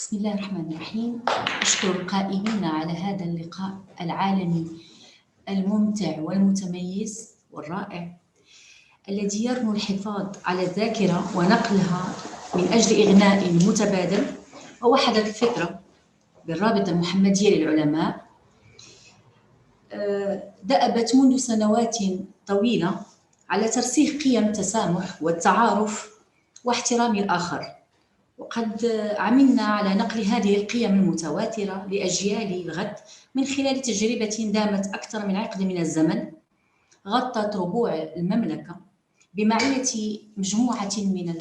بسم الله الرحمن الرحيم. أشكر القائمين على هذا اللقاء العالمي الممتع والمتميز والرائع الذي يرنو الحفاظ على الذاكرة ونقلها من أجل إغناء متبادل ووحدة الفكرة بالرابطة المحمدية للعلماء. دأبت منذ سنوات طويلة على ترسيخ قيم التسامح والتعارف واحترام الآخر، وقد عملنا على نقل هذه القيم المتواترة لأجيال الغد من خلال تجربة دامت أكثر من عقد من الزمن، غطت ربوع المملكة بمعية مجموعة من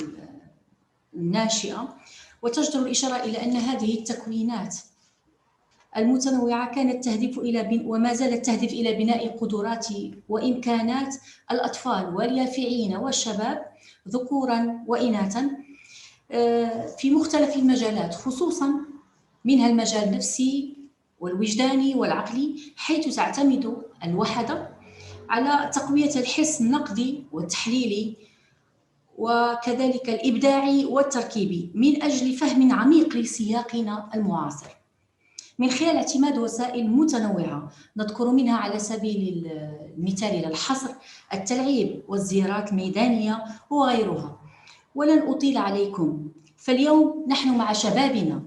الناشئة، وتجدر الإشارة إلى أن هذه التكوينات المتنوعة كانت تهدف إلى وما زالت تهدف إلى بناء قدرات وإمكانات الأطفال واليافعين والشباب ذكورا وإناثا في مختلف المجالات، خصوصا منها المجال النفسي والوجداني والعقلي، حيث تعتمد الوحدة على تقوية الحس النقدي والتحليلي وكذلك الإبداعي والتركيبي من أجل فهم عميق لسياقنا المعاصر من خلال اعتماد وسائل متنوعة، نذكر منها على سبيل المثال للحصر التلعيب والزيارات الميدانية وغيرها. ولن أطيل عليكم، فاليوم نحن مع شبابنا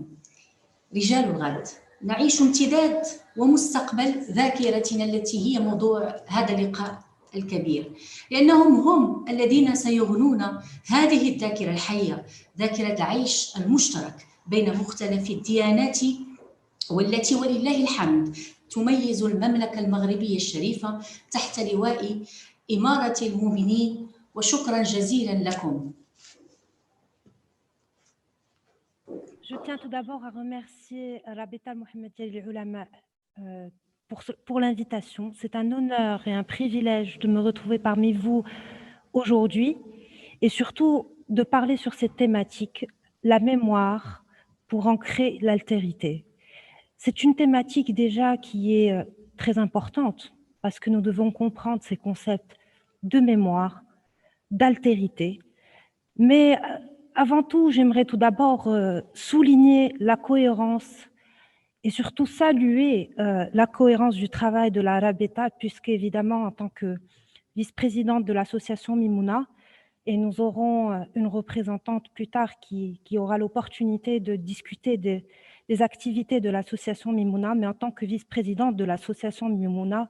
رجال الغد نعيش امتداد ومستقبل ذاكرتنا التي هي موضوع هذا اللقاء الكبير، لأنهم هم الذين سيغنون هذه الذاكرة الحية، ذاكرة العيش المشترك بين مختلف الديانات، والتي ولله الحمد تميز المملكة المغربية الشريفة تحت لواء إمارة المؤمنين. وشكرا جزيلا لكم. Je tiens tout d'abord à remercier Rabita Mohammedia Ulama pour l'invitation. C'est un honneur et un privilège de me retrouver parmi vous aujourd'hui et surtout de parler sur cette thématique, la mémoire pour ancrer l'altérité. C'est une thématique déjà qui est très importante parce que nous devons comprendre ces concepts de mémoire, d'altérité, mais avant tout, j'aimerais tout d'abord souligner la cohérence et surtout saluer la cohérence du travail de la Rabita, puisqu'évidemment, en tant que vice-présidente de l'association Mimouna, et nous aurons une représentante plus tard qui aura l'opportunité de discuter des activités de l'association Mimouna, mais en tant que vice-présidente de l'association Mimouna,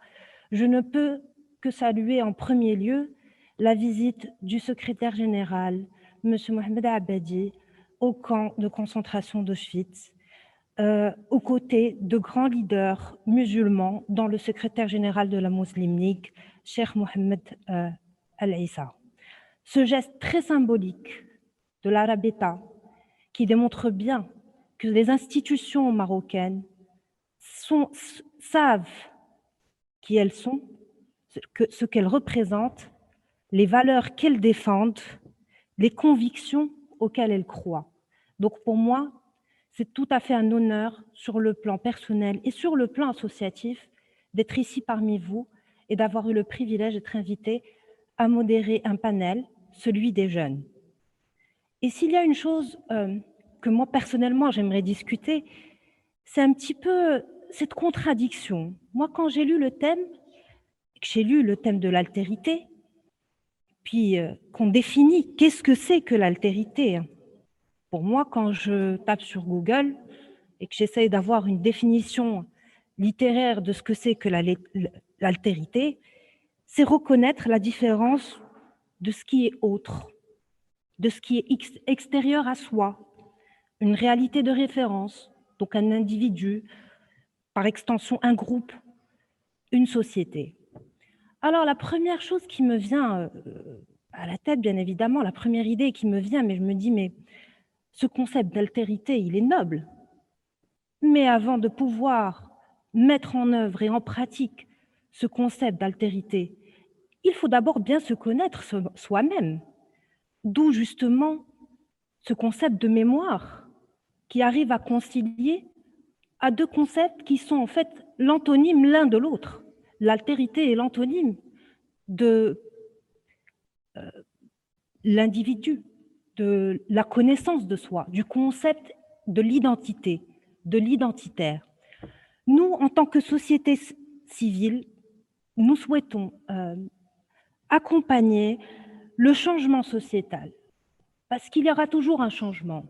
je ne peux que saluer en premier lieu la visite du secrétaire général, M. Mohamed Abadi, au camp de concentration d'Auschwitz, aux côtés de grands leaders musulmans, dont le secrétaire général de la Muslim League, Cheikh Mohamed Al-Issa. Ce geste très symbolique de la Rabita, qui démontre bien que les institutions marocaines savent qui elles sont, ce qu'elles représentent, les valeurs qu'elles défendent, les convictions auxquelles elles croient. Donc pour moi, c'est tout à fait un honneur sur le plan personnel et sur le plan associatif d'être ici parmi vous et d'avoir eu le privilège d'être invité à modérer un panel, celui des jeunes. Et s'il y a une chose que moi personnellement j'aimerais discuter, c'est un petit peu cette contradiction. Moi, quand j'ai lu le thème, de l'altérité, puis qu'on définit qu'est-ce que c'est que l'altérité. Pour moi, quand je tape sur Google et que j'essaye d'avoir une définition littéraire de ce que c'est que l'altérité, c'est reconnaître la différence de ce qui est autre, de ce qui est extérieur à soi, une réalité de référence, donc un individu, par extension un groupe, une société. Alors la première chose qui me vient à la tête, bien évidemment, la première idée qui me vient, mais je me dis, mais ce concept d'altérité, il est noble. Mais avant de pouvoir mettre en œuvre et en pratique ce concept d'altérité, il faut d'abord bien se connaître soi-même. D'où justement ce concept de mémoire qui arrive à concilier à deux concepts qui sont en fait l'antonyme l'un de l'autre. L'altérité est l'antonyme de l'individu, de la connaissance de soi, du concept de l'identité, de l'identitaire. Nous, en tant que société civile, nous souhaitons accompagner le changement sociétal, parce qu'il y aura toujours un changement.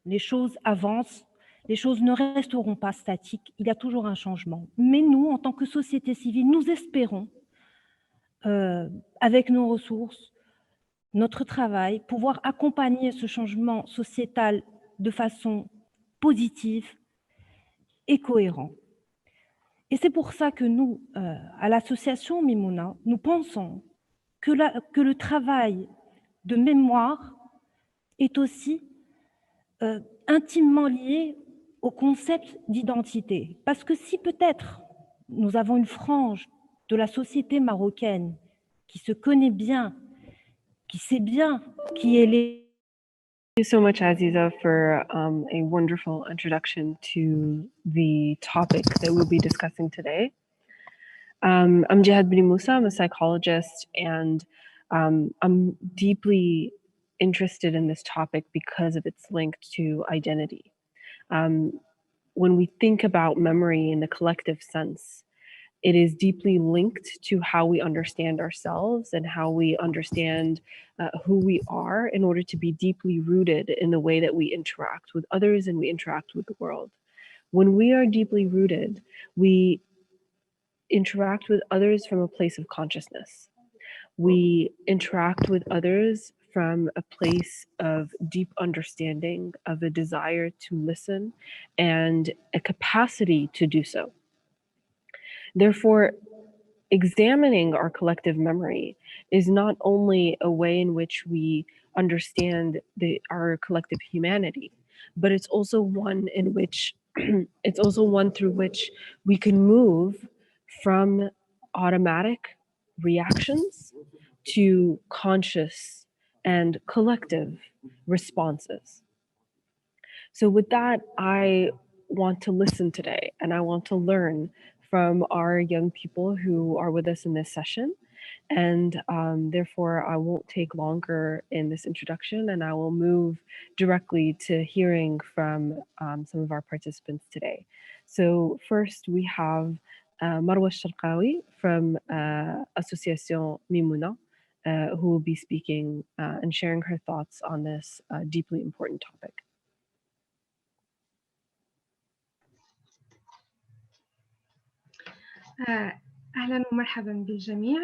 Les choses avancent, les choses ne resteront pas statiques, il y a toujours un changement. Mais nous, en tant que société civile, nous espérons, avec nos ressources, notre travail, pouvoir accompagner ce changement sociétal de façon positive et cohérente. Et c'est pour ça que nous, à l'association Mimouna, nous pensons que le travail de mémoire est aussi intimement lié au concept d'identité. Parce que si peut-être nous avons une frange de la société marocaine qui se connaît bien, qui sait bien qui elle est. Thank you so much, Aziza, for a wonderful introduction to the topic that we'll be discussing today. I'm Jihad Bini Musa, I'm a psychologist, and I'm deeply interested in this topic because of its link to identity. When we think about memory in the collective sense, it is deeply linked to how we understand ourselves and how we understand who we are in order to be deeply rooted in the way that we interact with others and we interact with the world. When we are deeply rooted, we interact with others from a place of consciousness. We interact with others from a place of deep understanding, of a desire to listen, and a capacity to do so. Therefore, examining our collective memory is not only a way in which we understand our collective humanity, but it's also one in which it's also one through which we can move from automatic reactions to conscious and collective responses. So with that, I want to listen today and I want to learn from our young people who are with us in this session. And therefore, I won't take longer in this introduction and I will move directly to hearing from some of our participants today. So first we have Marwa Sharqawi from Association Mimouna, who will be speaking and sharing her thoughts on this deeply important topic. أهلا ومرحبا بالجميع.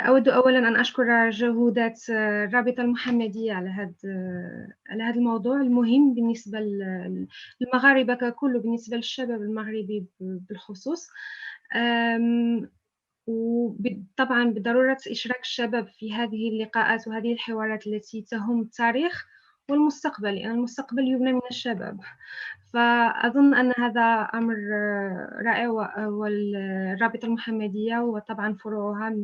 أود أولا أن أشكر جهودات الرابطة المحمدية على هذا الموضوع المهم بالنسبة للمغاربة ككل وبالنسبة للشباب المغربي بالخصوص، وطبعا بضرورة إشراك الشباب في هذه اللقاءات وهذه الحوارات التي تهم التاريخ والمستقبل، لأن المستقبل يبنى من الشباب. فأظن أن هذا أمر رائع، والرابطة المحمدية وطبعا فروعها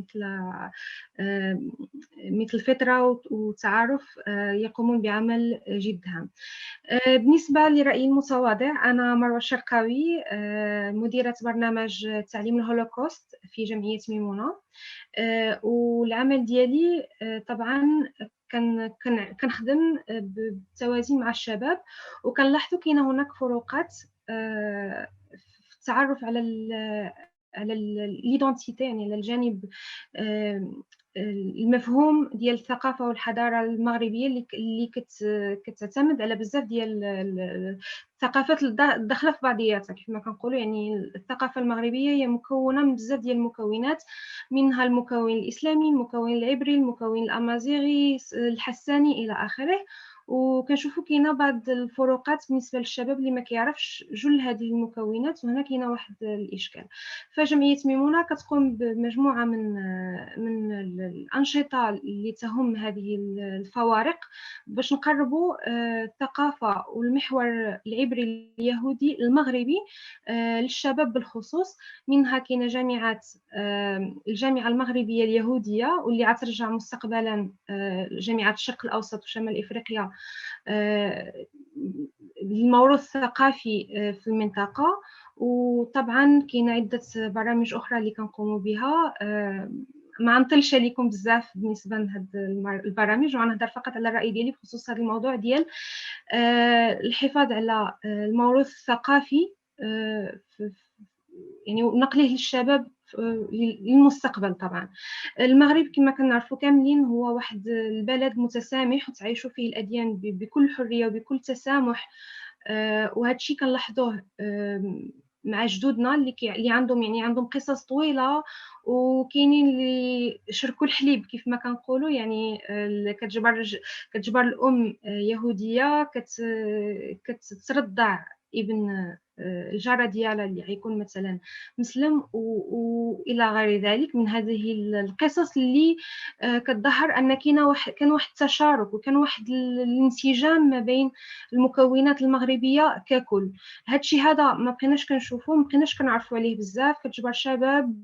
مثل فترة وتعارف يقومون بعمل جد هام. بالنسبة لرأيي المتواضع، أنا مروة الشرقاوي، مديرة برنامج تعليم الهولوكوست في جمعية ميمونة، والعمل ديالي طبعا كنخدم بالتوازي مع الشباب، وكنلاحظوا كاينه هناك فروقات في التعرف على الايدنتيتي، يعني على الجانب المفهوم ديال الثقافه والحضاره المغربيه اللي كتعتمد على بزاف ديال الثقافات الداخله في بعضياتها كما كنقولوا. يعني الثقافه المغربيه هي مكونه من بزاف ديال المكونات، منها المكون الاسلامي، المكون العبري، المكون الامازيغي، الحساني الى اخره. وكنشوفوا كاينه بعض الفروقات بالنسبه للشباب اللي ما كيعرفش جل هذه المكونات، وهنا كاينه واحد الاشكال. فجمعيه ميمونه كتقوم بمجموعه من الانشطه اللي تهم هذه الفوارق باش نقربوا الثقافه والمحور العبري اليهودي المغربي للشباب بالخصوص. منها كاينه الجامعه المغربيه اليهوديه، واللي غترجع مستقبلا جامعه الشرق الاوسط وشمال افريقيا الموروث الثقافي في المنطقة. وطبعا كاينه عدة برامج أخرى اللي كنقوموا بها ما نطلش عليكم بزاف بالنسبه لهاد البرامج، وغنهضر فقط على الراي ديالي بخصوص هذا الموضوع ديال الحفاظ على الموروث الثقافي، يعني نقله للشباب للمستقبل. طبعا المغرب كما كنعرفوا كاملين هو واحد البلد متسامح وتعيشوا فيه الاديان بكل حريه وبكل تسامح، وهذا الشيء كنلاحظوه مع جدودنا اللي عندهم قصص طويله، وكاينين اللي شركوا الحليب كيف ما كنقولوا، يعني كتجبر الام يهوديه كترضع ابن الجاره ديالها اللي غيكون مثلا مسلم، والى غير ذلك من هذه القصص اللي كتظهر ان كان واحد التشارك وكان واحد الانسجام ما بين المكونات المغربيه ككل. هادشي هذا ما بقيناش كنشوفوه، ما بقيناش كنعرفوا عليه بزاف. كتجبر شباب،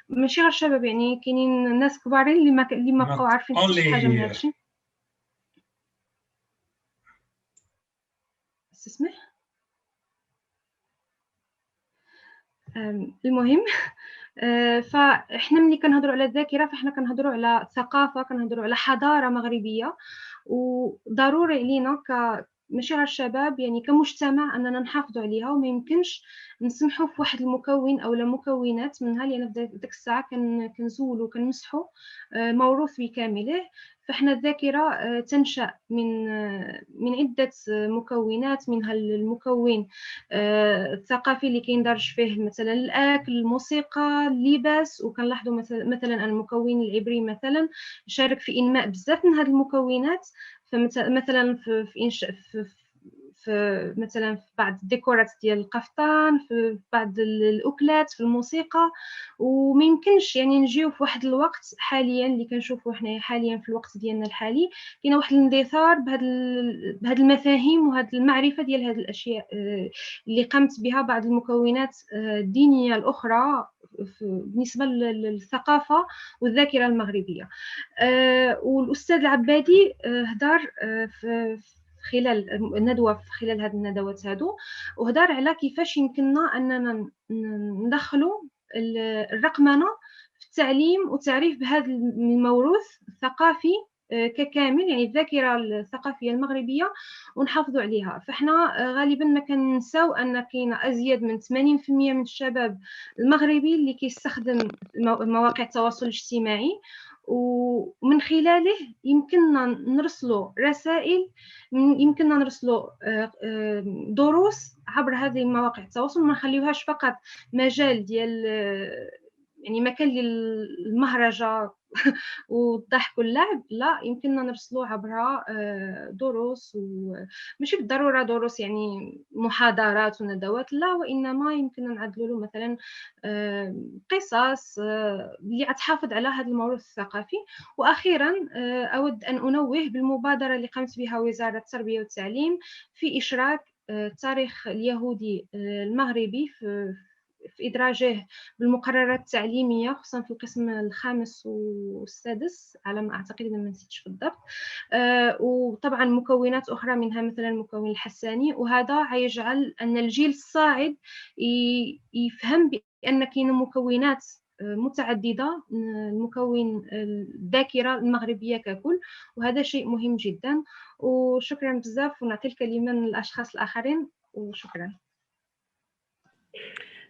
ماشي غير شباب، يعني كاينين ناس كبارين اللي ما بقاو عارفين حتى شي حاجه من هادشي. استسمح. المهم فاحنا ملي كنهضروا على الذاكره فاحنا كنهضروا على ثقافه، كنهضروا على حضاره مغربيه، وضروري علينا ماشي غير الشباب، يعني كمجتمع اننا نحافظوا عليها، وما يمكنش نسمحوا في واحد المكون او مكونات منها، لان في ديك الساعه كنزولوا كنمسحوا موروث بكامله. فاحنا الذاكره تنشا من عده مكونات، منها المكون الثقافي اللي كيندرج فيه مثلا الاكل، الموسيقى، اللباس، وكنلاحظوا مثلا المكون العبري مثلا شارك في انماء بزاف من هذه المكونات. فمثلا في مثلا في بعض الديكورات ديال القفطان، في بعض الاكلات، في الموسيقى. وما يمكنش يعني نجيو في واحد الوقت حاليا اللي كنشوفوا حنايا حاليا في الوقت ديالنا الحالي كاين واحد الاندثار بهذه المفاهيم وهذه المعرفه ديال هذه الاشياء اللي قامت بها بعض المكونات الدينيه الاخرى بالنسبه للثقافه والذاكره المغربيه. والاستاذ العبادي هدار في خلال الندوه، في خلال هذه الندوات هادو، وهدار على كيفاش يمكننا اننا ندخلوا الرقمنه في التعليم وتعريف بهذا الموروث الثقافي ككامل، يعني الذاكره الثقافيه المغربيه، ونحافظوا عليها. فاحنا غالبا ما كنساو ان كاين ازيد من 80% من الشباب المغربي اللي كيستخدم مواقع التواصل الاجتماعي، ومن خلاله يمكننا نرسلوا رسائل، يمكننا نرسلوا دروس عبر هذه مواقع التواصل، ما نخليوهاش فقط مجال ديال يعني مكان للمهرجة والضحك واللعب. لا، يمكننا نرسلوا عبرها دروس، وماشي بالضروره دروس يعني محاضرات وندوات، لا، وانما يمكننا نعدلوا له مثلا قصص اللي تحافظ على هذا الموروث الثقافي. واخيرا اود ان انوه بالمبادره اللي قامت بها وزاره التربيه والتعليم في اشراك التاريخ اليهودي المغربي في إدراجه بالمقررات التعليمية، خصوصا في القسم الخامس والسادس على ما أعتقد، إذا ما نسيتش بالضبط. وطبعا مكونات أخرى منها مثلا المكون الحساني، وهذا هيجعل أن الجيل الصاعد يفهم بأن كاين مكونات متعددة، المكون الذاكرة المغربية ككل، وهذا شيء مهم جدا. وشكرا بزاف، ونعطي الكلمة للأشخاص الآخرين، وشكرا.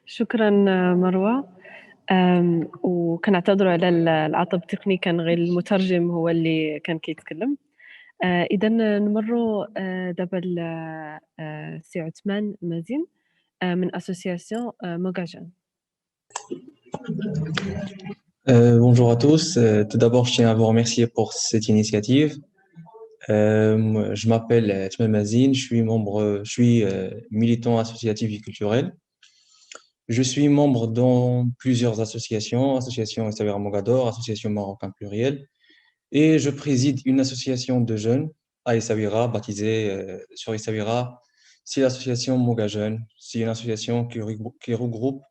شكرا مروة. وكنعتذروا على العطب التقني، كان غير المترجم هو اللي كان كيتكلم. إذا نمروا دابا لسي عثمان مازين من أسوسياسيون موغاجان. Bonjour à tous. Tout d'abord, je tiens à vous remercier pour cette initiative. Je m'appelle Atelier Avenir, je suis militant associatif et culturel. Je suis membre dans plusieurs associations, association Essaouira Mogador, association Marocain Pluriel, et je préside une association de jeunes à Essaouira, baptisée sur Essaouira. C'est l'association Moga Jeunes. C'est une association qui regroupe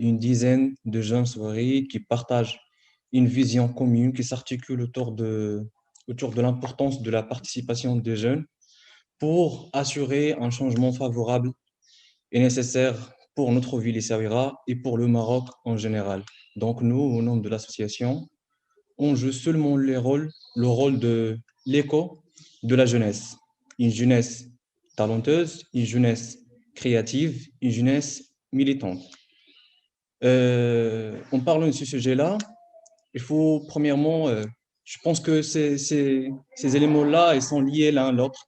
une dizaine de jeunes souris qui partagent une vision commune, qui s'articule autour de l'importance de la participation des jeunes pour assurer un changement favorable et nécessaire pour notre ville Essaouira et pour le Maroc en général. Donc nous, au nom de l'association, on joue seulement le rôle de l'écho de la jeunesse. Une jeunesse talenteuse, une jeunesse créative, une jeunesse militante. En parlant de ce sujet-là, il faut premièrement, je pense que ces éléments-là, ils sont liés l'un à l'autre.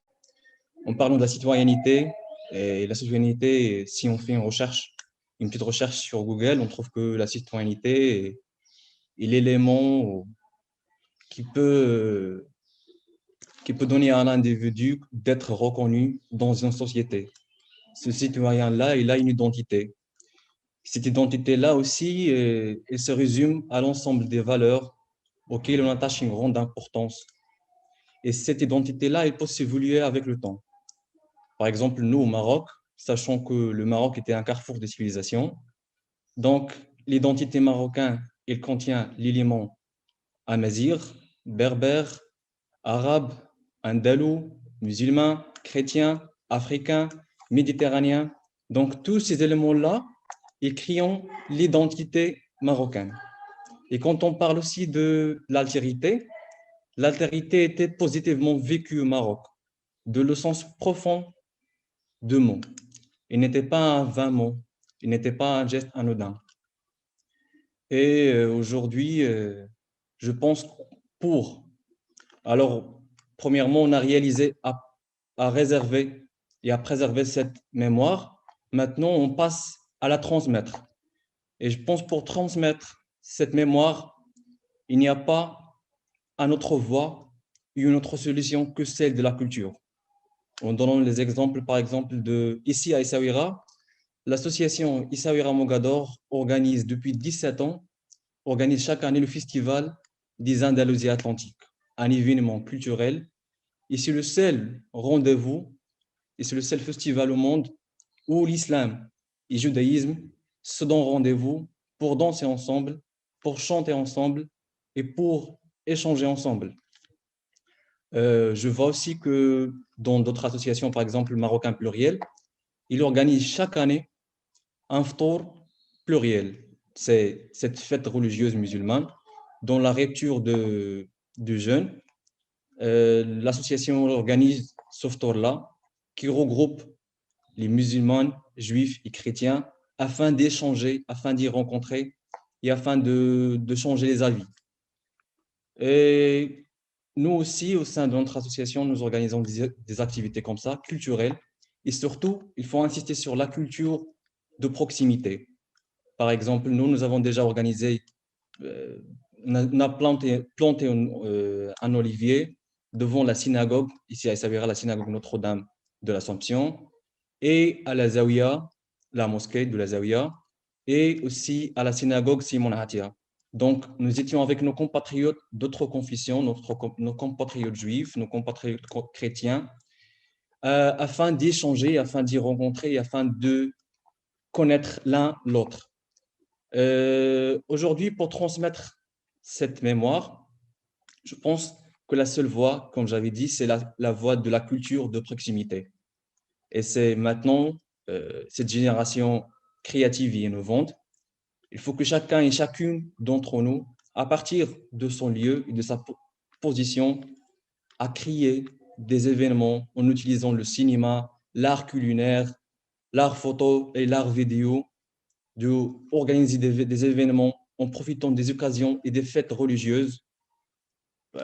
En parlant de la citoyenneté, et la citoyenneté, si on fait une petite recherche sur Google, on trouve que la citoyenneté est l'élément qui peut donner à un individu d'être reconnu dans une société. Ce citoyen-là, il a une identité. Cette identité-là aussi, elle se résume à l'ensemble des valeurs auxquelles on attache une grande importance. Et cette identité-là, elle peut s'évoluer avec le temps. Par exemple, nous, au Maroc, sachant que le Maroc était un carrefour des civilisations, donc l'identité marocaine, elle contient l'élément amazigh, berbère, arabe, andalou, musulman, chrétien, africain, méditerranéen. Donc tous ces éléments-là, ils créent l'identité marocaine. Et quand on parle aussi de l'altérité était positivement vécue au Maroc, de le sens profond de mots. Il n'était pas un vain mot, il n'était pas un geste anodin. Et aujourd'hui, je pense alors, premièrement, on a réalisé à réserver et à préserver cette mémoire. Maintenant, on passe à la transmettre. Et je pense pour transmettre cette mémoire, il n'y a pas une autre voie, une autre solution que celle de la culture. En donnant les exemples, par exemple, ici à Essaouira, l'association Essaouira Mogador organise depuis 17 ans, organise chaque année le festival des Andalousies Atlantiques, un événement culturel. Et c'est le seul rendez-vous, et c'est le seul festival au monde où l'islam et le judaïsme se donnent rendez-vous pour danser ensemble, pour chanter ensemble et pour échanger ensemble. Je vois aussi que dans d'autres associations, par exemple le Marocain Pluriel, il organise chaque année un ftour pluriel. C'est cette fête religieuse musulmane dont la rupture de Jeunes. L'association organise ce ftour-là qui regroupe les musulmans, juifs et chrétiens afin d'échanger, afin d'y rencontrer et afin de changer les avis. Et nous aussi, au sein de notre association, nous organisons des activités comme ça, culturelles. Et surtout, il faut insister sur la culture de proximité. Par exemple, nous avons déjà organisé, on a planté un olivier devant la synagogue, ici à Essaouira, la synagogue Notre-Dame de l'Assomption, et à la Zawiya, la mosquée de la Zawiya, et aussi à la synagogue Simon Hatia. Donc, nous étions avec nos compatriotes d'autres confessions, nos compatriotes juifs, nos compatriotes chrétiens, afin d'échanger, afin d'y rencontrer, afin de connaître l'un l'autre. Aujourd'hui, pour transmettre cette mémoire, je pense que la seule voie, comme j'avais dit, c'est la voie de la culture de proximité. Et c'est maintenant cette génération créative et innovante. Il faut que chacun et chacune d'entre nous, à partir de son lieu et de sa position, a créé des événements en utilisant le cinéma, l'art culinaire, l'art photo et l'art vidéo, d'organiser des événements en profitant des occasions et des fêtes religieuses.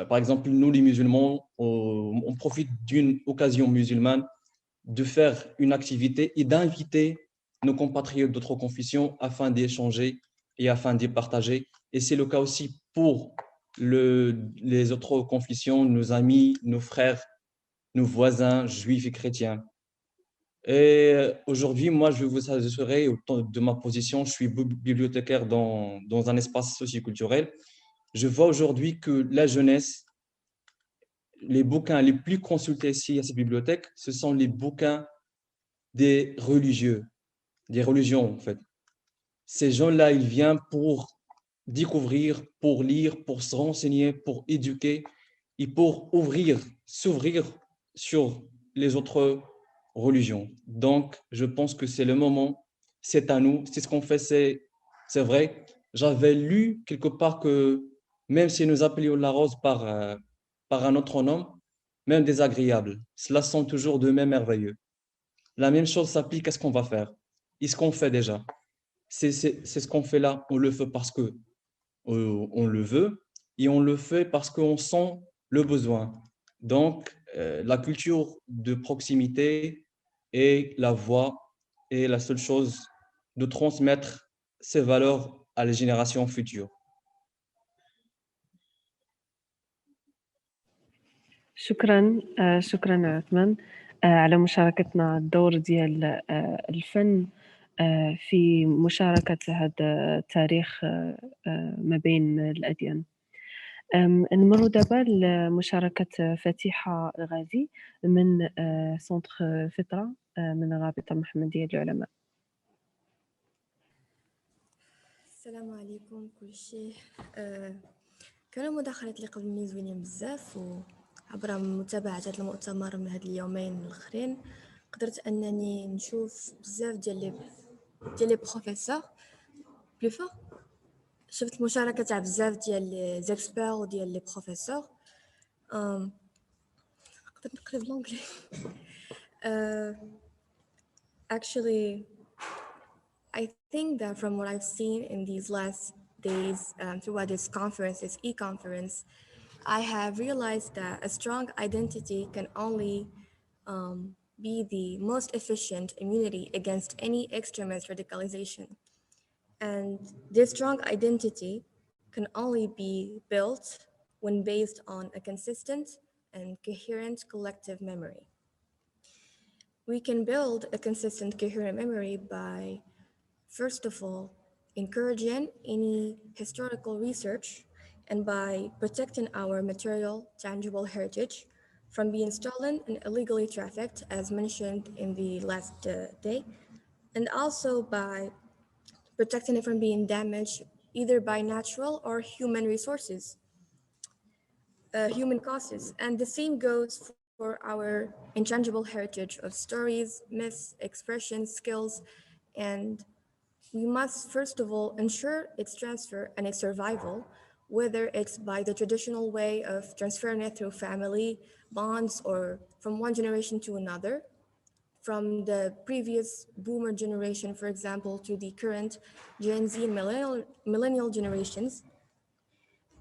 Par exemple, nous les musulmans, on profite d'une occasion musulmane de faire une activité et d'inviter nos compatriotes d'autres confessions afin d'échanger et afin de partager. Et c'est le cas aussi pour les autres confessions, nos amis, nos frères, nos voisins juifs et chrétiens. Et aujourd'hui, moi, je vous assurer, au temps de ma position, je suis bibliothécaire dans un espace socioculturel. Je vois aujourd'hui que la jeunesse, les bouquins les plus consultés ici à cette bibliothèque, ce sont les bouquins des religieux, des religions en fait. Ces gens-là, ils viennent pour découvrir, pour lire, pour se renseigner, pour éduquer et pour s'ouvrir sur les autres religions. Donc, je pense que c'est le moment, c'est à nous, c'est ce qu'on fait, c'est vrai, j'avais lu quelque part que même si nous appelions la rose par un autre nom, même désagréable, cela sent toujours de même merveilleux. La même chose s'applique à ce qu'on va faire. Et ce qu'on fait déjà. C'est ce qu'on fait là. On le fait parce que on le veut et on le fait parce qu'on sent le besoin. Donc, la culture de proximité est la voie et la seule chose de transmettre ces valeurs à les générations futures. شكرا شكرا عثمان على مشاركتنا الدور ديال الفن في مشاركة هذا التاريخ ما بين الأديان. نمروا دابا لمشاركة فتيحة غازي من سونتر فترة من الرابطة المحمدية للعلماء. السلام عليكم كل شيء. كانوا المداخلات اللي قبل مني زوينين بزاف، وعبر متابعة هذا المؤتمر من هاد اليومين الاخرين قدرت انني نشوف بزاف ديال لي بروفيسور بلوفا. شفت مشاركة تاع بزاف ديال لي زيكسبير وديال لي بروفيسور. نقدر نقلب بالانجلي. Actually, I think that from what I've seen in these last days throughout this conference, this e-conference, I have realized that a strong identity can only be the most efficient immunity against any extremist radicalization. And this strong identity can only be built when based on a consistent and coherent collective memory. We can build a consistent, coherent memory by, first of all, encouraging any historical research and by protecting our material, tangible heritage from being stolen and illegally trafficked, as mentioned in the last day, and also by protecting it from being damaged either by natural or human resources, human causes. And the same goes for our intangible heritage of stories, myths, expressions, skills, and we must first of all ensure its transfer and its survival, whether it's by the traditional way of transferring it through family bonds or from one generation to another, from the previous boomer generation, for example, to the current Gen Z and millennial generations.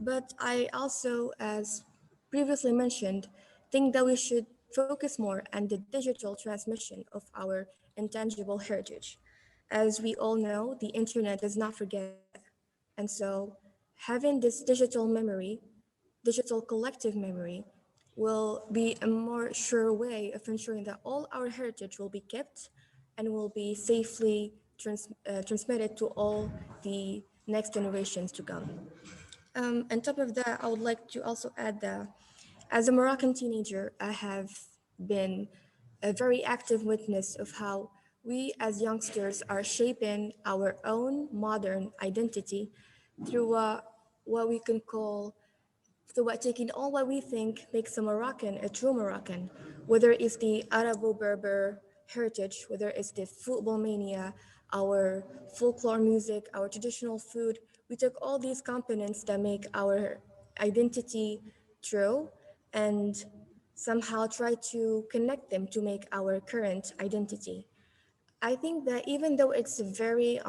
But I also, as previously mentioned, think that we should focus more on the digital transmission of our intangible heritage. As we all know, the internet does not forget. And so having this digital memory, digital collective memory, will be a more sure way of ensuring that all our heritage will be kept and will be safely transmitted to all the next generations to come. On top of that, I would like to also add that as a Moroccan teenager, I have been a very active witness of how we as youngsters are shaping our own modern identity through what we can call, through taking all what we think makes a Moroccan a true Moroccan, whether it's the Arabo-Berber heritage, whether it's the football mania, our folklore music, our traditional food. We took all these components that make our identity true and somehow try to connect them to make our current identity. I think that even though it's a very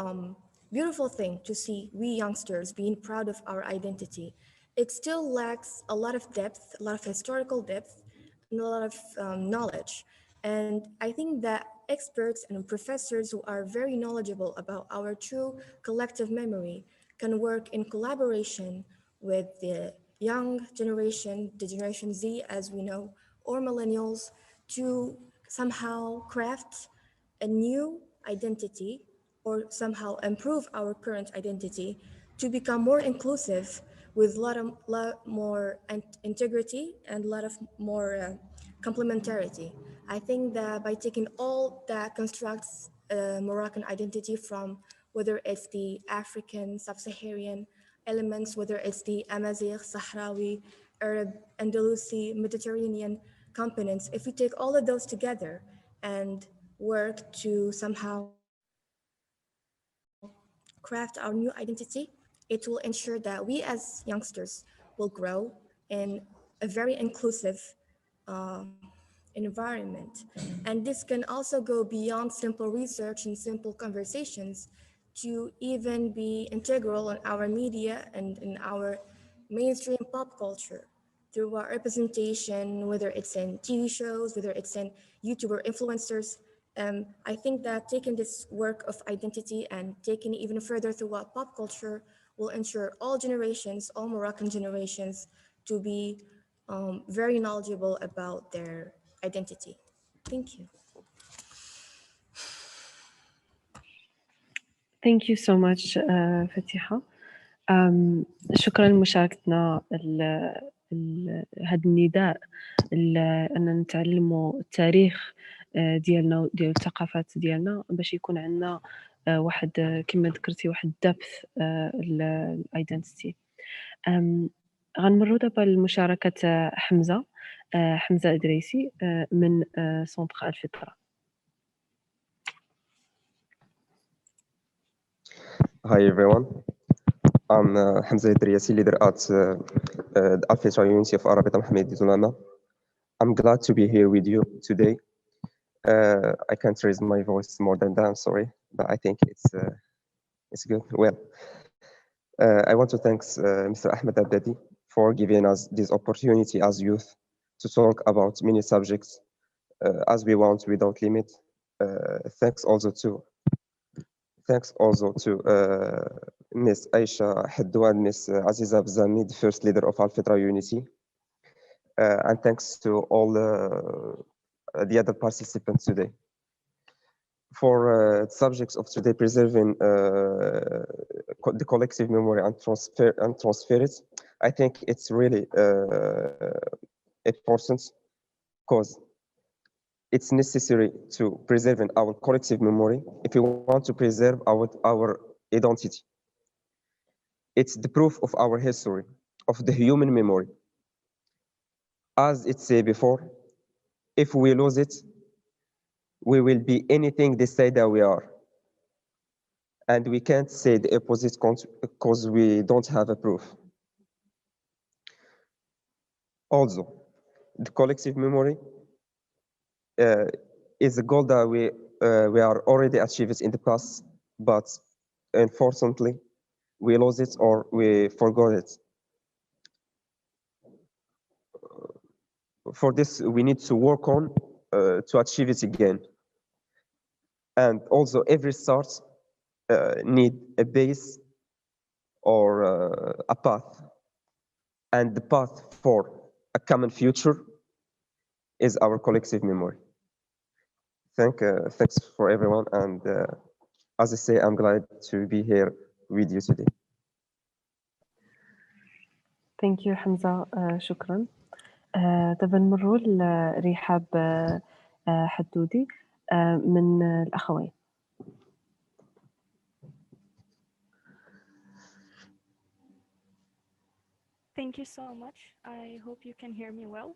beautiful thing to see we youngsters being proud of our identity, it still lacks a lot of depth, a lot of historical depth, and a lot of knowledge. And I think that experts and professors who are very knowledgeable about our true collective memory can work in collaboration with the young generation, the Generation Z as we know, or millennials, to somehow craft a new identity or somehow improve our current identity to become more inclusive with a lot more integrity and a lot of more complementarity. I think that by taking all that constructs Moroccan identity from whether it's the African, sub-Saharan elements, whether it's the Amazigh, Sahrawi, Arab, Andalusi, Mediterranean components, if we take all of those together and work to somehow craft our new identity, It will ensure that we as youngsters will grow in a very inclusive environment. And this can also go beyond simple research and simple conversations to even be integral in our media and in our mainstream pop culture through our representation, whether it's in TV shows, whether it's in YouTuber influencers. I think that taking this work of identity and taking it even further throughout pop culture will ensure all generations, all Moroccan generations, to be very knowledgeable about their identity. Thank you. Thank you so much فاتحة. شكرا لمشاركتنا هذا النداء أن نتعلموا التاريخ ديالنا ديال الثقافات ديالنا باش يكون عندنا واحد كما ذكرتي واحد depth الايدنتيتي. غنمروا دابا لمشاركة حمزة إدريسي من سونتر الفطرة. Hi everyone, I'm Hamza Idriasi, leader at the Al-Fitra University of Arabic Mohammed Zulama. I'm glad to be here with you today. I can't raise my voice more than that, I'm sorry, but I think it's good. Well, I want to thank Mr. Ahmed Abdadi for giving us this opportunity as youth to talk about many subjects as we want without limit. Thanks also to Miss Aisha Haddou and Miss Aziza Bzami, the first leader of Al-Fitra Unity. And thanks to all the other participants today. For subjects of today, preserving the collective memory and transfer it, I think it's really important because it's necessary to preserve our collective memory if we want to preserve our identity. It's the proof of our history, of the human memory. As it said before, if we lose it, we will be anything they say that we are. And we can't say the opposite because we don't have a proof. Also, the collective memory is a goal that we are already achieved in the past, but unfortunately, we lost it or we forgot it. For this, we need to work on to achieve it again. And also, every start need a base or a path. And the path for a common future is our collective memory. Thanks for everyone. And as I say, I'm glad to be here with you today. Thank you حمزة. شكرا. دابا نمروا لرحاب حدودي من الأخوين. Thank you so much. I hope you can hear me well.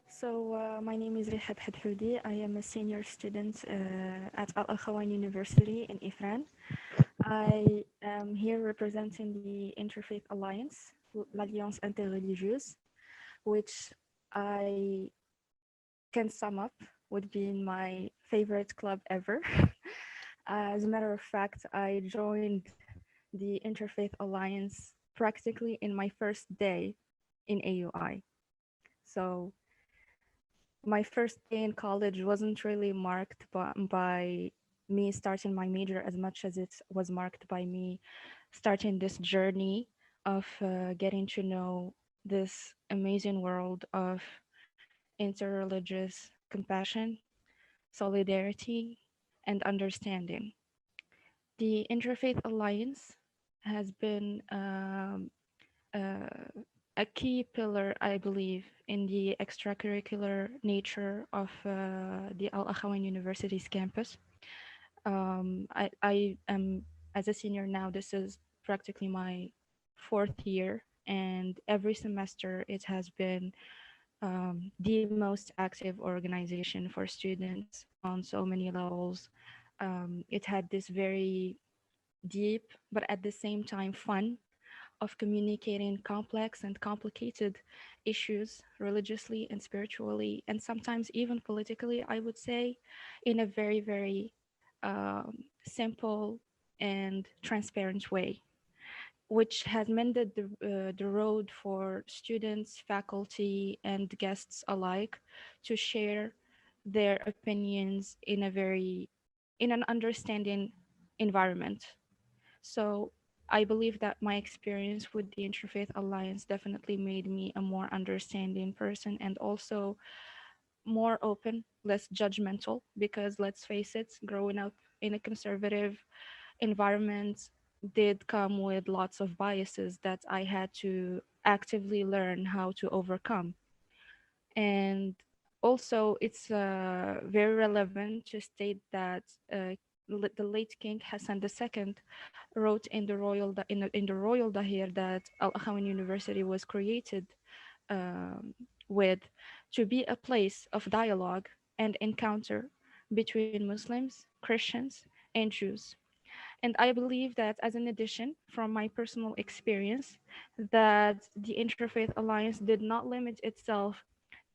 So my name is Rihab Hadhoudi. I am a senior student at Al-Akhawain University in Ifran. I am here representing the Interfaith Alliance, l'Alliance Interreligieuse, which I can sum up would be my favorite club ever. As a matter of fact, I joined the Interfaith Alliance practically in my first day in AUI. So my first day in college wasn't really marked by me starting my major as much as it was marked by me starting this journey of getting to know this amazing world of interreligious compassion, solidarity, and understanding. The Interfaith Alliance has been a key pillar, I believe, in the extracurricular nature of the Al-Akhawain University's campus. I am, as a senior now, this is practically my 4th year, and every semester it has been the most active organization for students on so many levels. It had this very deep, but at the same time fun of communicating complex and complicated issues religiously and spiritually, and sometimes even politically, I would say, in a very, very simple and transparent way, which has mended the road for students, faculty, and guests alike to share their opinions in an understanding environment. So I believe that my experience with the Interfaith Alliance definitely made me a more understanding person and also more open, less judgmental, because let's face it, growing up in a conservative environment did come with lots of biases that I had to actively learn how to overcome. And also, it's very relevant to state that the late King Hassan II wrote in the Royal Dahir that Al Akhawan University was created um, with to be a place of dialogue and encounter between Muslims, Christians, and Jews. And I believe that as an addition from my personal experience, that the Interfaith Alliance did not limit itself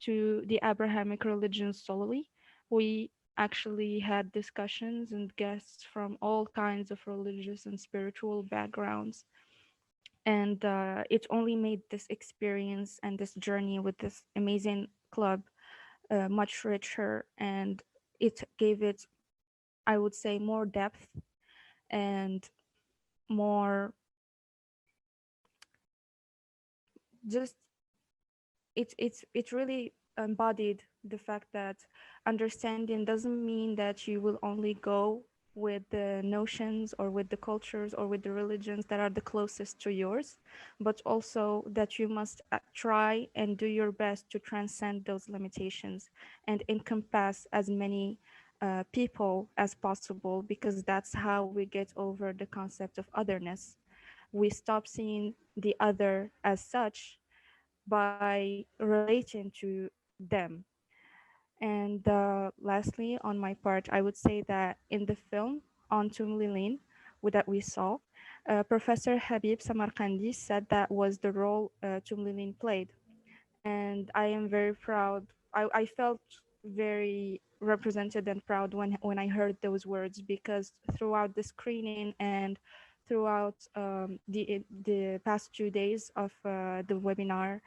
to the Abrahamic religions solely. We actually had discussions and guests from all kinds of religious and spiritual backgrounds. And it only made this experience and this journey with this amazing club much richer, and it gave it, I would say, more depth and more just it really embodied the fact that understanding doesn't mean that you will only go with the notions or with the cultures or with the religions that are the closest to yours, but also that you must try and do your best to transcend those limitations and encompass as many people as possible, because that's how we get over the concept of otherness. We stop seeing the other as such by relating to them. And lastly, on my part, I would say that in the film on Tumlilin that we saw, Professor Habib Samarkandi said that was the role Tumlilin played. And I am very proud. I felt very represented and proud when I heard those words, because throughout the screening and throughout the past 2 days of the webinar,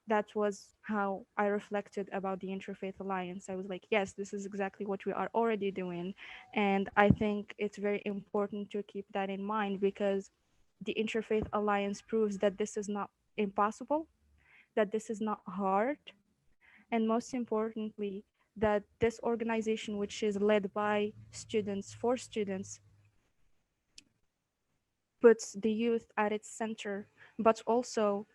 that was how I reflected about the Interfaith Alliance. I was like, yes, this is exactly what we are already doing. And I think it's very important to keep that in mind, because the Interfaith Alliance proves that this is not impossible, that this is not hard, and most importantly, that this organization, which is led by students for students, puts the youth at its center, but also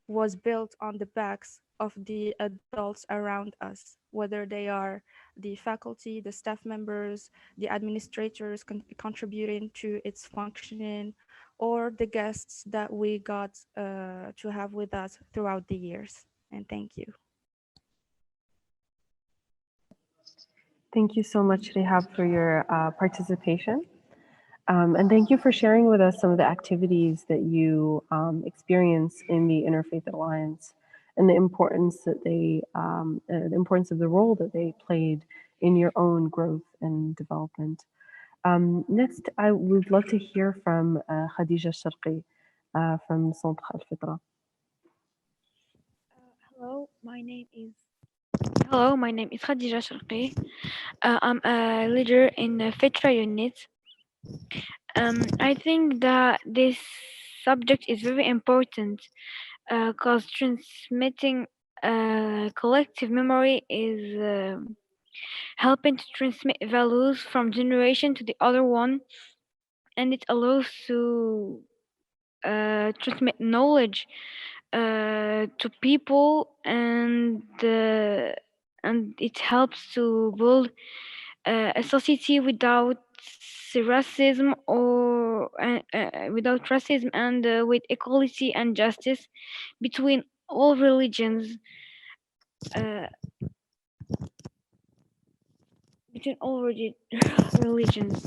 was built on the backs of the adults around us, whether they are the faculty, the staff members, the administrators contributing to its functioning, or the guests that we got to have with us throughout the years. And thank you. Thank you so much, Rehab, for your participation. And thank you for sharing with us some of the activities that you experience in the Interfaith Alliance and the importance that the importance of the role that they played in your own growth and development. Next, I would love to hear from Khadija Sharqi from Centre Al-Fitra. Hello, my name is Khadija Sharqi. I'm a leader in the Fitra unit. I think that this subject is very important because transmitting collective memory is helping to transmit values from generation to the other one, and it allows to transmit knowledge to people, and it helps to build a society without racism or without racism and with equality and justice between all religions. Uh, between all religions.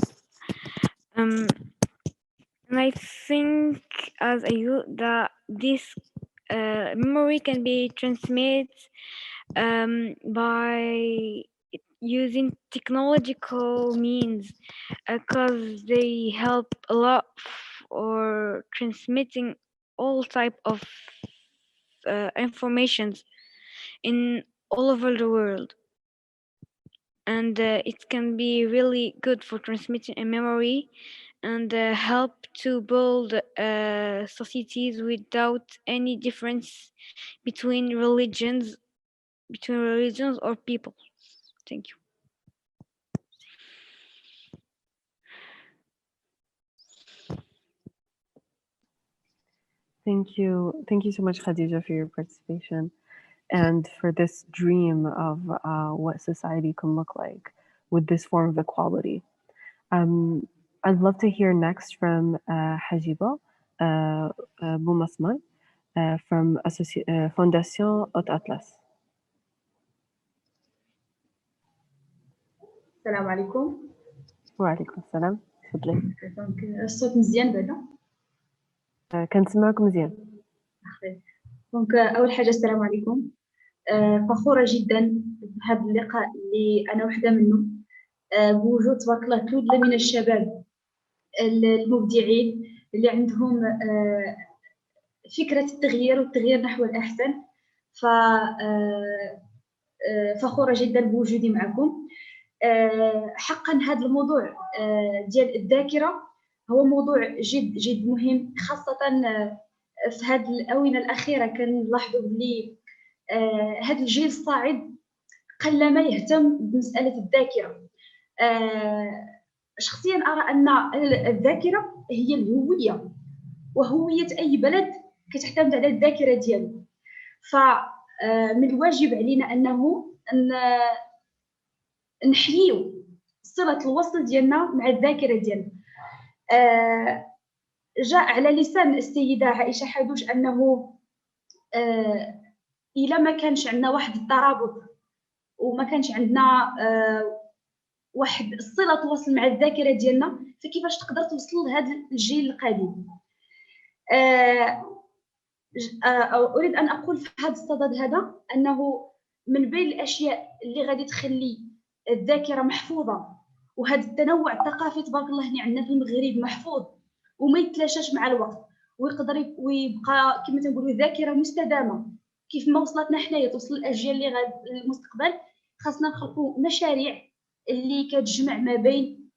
And I think as a youth that this memory can be transmitted by using technological means because they help a lot for transmitting all type of informations in all over the world. And it can be really good for transmitting a memory and help to build societies without any difference between religions or people. Thank you. Thank you so much, Khadija, for your participation and for this dream of what society can look like with this form of equality. I'd love to hear next from Hajiba Boumasman from Fondation Haute Atlas. السلام عليكم. وعليكم السلام. تفضلي. دونك الصوت مزيان بعدا؟ كنسمعك مزيان. دونك أول حاجة السلام عليكم. فخورة جدا بهذا اللقاء اللي أنا وحدة منه بوجود تبارك الله كل من الشباب المبدعين اللي عندهم فكرة التغيير والتغيير نحو الأحسن. فخورة جدا بوجودي معكم. حقا هذا الموضوع ديال الذاكرة هو موضوع جد مهم، خاصة في هذه الآونة الأخيرة كنلاحظوا بلي هذا الجيل الصاعد قلما يهتم بمسألة الذاكرة. شخصيا أرى أن الذاكرة هي الهوية، وهوية أي بلد كتعتمد على الذاكرة ديالو. فمن الواجب علينا أنه نحييو صلة الوصل ديالنا مع الذاكرة ديالنا. جاء على لسان السيدة عائشة حدوش أنه إلا ما كانش عندنا واحد الترابط وما كانش عندنا واحد الصلة تواصل مع الذاكرة ديالنا، فكيفاش تقدر توصل لهذا الجيل القادم؟ أريد أن أقول في هذا الصدد هذا أنه من بين الأشياء اللي غادي تخلي الذاكرة محفوظة وهذا التنوع الثقافي تبارك الله اللي عندنا في المغرب محفوظ وما يتلاشاش مع الوقت ويقدر ويبقى كما تنقولوا ذاكرة مستدامة كيف ما وصلتنا حنايا توصل الأجيال اللي غاد المستقبل. خاصنا نخلقوا مشاريع اللي كتجمع ما بين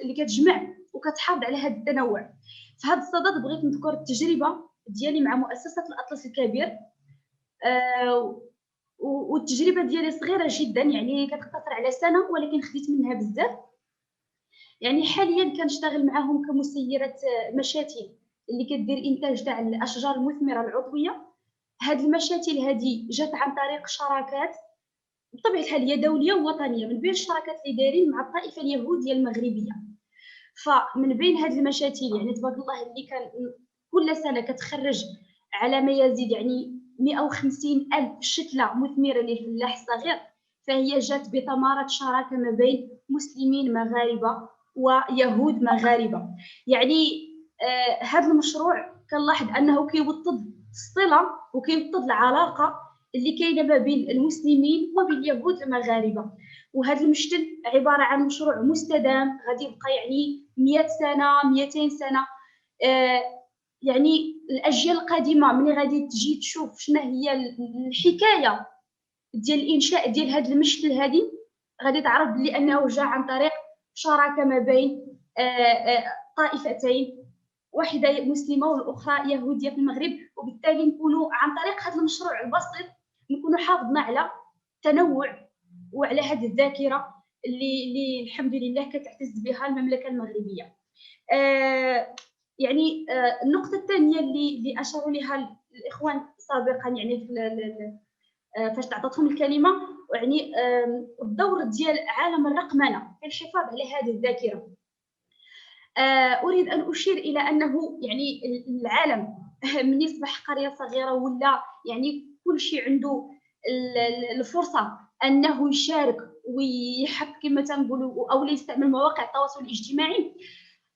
اللي كتجمع وكتحافظ على هذا التنوع. في هذا الصدد بغيت نذكر التجربة ديالي مع مؤسسة الأطلس الكبير، والتجربة ديالي صغيرة جدا يعني كتقتصر على سنة ولكن خديت منها بزاف. يعني حاليا كنشتغل معهم كمسيرة مشاتل اللي كدير إنتاج تاع الأشجار المثمرة العضوية. هاد المشاتل هذه جات عن طريق شراكات بطبيعة الحال هي دولية ووطنية، من بين الشراكات اللي دايرين مع الطائفة اليهودية المغربية. فمن بين هاد المشاتل يعني تبارك الله اللي كان كل سنة كتخرج على ما يزيد يعني 150,000 شتلة مثمرة للفلاح الصغير، فهي جات بثمرة شراكة ما بين مسلمين مغاربة ويهود مغاربة. يعني هذا المشروع كنلاحظ أنه كيوطد الصلة وكيوطد العلاقة اللي كاينة ما بين المسلمين وبين اليهود المغاربة. وهذا المشتل عبارة عن مشروع مستدام غادي يبقى يعني 100 سنة 200 سنة. يعني الأجيال القادمة ملي غادي تجي تشوف شنو هي الحكاية ديال الإنشاء ديال هذا المشتل هذه غادي تعرف بلي أنه جاء عن طريق شراكة ما بين طائفتين، واحدة مسلمة والأخرى يهودية في المغرب. وبالتالي نكونوا عن طريق هذا المشروع البسيط نكونوا حافظنا على تنوع وعلى هذه الذاكرة اللي الحمد لله كتعتز بها المملكة المغربية. يعني النقطة الثانية اللي أشاروا لها الإخوان سابقا يعني فاش تعطتهم الكلمة، يعني الدور ديال عالم الرقمنة في الحفاظ على هذه الذاكرة. أريد أن أشير إلى أنه يعني العالم من يصبح قرية صغيرة ولا يعني كل شيء عنده الفرصة أنه يشارك ويحب كما تنقولوا أو يستعمل مواقع التواصل الاجتماعي،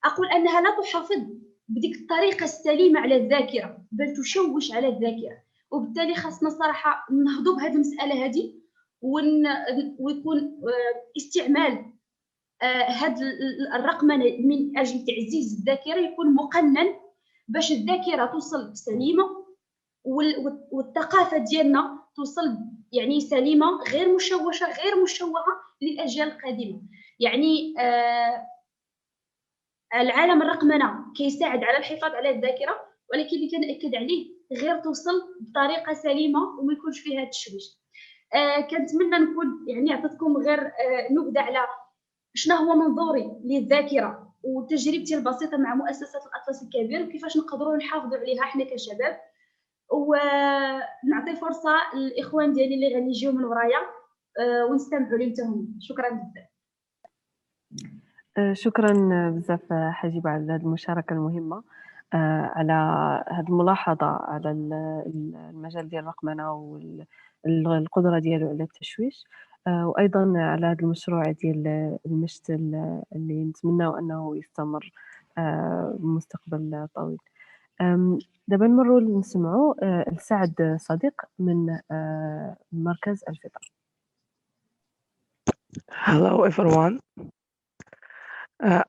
أقول أنها لا تحافظ بديك الطريقة السليمة على الذاكرة، بل تشوش على الذاكرة. وبالتالي خاصنا صراحة نهضوا بهذه المسألة هذه، ويكون استعمال هذه الرقمنة من أجل تعزيز الذاكرة يكون مقنن باش الذاكرة توصل سليمة والثقافة ديالنا توصل يعني سليمة، غير مشوهة للأجيال القادمة. يعني العالم الرقمنة كيساعد على الحفاظ على الذاكرة، ولكن اللي كنأكد عليه غير توصل بطريقة سليمة وما يكونش فيها التشويش. كنتمنى نكون يعني عطيتكم غير نبذة على شنو هو منظوري للذاكرة وتجربتي البسيطة مع مؤسسة الأطلس الكبير، وكيفاش نقدروا نحافظوا عليها احنا كشباب. ونعطي فرصة للإخوان ديالي اللي غادي يجيو من ورايا ونستمعوا لهم. شكرا بزاف. شكرا بزاف حجيبة على هذه المشاركة المهمة، على هذه الملاحظة على المجال ديال الرقمنة والقدرة ديالو على التشويش، وأيضا على هذا المشروع ديال المشت اللي نتمنى أنه يستمر بمستقبل طويل. دابا نمروا نسمعوا لسعد صديق من مركز الفطر. Hello everyone.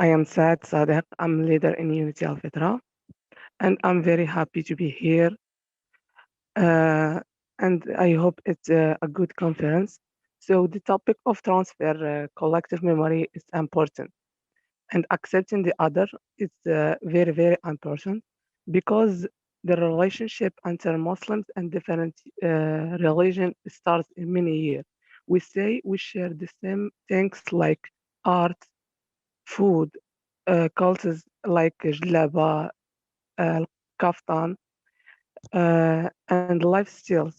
I am Saad Sadiq. I'm leader in Unity Al-Fitra, and I'm very happy to be here. And I hope it's a good conference. So the topic of transfer collective memory is important, and accepting the other is very, very important, because the relationship entre Muslims and different religion starts in many years. We say we share the same things like art, food, cultures like جلابة, kaftan, and lifestyles.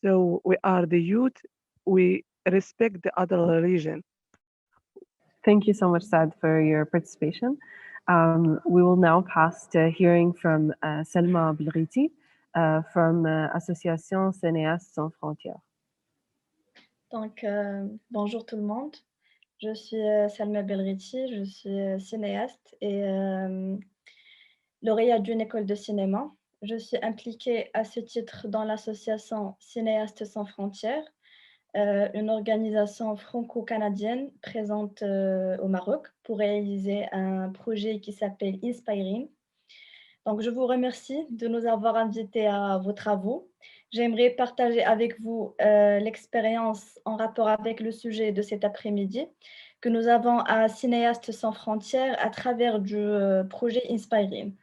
So we are the youth, we respect the other religion. Thank you so much, Saad, for your participation. We will now pass to hearing from Selma Belghiti from Association Cinéastes Sans Frontières. Donc, bonjour tout le monde. Je suis Selma Belghiti, je suis cinéaste et lauréate d'une école de cinéma. Je suis impliquée à ce titre dans l'association Cinéastes Sans Frontières, une organisation franco-canadienne présente au Maroc pour réaliser un projet qui s'appelle Inspiring. Donc, je vous remercie de nous avoir invités à vos travaux. J'aimerais partager avec vous l'expérience en rapport avec le sujet de cet après-midi que nous avons à Cinéastes Sans Frontières à travers du projet Inspiring.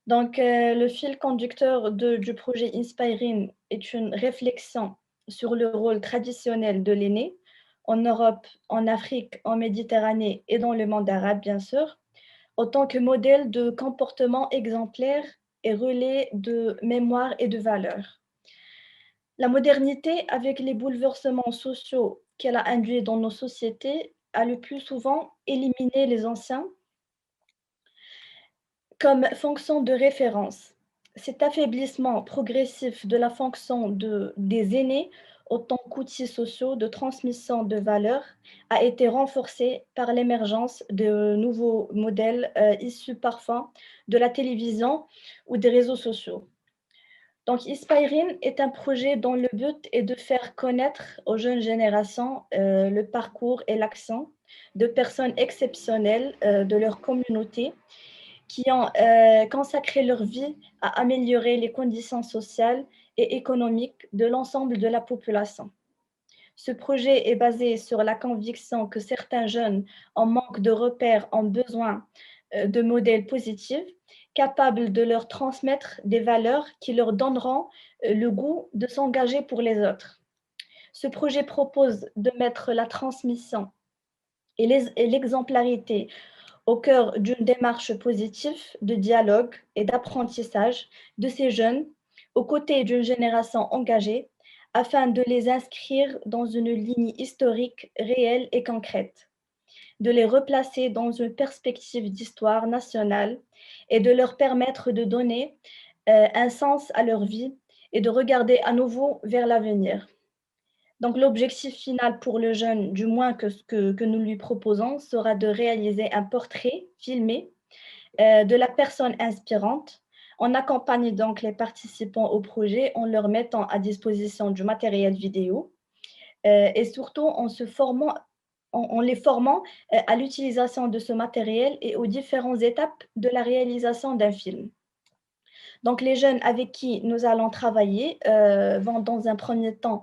Donc, le fil conducteur du projet Inspiring est une réflexion sur le rôle traditionnel de l'aîné en Europe, en Afrique, en Méditerranée et dans le monde arabe, bien sûr, en tant que modèle de comportement exemplaire et relais de mémoire et de valeurs. La modernité, avec les bouleversements sociaux qu'elle a induits dans nos sociétés, a le plus souvent éliminé les anciens comme fonction de référence. Cet affaiblissement progressif de la fonction des aînés en tant qu'outils sociaux de transmission de valeurs a été renforcé par l'émergence de nouveaux modèles issus parfois de la télévision ou des réseaux sociaux. Donc, Inspiring est un projet dont le but est de faire connaître aux jeunes générations le parcours et l'action de personnes exceptionnelles de leur communauté qui ont consacré leur vie à améliorer les conditions sociales et économiques de l'ensemble de la population. Ce projet est basé sur la conviction que certains jeunes, en manque de repères, ont besoin de modèles positifs, capables de leur transmettre des valeurs qui leur donneront le goût de s'engager pour les autres. Ce projet propose de mettre la transmission et l'exemplarité au cœur d'une démarche positive de dialogue et d'apprentissage de ces jeunes aux côtés d'une génération engagée afin de les inscrire dans une ligne historique réelle et concrète, de les replacer dans une perspective d'histoire nationale et de leur permettre de donner un sens à leur vie et de regarder à nouveau vers l'avenir. Donc, l'objectif final pour le jeune, du moins que nous lui proposons, sera de réaliser un portrait filmé de la personne inspirante. On accompagne donc les participants au projet en leur mettant à disposition du matériel vidéo et surtout en les formant à l'utilisation de ce matériel et aux différentes étapes de la réalisation d'un film. Donc, les jeunes avec qui nous allons travailler vont dans un premier temps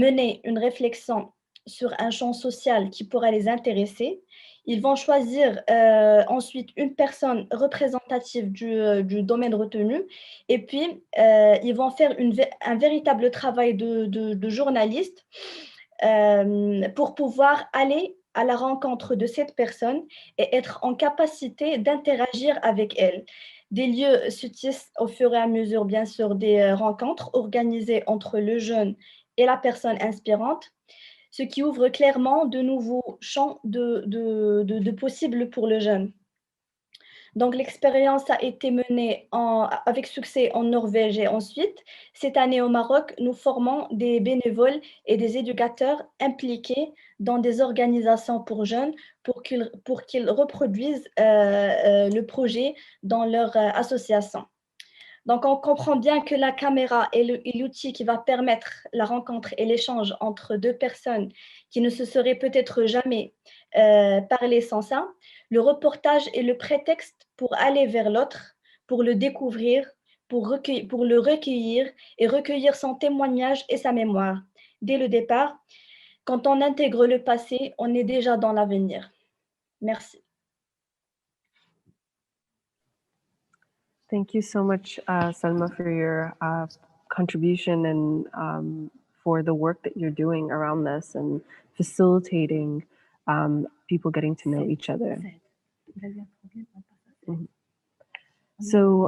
mener une réflexion sur un champ social qui pourrait les intéresser. Ils vont choisir ensuite une personne représentative du domaine retenu et puis ils vont faire un véritable travail de journaliste pour pouvoir aller à la rencontre de cette personne et être en capacité d'interagir avec elle. Des lieux se tissent au fur et à mesure, bien sûr, des rencontres organisées entre le jeune et la personne inspirante, ce qui ouvre clairement de nouveaux champs de possibles pour le jeune. Donc, l'expérience a été menée avec succès en Norvège et ensuite, cette année au Maroc, nous formons des bénévoles et des éducateurs impliqués dans des organisations pour jeunes pour qu'ils reproduisent le projet dans leur association. Donc, on comprend bien que la caméra est l'outil qui va permettre la rencontre et l'échange entre deux personnes qui ne se seraient peut-être jamais parlé sans ça. Le reportage est le prétexte pour aller vers l'autre, pour le découvrir, pour le recueillir et recueillir son témoignage et sa mémoire. Dès le départ, quand on intègre le passé, on est déjà dans l'avenir. Merci. Thank you so much, Salma, for your contribution and for the work that you're doing around this and facilitating people getting to know each other. Mm-hmm. So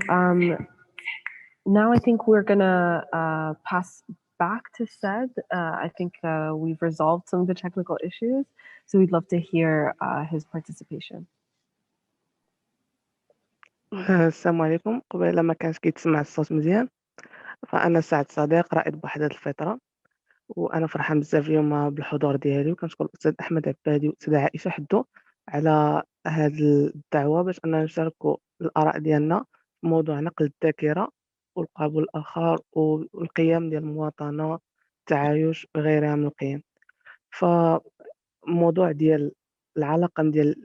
now I think we're gonna pass back to Said. I think we've resolved some of the technical issues, so we'd love to hear his participation. السلام عليكم. قبل ما كانش كيتسمع الصوت مزيان، فانا سعد صديق رائد بوحدة الفطرة، وانا فرحان بزاف اليوم بالحضور ديالي، وكنشكر الاستاذ احمد عبادي والاستاذه عائشه حدو على هذه الدعوه باش اننا نشاركوا الاراء ديالنا في موضوع نقل الذاكره والقبول الآخر والقيم ديال المواطنه، التعايش وغيرها من القيم. فموضوع ديال العلاقه ديال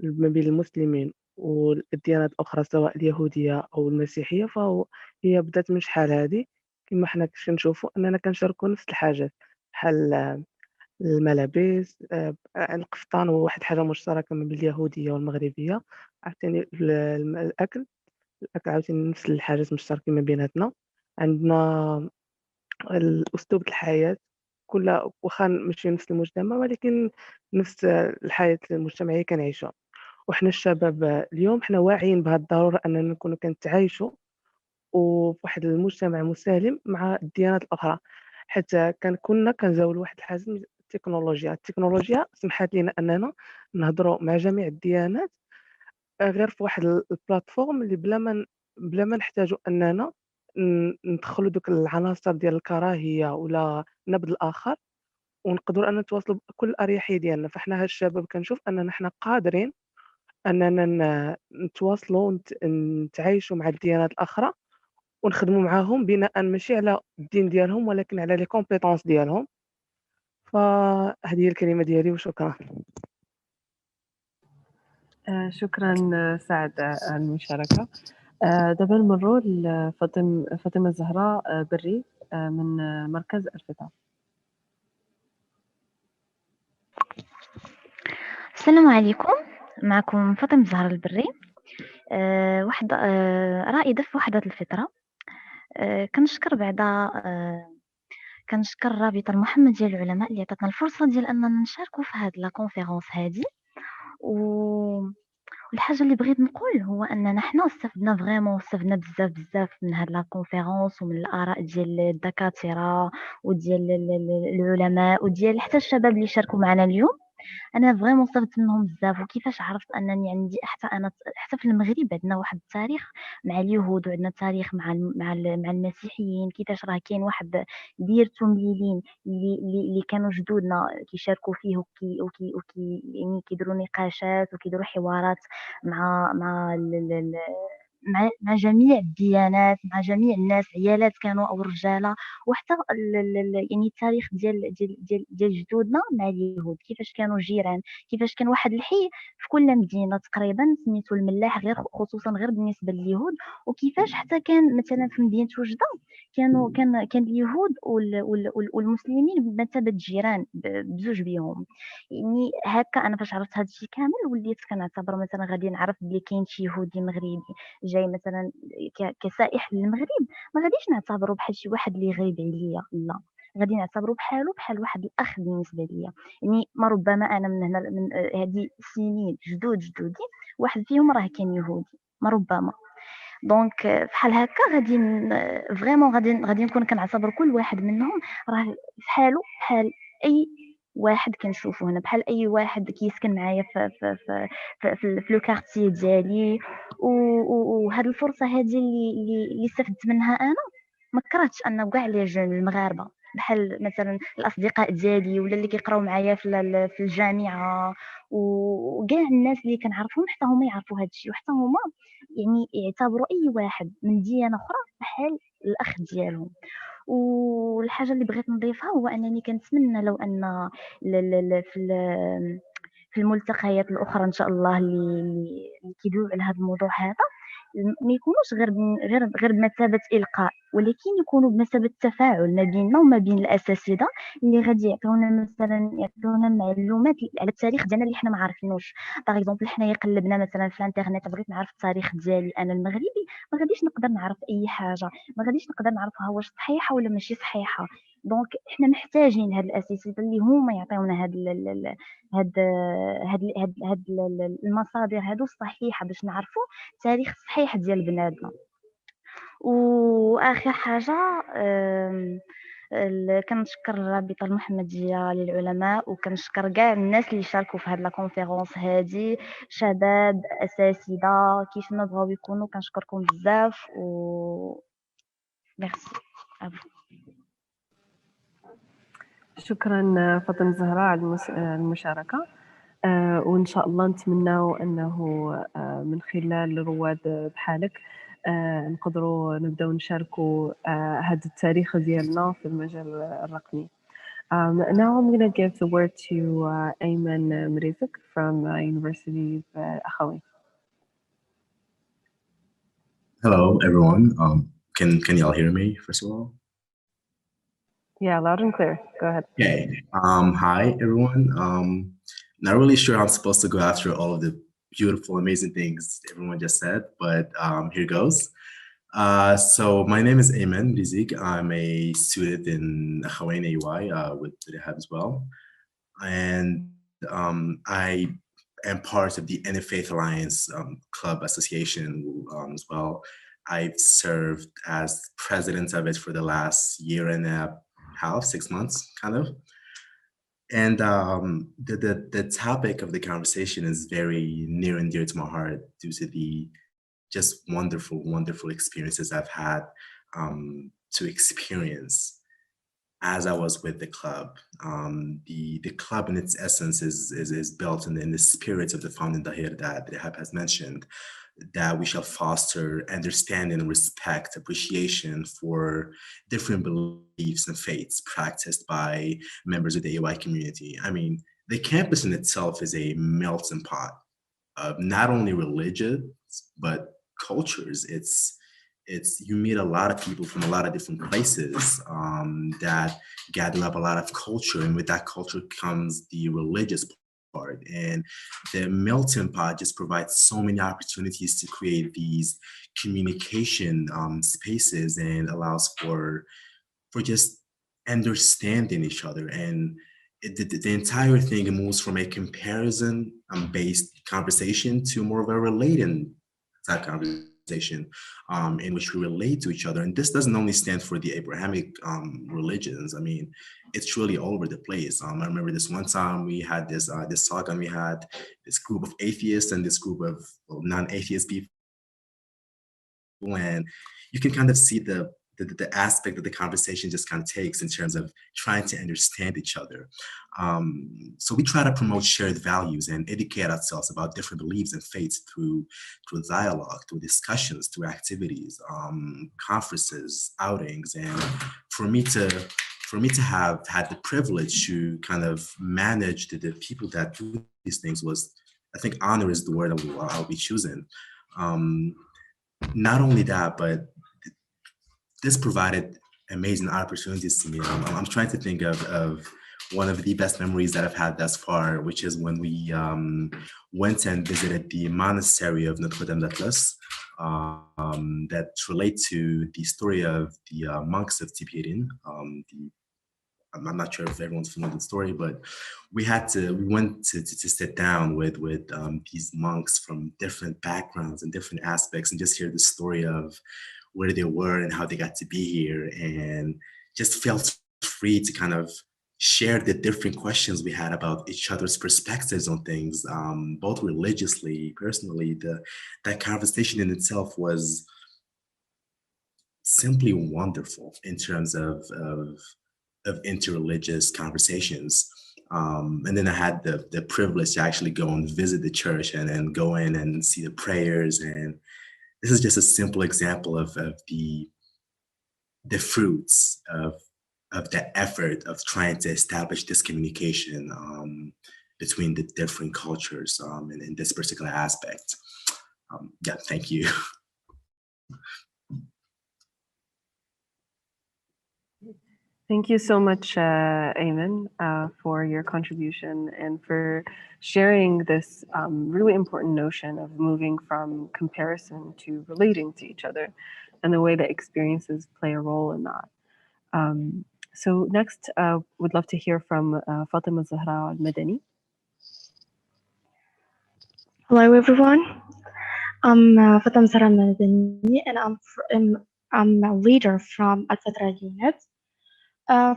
ما بين المسلمين والديانات الأخرى سواء اليهودية أو المسيحية، هي بدات من شحال هادي كما حنا كنشوفوا أننا كنشاركوا نفس الحاجات بحال الملابس. القفطان هو واحد حاجة مشتركة ما بين اليهودية والمغربية. عاوتاني الأكل عاوتاني نفس الحاجات مشتركين ما بيناتنا. عندنا الأسلوب الحياة كلها واخا ماشي نفس المجتمع ولكن نفس الحياة المجتمعية كنعيشوها. وحنا الشباب اليوم حنا واعيين بهذه الضروره اننا نكونوا كنتعايشوا وفواحد المجتمع مسالم مع الديانات الاخرى، حتى كنا كنزاولوا واحد الحاجه التكنولوجيا سمحت لنا اننا نهضروا مع جميع الديانات غير في واحد البلاتفورم اللي بلا ما نحتاجوا اننا ندخلوا دوك العناصر ديال الكراهيه ولا نبذ الاخر، ونقدروا ان نتواصلوا بكل اريحيه ديالنا. فاحنا هاد الشباب كنشوف اننا حنا قادرين اننا نتواصلوا ونتعايشوا مع الديانات الاخرى ونخدموا معاهم بناء ماشي على الدين ديالهم ولكن على لي كومبيتونس ديالهم. فهذه هي الكلمه ديالي وشكرا. شكرا سعد على المشاركة. دابا نمروا لفاطمة الزهراء بري من مركز الفتاة. السلام عليكم، معكم فاطمة الزهراء البري، واحد رائدة في وحدة الفطرة. كنشكر بعدا كنشكر الرابطة المحمدية للعلماء اللي عطاتنا الفرصة ديال اننا نشاركوا في هاد لا كونفيرونس هادي. والحاجه اللي بغيت نقول هو اننا حنا استفدنا بزاف من هاد لا كونفيرونس ومن الاراء ديال الدكاتره وديال العلماء وديال حتى الشباب اللي شاركوا معنا اليوم. انا فريمون صرت منهم بزاف. وكيفاش عرفت انني عندي حتى في المغرب عندنا واحد التاريخ مع اليهود، وعندنا تاريخ مع المسيحيين. كيفاش راه كاين واحد ديرتو مليلين اللي كانوا جدودنا كيشاركوا فيه وكي يعني كيديروا نقاشات وكيديروا حوارات مع مع جميع الديانات، مع جميع الناس، عيالات كانوا او رجاله. وحتى يعني التاريخ ديال جدودنا مع اليهود، كيفاش كانوا جيران، كيفاش كان واحد الحي في كل مدينه تقريبا سميتو الملاح، غير خصوصا غير بالنسبه لليهود. وكيفاش حتى كان مثلا في مدينه وجده كان اليهود والمسلمين بمثابه جيران بزوج بيهم. يعني هكا انا فاش عرفت هذا الشيء كامل وليت كنعتبر مثلا غادي نعرف بلي كاين شي يهودي مغربي جاي مثلا كسائح للمغرب، ما غاديش نعتبره بحال شي واحد اللي غريب عليا، لا، غادي نعتبره بحال واحد الاخ بالنسبه ليا. يعني ما ربما انا من هنا من هذه سنين جدودي واحد فيهم راه كان يهودي، ما ربما. دونك بحال هكا غادي فريمون غادي نكون كنعتبر كل واحد منهم راه بحالو بحال اي واحد كنشوفو هنا، بحال اي واحد كيسكن معايا في لو كارتي ديالي. وهاد الفرصه هذه اللي استفدت منها انا، ما كرهتش ان كاع لي جون المغاربه بحال مثلا الاصدقاء ديالي ولا اللي كيقراو معايا في الجامعه وكاع الناس اللي كنعرفهم حتى هما يعرفوا هذا الشيء، وحتى هما يعني يعتبروا اي واحد من ديانه اخرى بحال الاخ ديالهم. والحاجه اللي بغيت نضيفها هو انني كنتمنى لو ان في الملتقيات الاخرى ان شاء الله اللي كيدويو على هذا الموضوع هذا، ما يكونوش غير بمثابه القاء، ولكن يكونوا بمثابه تفاعل ما بيننا وما بين الاساتذه اللي غادي يعطيونا معلومات على التاريخ ديالنا اللي حنا ما عارفينوش. باغ اكزومبل حنا قلبنا مثلا في الانترنت، بغيت نعرف التاريخ ديالي انا المغربي، ما غاديش نقدر نعرف اي حاجه، ما غاديش نقدر نعرفها واش صحيحه ولا ماشي صحيحه. دونك احنا محتاجين هاد الاساتذه اللي هما يعطيونا هاد المصادر هادو الصحيحه باش نعرفوا التاريخ الصحيح ديال بلادنا. واخر حاجه كنشكر الرابطه المحمديه للعلماء، وكنشكر كاع الناس اللي شاركوا في هذه لا كونفيرونس هذه، شباب، اساتذه، كيف ما بغاو يكونوا. كنشكركم بزاف و ميرسي. شكرا فاطمة زهراء على المشاركة. وإن شاء الله نتمناو أنه من خلال رواد بحالك نقدروا نبداو نشاركوا هذا التاريخ ديالنا في المجال الرقمي. Now I'm going to give the word to Ayman Mrizik from University of Akhawi. Hello, everyone. Can y'all hear me, first of all? Yeah, loud and clear. Go ahead. Okay. Hi, everyone. Not really sure I'm supposed to go after all of the beautiful, amazing things everyone just said, but here goes. So my name is Ayman Rizik. I'm a student in Akhawain AY with Rehab as well. And I am part of the Interfaith Alliance Club Association as well. I've served as president of it for the last year and a half, 6 months, kind of. And the topic of the conversation is very near and dear to my heart due to the just wonderful, wonderful experiences I've had to experience as I was with the club. The club in its essence is built in the spirit of the founding Dahir that Rehab has mentioned, that we shall foster understanding and respect, appreciation for different beliefs and faiths practiced by members of the AY community. I mean, the campus in itself is a melting pot of not only religious, but cultures. It's you meet a lot of people from a lot of different places that gather up a lot of culture, and with that culture comes the religious part. And the melting pot just provides so many opportunities to create these communication spaces and allows for just understanding each other. And the entire thing moves from a comparison based conversation to more of a relating type conversation. in which we relate to each other. And this doesn't only stand for the Abrahamic religions. I mean, it's truly all over the place. I remember this one time we had this talk, and we had this group of atheists and this group of non-atheist people, and you can kind of see the aspect that the conversation just kind of takes in terms of trying to understand each other. So we try to promote shared values and educate ourselves about different beliefs and faiths through dialogue, through discussions, through activities, conferences, outings. And for me to have had the privilege to kind of manage the people that do these things was, I think honor is the word I'll be choosing. Not only that, but this provided amazing opportunities to me. I'm trying to think of one of the best memories that I've had thus far, which is when we went and visited the monastery of Notre Dame d'Atlas that relate to the story of the monks of Tibetan. I'm not sure if everyone's familiar with the story, but we went to sit down with these monks from different backgrounds and different aspects, and just hear the story of where they were and how they got to be here, and just felt free to kind of share the different questions we had about each other's perspectives on things, both religiously, personally. That conversation in itself was simply wonderful in terms of interreligious conversations. And then I had the privilege to actually go and visit the church and go in and see the prayers. And this is just a simple example of the fruits of the effort of trying to establish this communication between the different cultures in this particular aspect. Yeah, thank you. Thank you so much, Ayman, for your contribution and for sharing this really important notion of moving from comparison to relating to each other, and the way that experiences play a role in that. So next, would love to hear from Fatima Zahra Al-Madani. Hello, everyone. I'm Fatima Zahra Al-Madani, and I'm a leader from Atelier Avenir.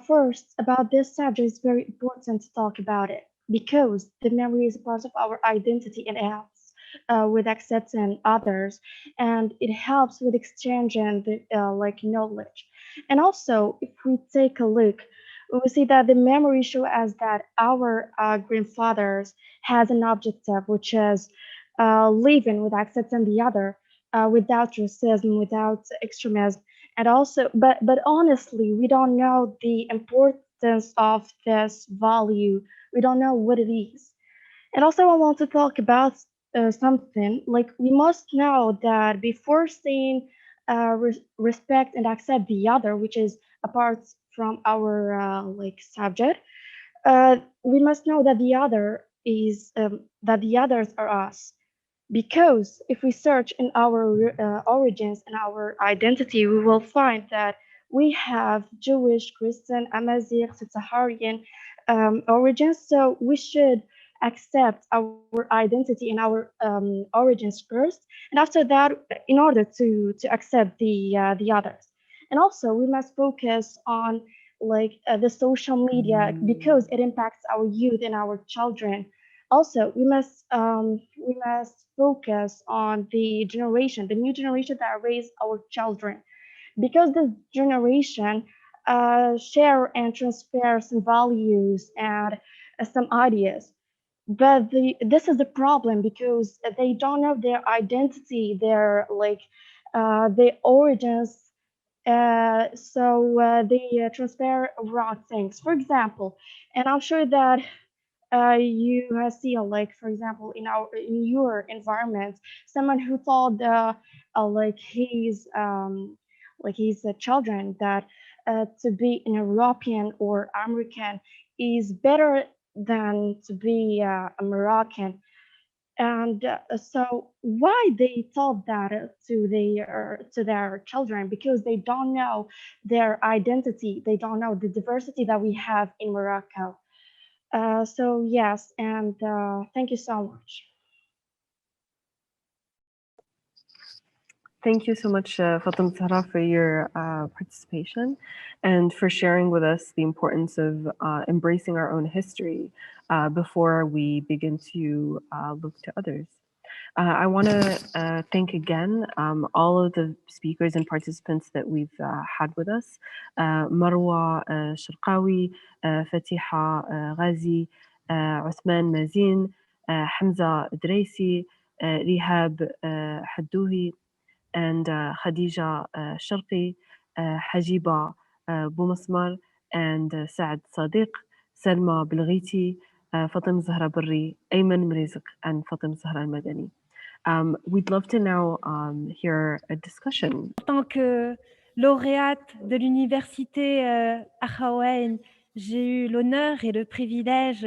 First, about this subject, it's very important to talk about it because the memory is part of our identity and helps with accepting others, and it helps with exchanging the knowledge. And also, if we take a look, we will see that the memory shows us that our grandfathers has an objective, which is living with accepting the other, without racism, without extremism. And also, but honestly, we don't know the importance of this value. We don't know what it is. And also, I want to talk about something like we must know that before saying respect and accept the other, which is apart from our subject, we must know that the other is that the others are us. Because if we search in our origins and our identity, we will find that we have Jewish, Christian, Amazigh, Sub-Saharan origins. So we should accept our identity and our origins first, and after that, in order to accept the others. And also, we must focus on the social media because it impacts our youth and our children. Also, we must focus on the new generation that raise our children, because this generation share and transfer some values and some ideas. But this is the problem because they don't know their identity, their origins. So they transfer wrong things. For example, and I'm sure that you see for example in your environment, someone who told his children that to be an European or American is better than to be a Moroccan. And so why they told that to their children? Because they don't know their identity, they don't know the diversity that we have in Morocco. So yes, and thank you so much. Thank you so much, Fatima Zahra, for your participation and for sharing with us the importance of embracing our own history before we begin to look to others. I want to thank again all of the speakers and participants that we've had with us. Marwa Sharqawi, Fatiha Ghazi, Uthman Mazin, Hamza Draisi, Rihab Haddouhi, and Khadija Sharqi, Hajiba Boumasmar, and Saad Sadiq, Salma Bilghiti, Fatima Zahra Barri, Ayman Mrizik, and Fatima Zahra Al-Madani. We'd love to now hear a discussion. En tant que lauréate de l'université Akhawaïn, j'ai eu l'honneur et le privilège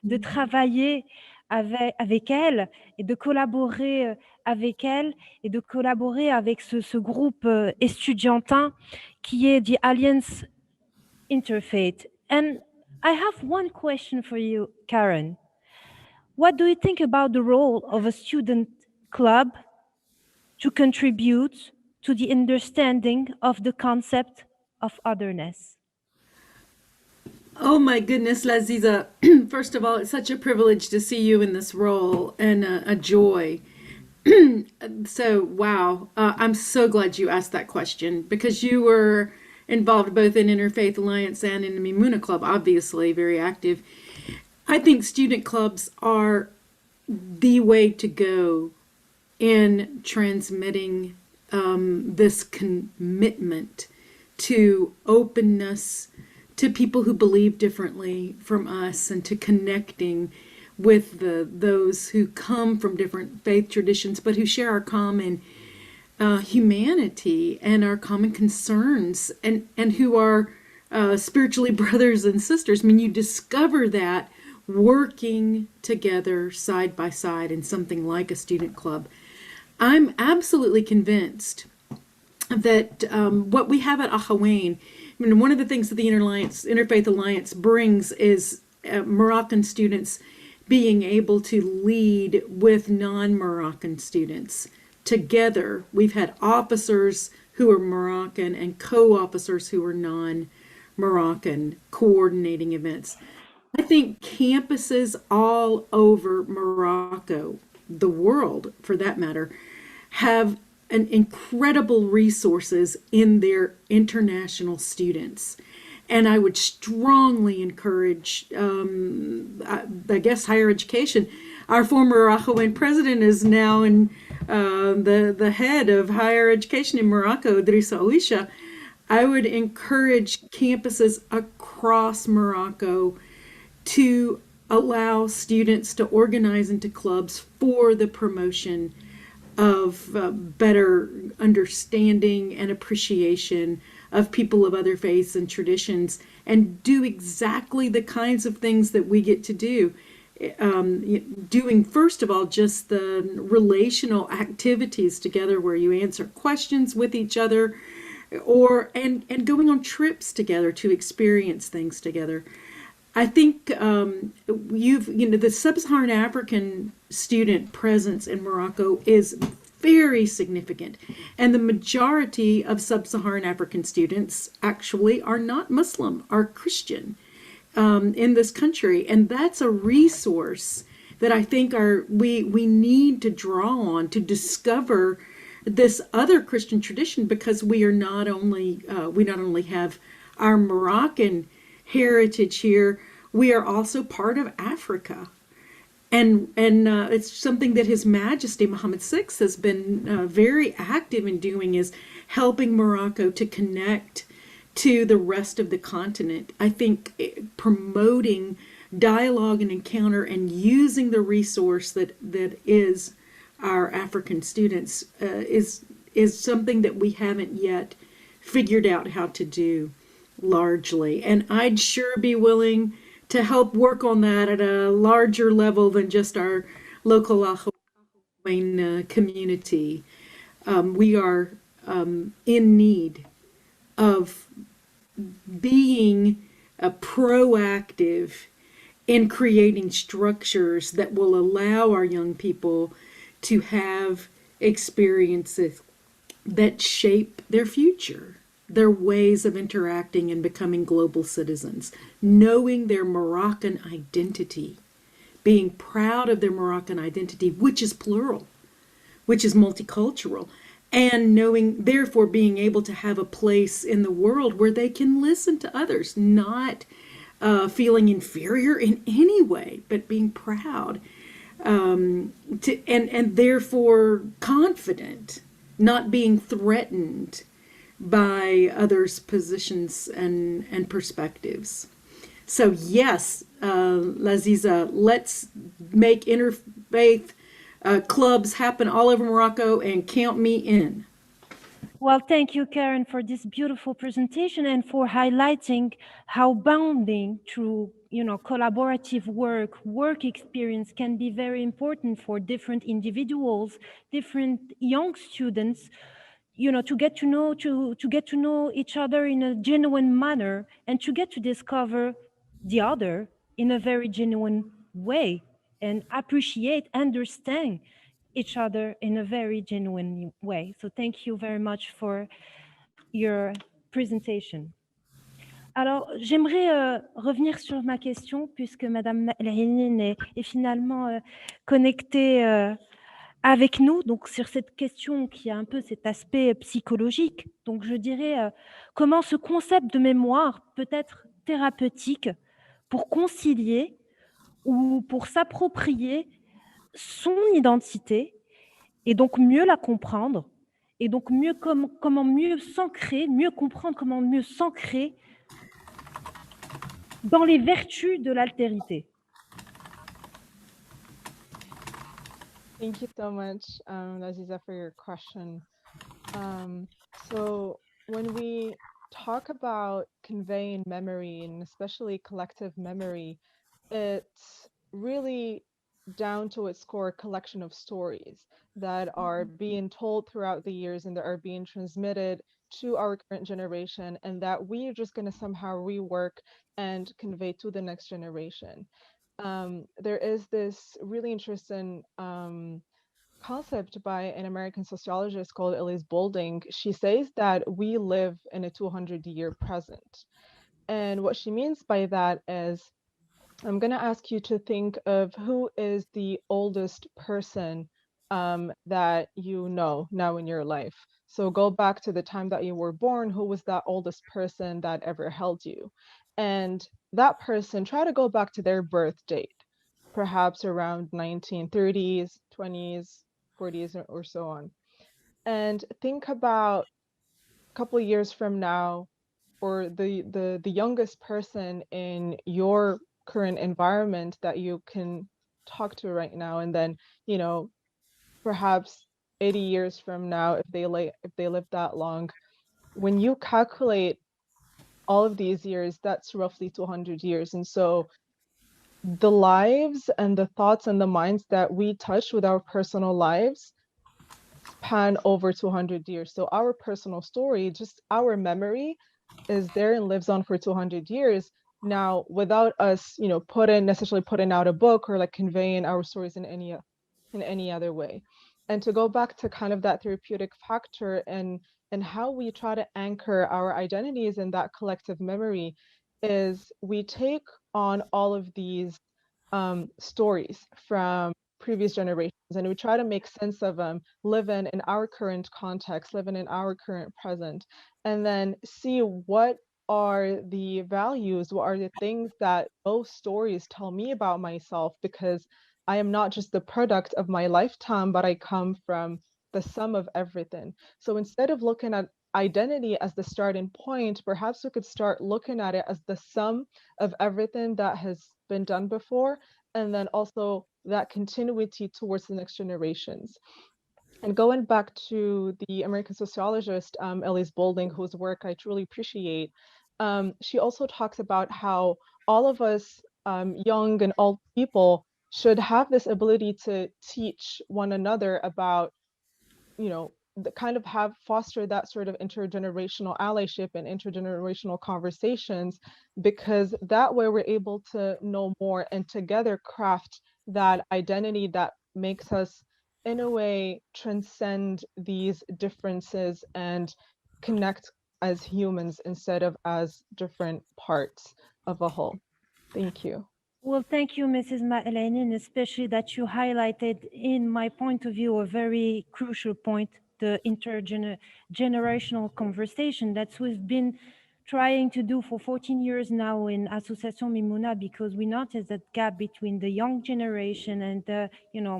de travailler avec elle et de collaborer avec elle et de collaborer avec ce groupe estudiantin qui est the Alliance Interfaith. And I have one question for you, Karen. What do you think about the role of a student club to contribute to the understanding of the concept of otherness? Oh my goodness, Laziza. First of all, it's such a privilege to see you in this role and a joy. So, wow. I'm so glad you asked that question because you were involved both in Interfaith Alliance and in the Mimuna Club, obviously very active. I think student clubs are the way to go in transmitting this commitment to openness, to people who believe differently from us, and to connecting with those who come from different faith traditions, but who share our common humanity and our common concerns, and who are spiritually brothers and sisters. I mean, you discover that working together side by side in something like a student club. I'm absolutely convinced that what we have at Akhawain, I mean, one of the things that the Interfaith Alliance brings is Moroccan students being able to lead with non-Moroccan students. Together, we've had officers who are Moroccan and co-officers who are non-Moroccan coordinating events. I think campuses all over Morocco, the world for that matter, have an incredible resources in their international students. And I would strongly encourage, I guess, higher education. Our former Akhawain president is now in the head of higher education in Morocco, Idrissa Aouisha. I would encourage campuses across Morocco to allow students to organize into clubs for the promotion of better understanding and appreciation of people of other faiths and traditions, and do exactly the kinds of things that we get to do. Doing, first of all, just the relational activities together where you answer questions with each other, and going on trips together to experience things together. I think the sub-Saharan African student presence in Morocco is very significant, and the majority of sub-Saharan African students actually are not Muslim, are Christian in this country, and that's a resource that I think we need to draw on to discover this other Christian tradition, because we not only have our Moroccan heritage here, we are also part of Africa. And it's something that His Majesty Mohammed VI has been very active in doing, is helping Morocco to connect to the rest of the continent. I think promoting dialogue and encounter and using the resource that is our African students is something that we haven't yet figured out how to do largely. And I'd sure be willing to help work on that at a larger level than just our local Akhawain community. We are in need of being proactive in creating structures that will allow our young people to have experiences that shape their future, their ways of interacting and becoming global citizens, knowing their Moroccan identity, being proud of their Moroccan identity, which is plural, which is multicultural, and knowing, therefore, being able to have a place in the world where they can listen to others, not feeling inferior in any way, but being proud, and therefore confident, not being threatened by others' positions and perspectives. So yes, Laziza, let's make interfaith clubs happen all over Morocco and count me in. Well, thank you, Karen, for this beautiful presentation and for highlighting how bonding through, collaborative work experience can be very important for different individuals, different young students, to get to know each other in a genuine manner and to get to discover the other in a very genuine way and understand each other in a very genuine way. So thank you very much for your presentation. Alors, j'aimerais revenir sur ma question puisque Madame Elhinine est finalement connectée avec nous, donc sur cette question qui a un peu cet aspect psychologique. Donc je dirais comment ce concept de mémoire peut être thérapeutique pour concilier ou pour s'approprier son identité et donc mieux la comprendre et donc comment mieux s'ancrer, mieux comprendre comment mieux s'ancrer dans les vertus de l'altérité. Thank you so much, Aziza, for your question. So when we talk about conveying memory, and especially collective memory, it's really down to its core a collection of stories that are being told throughout the years and that are being transmitted to our current generation, and that we are just going to somehow rework and convey to the next generation. There is this really interesting concept by an American sociologist called Elise Boulding. She says that we live in a 200-year present. And what she means by that is, I'm going to ask you to think of who is the oldest person that you know now in your life. So go back to the time that you were born. Who was that oldest person that ever held you? And that person, try to go back to their birth date, perhaps around 1930s, 20s, 40s, or so on. And think about a couple of years from now, or the youngest person in your current environment that you can talk to right now, and then perhaps 80 years from now, if they live that long, when you calculate all of these years, that's roughly 200 years. And so the lives and the thoughts and the minds that we touch with our personal lives span over 200 years. So our personal story, just our memory, is there and lives on for 200 years. Now, without us, necessarily putting out a book or like conveying our stories in any other way. And to go back to kind of that therapeutic factor and how we try to anchor our identities in that collective memory is we take on all of these stories from previous generations and we try to make sense of them, living in our current context, living in our current present, and then see what are the values, what are the things that those stories tell me about myself, because I am not just the product of my lifetime, but I come from the sum of everything. So instead of looking at identity as the starting point, perhaps we could start looking at it as the sum of everything that has been done before, and then also that continuity towards the next generations. And going back to the American sociologist, Elise Boulding, whose work I truly appreciate, she also talks about how all of us, young and old people, should have this ability to teach one another about, foster that sort of intergenerational allyship and intergenerational conversations, because that way we're able to know more and together craft that identity that makes us in a way, transcend these differences and connect as humans instead of as different parts of a whole. Thank you. Well, thank you, Mrs. Ma'elanin, especially that you highlighted, in my point of view, a very crucial point, the intergenerational conversation that we've been trying to do for 14 years now in Association Mimouna, because we noticed that gap between the young generation and the,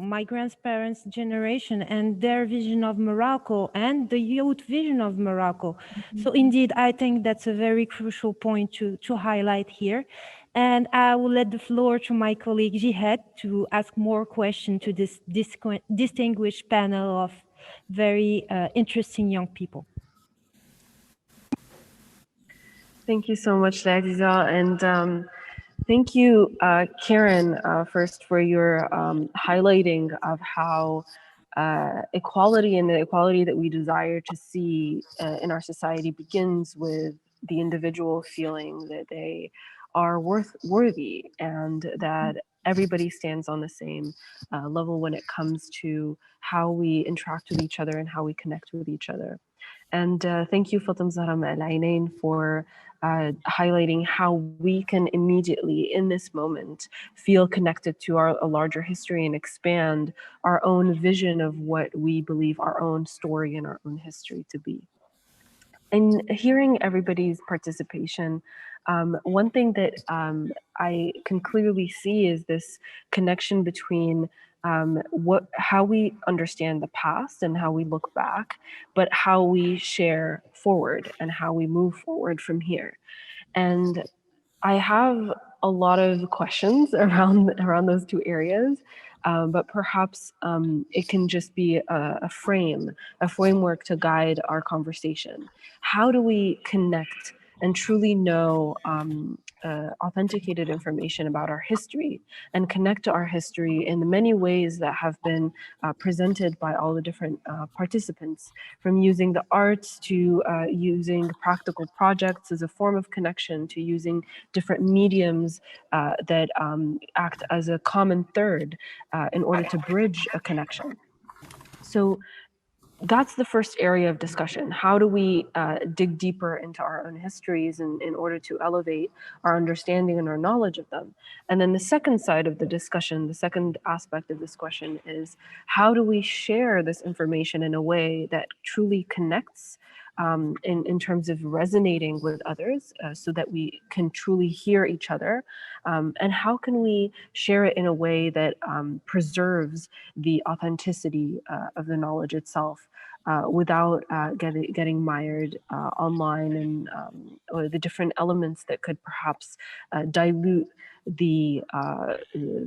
my grandparents' generation and their vision of Morocco and the youth vision of Morocco. So indeed, I think that's a very crucial point to highlight here. And I will let the floor to my colleague Jihad to ask more questions to this distinguished panel of very interesting young people. Thank you so much, Aziza, and thank you, Karen, first for your highlighting of how equality and the equality that we desire to see in our society begins with the individual feeling that they are worthy and that everybody stands on the same level when it comes to how we interact with each other and how we connect with each other. And thank you, Fatem Zahra Al-Ainain, for highlighting how we can immediately, in this moment, feel connected to a larger history and expand our own vision of what we believe our own story and our own history to be. And hearing everybody's participation, one thing that I can clearly see is this connection between how we understand the past and how we look back, but how we share forward and how we move forward from here. And I have a lot of questions around those two areas, but perhaps it can just be a framework to guide our conversation. How do we connect and truly know authenticated information about our history and connect to our history in the many ways that have been presented by all the different participants, from using the arts to using practical projects as a form of connection, to using different mediums that act as a common third in order to bridge a connection. So that's the first area of discussion. How do we dig deeper into our own histories in order to elevate our understanding and our knowledge of them? And then the second side of the discussion, the second aspect of this question is, how do we share this information in a way that truly connects in terms of resonating with others so that we can truly hear each other? And how can we share it in a way that preserves the authenticity of the knowledge itself without getting mired online and or the different elements that could perhaps dilute the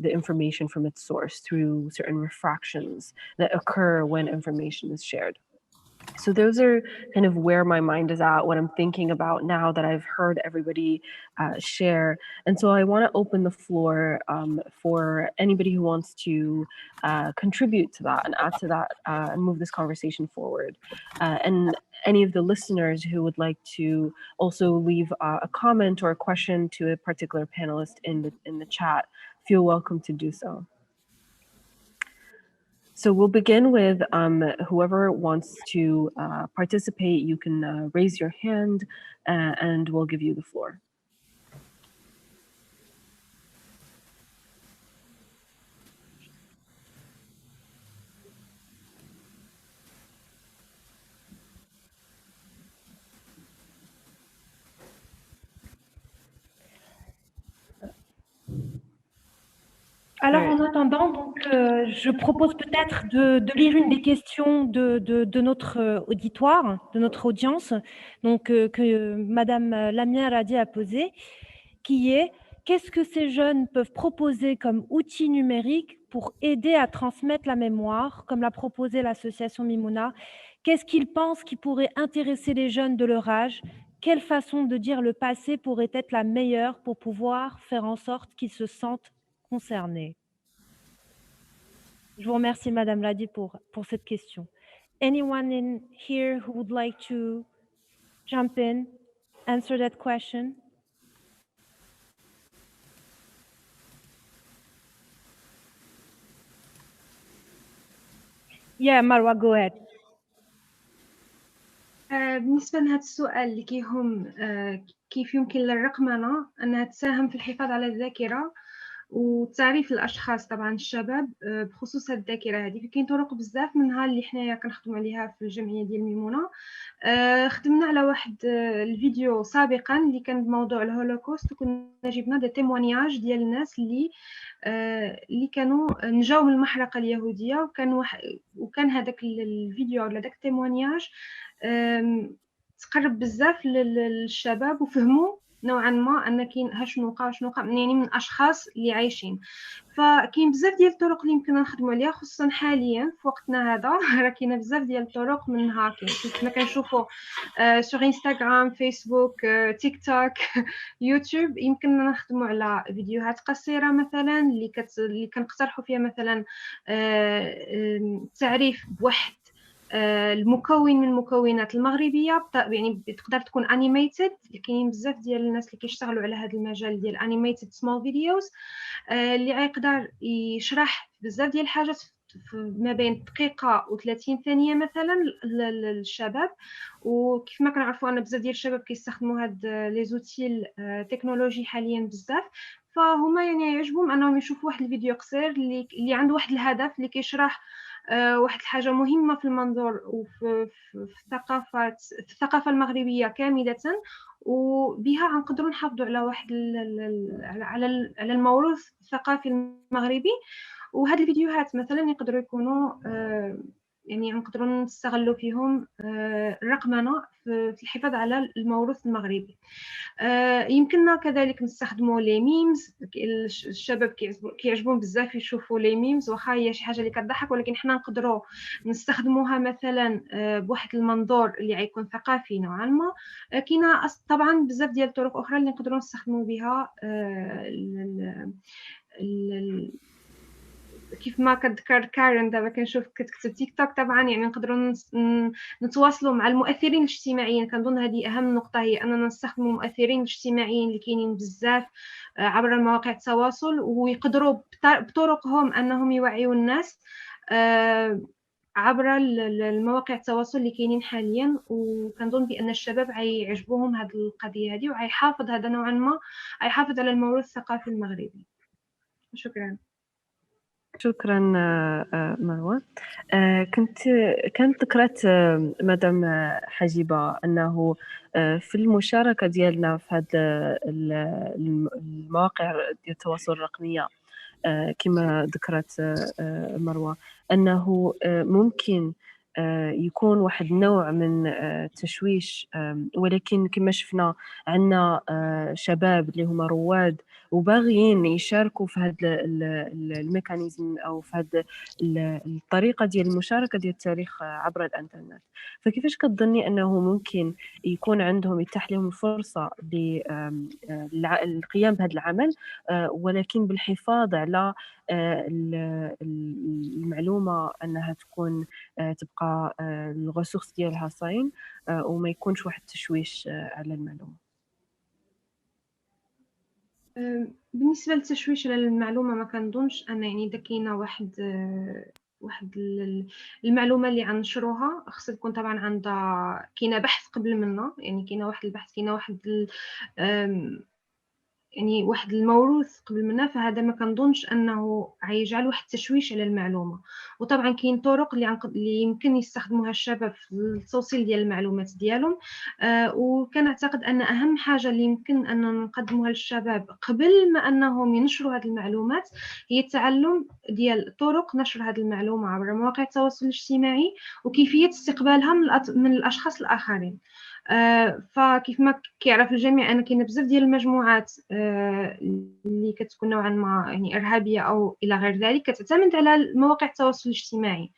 information from its source through certain refractions that occur when information is shared? So those are kind of where my mind is at, what I'm thinking about now that I've heard everybody share. And so I want to open the floor for anybody who wants to contribute to that and add to that and move this conversation forward. And any of the listeners who would like to also leave a comment or a question to a particular panelist in the chat, feel welcome to do so. So we'll begin with whoever wants to participate. You can raise your hand and we'll give you the floor. Alors, en attendant, donc, je propose peut-être de lire une des questions de notre auditoire, de notre audience, donc, que Madame Lamia Radi a posée, qui est: qu'est-ce que ces jeunes peuvent proposer comme outil numérique pour aider à transmettre la mémoire, comme l'a proposé l'association Mimouna? Qu'est-ce qu'ils pensent qui pourrait intéresser les jeunes de leur âge? Quelle façon de dire le passé pourrait être la meilleure pour pouvoir faire en sorte qu'ils se sentent concernés? Je vous remercie, Madame Ladi, pour cette question. Anyone in here who would like to jump in, answer that question? Yeah, Marwa, go ahead. بالنسبة لهذا السؤال اللي كيهم كيف يمكن للرقمنة أنها تساهم في الحفاظ على الذاكرة وتعريف الاشخاص طبعا الشباب بخصوص هذه الذاكره هذه، فكاين طرق بزاف منها اللي حنايا كنخدموا عليها في الجمعيه ديال ميمونه. خدمنا على واحد الفيديو سابقا اللي كان بموضوع الهولوكوست، وكنا جبنا دي تيمونياج ديال الناس اللي كانوا نجاو من المحرقه اليهوديه، وكان هذاك الفيديو ولا داك التيمونياج تقرب بزاف للشباب وفهموا نوعا ما ان كاين شنو وقع يعني من اشخاص اللي عايشين. فكاين بزاف ديال الطرق اللي يمكننا نخدموا عليها، خصوصا حاليا في وقتنا هذا راه كاينه بزاف ديال الطرق منها كما كنشوفوا سور انستغرام، فيسبوك، تيك توك، يوتيوب. يمكننا نخدموا على فيديوهات قصيره مثلا اللي كنقترحوا فيها مثلا تعريف بواحد المكون من المكونات المغربيه، يعني تقدر تكون انيميتد. كاينين بزاف ديال الناس اللي كيشتغلوا على هذا المجال ديال انيميتد سمول فيديوز اللي غيقدر يشرح بزاف ديال الحاجات ما بين دقيقه و30 ثانيه مثلا للشباب. وكيف ما كنعرفوا ان بزاف ديال الشباب كيستخدموا هاد لي زوتيل تكنولوجي حاليا بزاف، فهما يعني يعجبهم انهم يشوفوا واحد الفيديو قصير اللي عنده واحد الهدف اللي كيشرح واحد الحاجه مهمه في المنظور وفي الثقافه المغربيه كامله، وبها غنقدروا نحافظوا على واحد على الموروث الثقافي المغربي. وهاد الفيديوهات مثلا يقدروا يكونوا يعني نقدروا نستغلوا فيهم الرقمنه في الحفاظ على الموروث المغربي. يمكننا كذلك نستخدموا لي ميمز. الشباب كيعجبهم بزاف يشوفوا لي ميمز، واخا هي شي حاجه اللي كتضحك، ولكن حنا نقدروا نستخدموها مثلا بواحد المنظور اللي غيكون ثقافي نوعا ما. كاينه طبعا بزاف ديال الطرق اخرى اللي نقدروا نستخدموا بها كيف ما كذكر كارن دابا كنشوف كتكتب تيك توك. طبعا يعني نقدروا نتواصلوا مع المؤثرين الاجتماعيين. كنظن هذه اهم نقطه، هي اننا نستخدموا المؤثرين الاجتماعيين اللي كاينين بزاف عبر مواقع التواصل، ويقدروا بطرقهم انهم يوعيوا الناس عبر المواقع التواصل اللي كاينين حاليا. وكنظن بان الشباب غيعجبوهم هذه القضيه هذه، وغيحافظ هذا نوعا ما غيحافظ على الموروث الثقافي المغربي. شكرا. شكرا مروة. كانت ذكرت مدام حجيبة أنه في المشاركة ديالنا في هذه المواقع ديال التواصل الرقمية كما ذكرت مروة، أنه ممكن يكون واحد نوع من التشويش، ولكن كما شفنا عندنا شباب اللي هما رواد وباغيين يشاركوا في هذا الميكانيزم او في هذه الطريقه ديال المشاركه ديال التاريخ عبر الانترنت. فكيفاش كتظني انه ممكن يكون عندهم يتاح لهم الفرصه للقيام بهذا العمل، ولكن بالحفاظ على المعلومه انها تكون تبقى الغسوخ ديالها صاين، وما يكونش واحد التشويش على المعلومه؟ بالنسبه للتشويش على المعلومه ما كنظنش ان يعني اذا كاينه واحد المعلومه اللي غنشروها خصها تكون طبعا عندها كاينه بحث قبل منها، يعني كاينه واحد البحث، كاينه يعني واحد الموروث قبل منها. فهذا ما كنظنش انه غيجعل واحد التشويش على المعلومه. وطبعا كاين طرق اللي يمكن يستخدموها الشباب في التوصيل ديال المعلومات ديالهم. وكنعتقد ان اهم حاجه اللي يمكن ان نقدموها للشباب قبل ما انهم ينشروا هذه المعلومات هي التعلم ديال طرق نشر هذه المعلومه عبر مواقع التواصل الاجتماعي، وكيفيه استقبالها من الاشخاص الاخرين. فكيف ما كيعرف الجميع ان كاين بزاف ديال المجموعات اللي كتكون نوعا ما يعني ارهابيه او الى غير ذلك، كتعتمد على مواقع التواصل الاجتماعي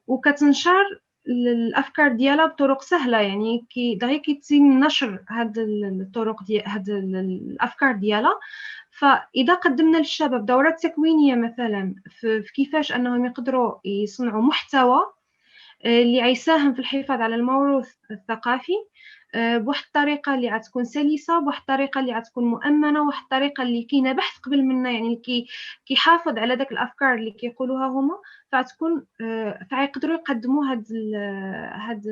وكتنشر الافكار ديالها بطرق سهله. يعني دغيا كيتم نشر هاد الطرق ديال هاد الافكار ديالها. فاذا قدمنا للشباب دورات تكوينيه مثلا في كيفاش انهم يقدروا يصنعوا محتوى اللي غيساهم في الحفاظ على الموروث الثقافي بواحد الطريقه اللي غتكون سلسه، بواحد الطريقه اللي غتكون مؤمنه، وواحد الطريقه اللي كاينه بحث قبل منها، يعني اللي كيحافظ على داك الافكار اللي كيقولوها هما، فغتكون فغيقدروا يقدموا هاد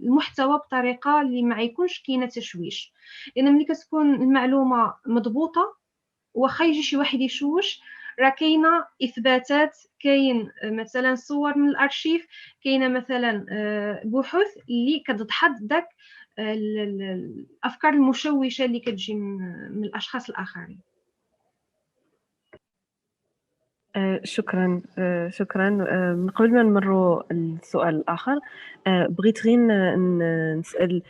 المحتوى بطريقه اللي ما يكونش كاينه تشويش. لان ملي كتكون المعلومه مضبوطه واخا يجي شي واحد يشوش، راه كاينه اثباتات، كاين مثلا صور من الارشيف، كاينه مثلا بحوث اللي كتدحض داك الافكار المشوشه اللي كتجي من الاشخاص الاخرين. شكرا شكرا. من قبل ما نمروا السؤال الآخر، بغيت غير نسأل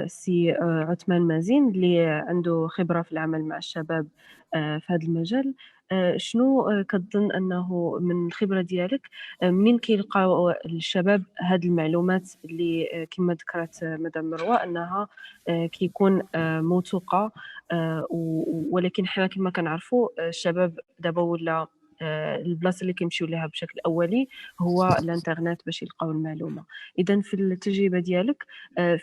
سي عثمان مازين اللي عنده خبرة في العمل مع الشباب في هذا المجال. شنو كتظن أنه من الخبرة ديالك منين كيلقاو الشباب هاد المعلومات اللي كما ذكرت مدام مروة أنها كيكون موثوقة، ولكن حنا كما كنعرفوا الشباب دابا ولا البلاصه اللي كيمشيو ليها بشكل اولي هو الانترنت باش يلقاو المعلومه. اذا في التجربه ديالك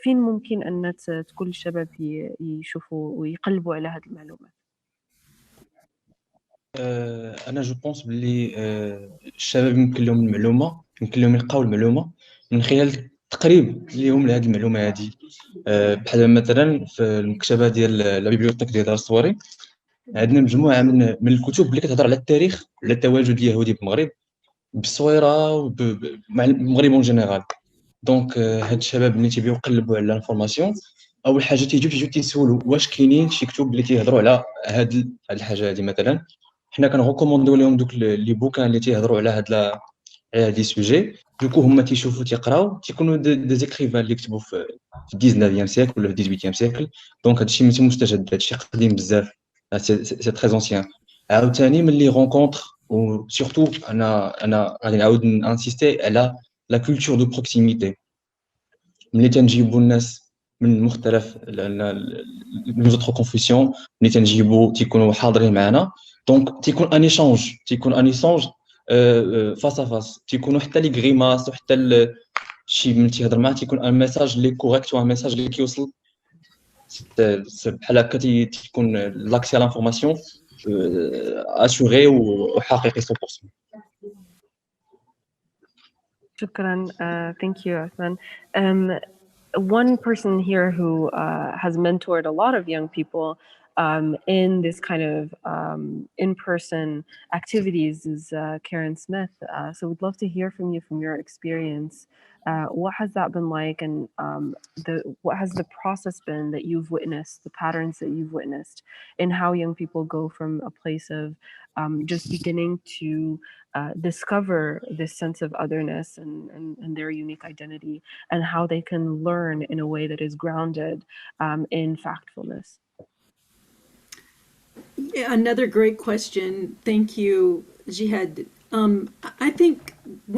فين ممكن ان تكون الشباب يشوفوا ويقلبوا على هذه المعلومات؟ انا جو بونس بلي الشباب يمكن لهم المعلومه، يمكن لهم يلقاو المعلومه من خلال تقريب ليهم لهذه المعلومه هذه. بحال مثلا في المكتبه ديال لا بيبليوتيك ديال دار الصواري عندنا مجموعه من الكتب اللي كتهضر على التاريخ، على التواجد اليهودي بالمغرب بالصويره مع المغرب اون جينيرال. دونك هاد الشباب اللي تيبيو يقلبوا على الانفورماسيون، اول حاجه تيجيو تيسولوا واش كاينين شي كتب اللي تيهضروا على هاد الحاجه هذه. مثلا حنا كنغوكوموندو لهم دوك لي بوكان اللي تيهضروا على هاد لي سوجي. دوكو هما تيشوفوا تيقراو، تيكونوا دي زيكريفان اللي كتبوا في 19 سيكل ولا في 18 سيكل. دونك هادشي ماشي مستجد، هادشي قديم بزاف، سي تري انسيان. عاوتاني ملي رونكونتر و سورتو انا غادي نعاود انسيستي على لا كولتور دو بروكسيميتي. ملي تنجيبوا الناس من مختلف لي زوتر كونفيسيون، ملي تنجيبوا تيكونوا حاضرين معنا، دونك تيكون ان ايشانج فاس ا فاس، تيكونوا حتى لي غريماس وحتى شي من تيهضر معاه تيكون ان ميساج لي كوريكت وان ميساج اللي كيوصل بحال هكا. تيكون لاكسي على لانفورماسيون اسوري وحقيقي 100%. شكرا. Thank you, Athman. One person here who has mentored a lot of young people in this kind of in-person activities is Karen Smith. So we'd love to hear from you, from your experience. What has that been like, and what has the process been that you've witnessed, the patterns that you've witnessed in how young people go from a place of just beginning to discover this sense of otherness and their unique identity, and how they can learn in a way that is grounded in factfulness? Yeah, another great question. Thank you, Jihad. I think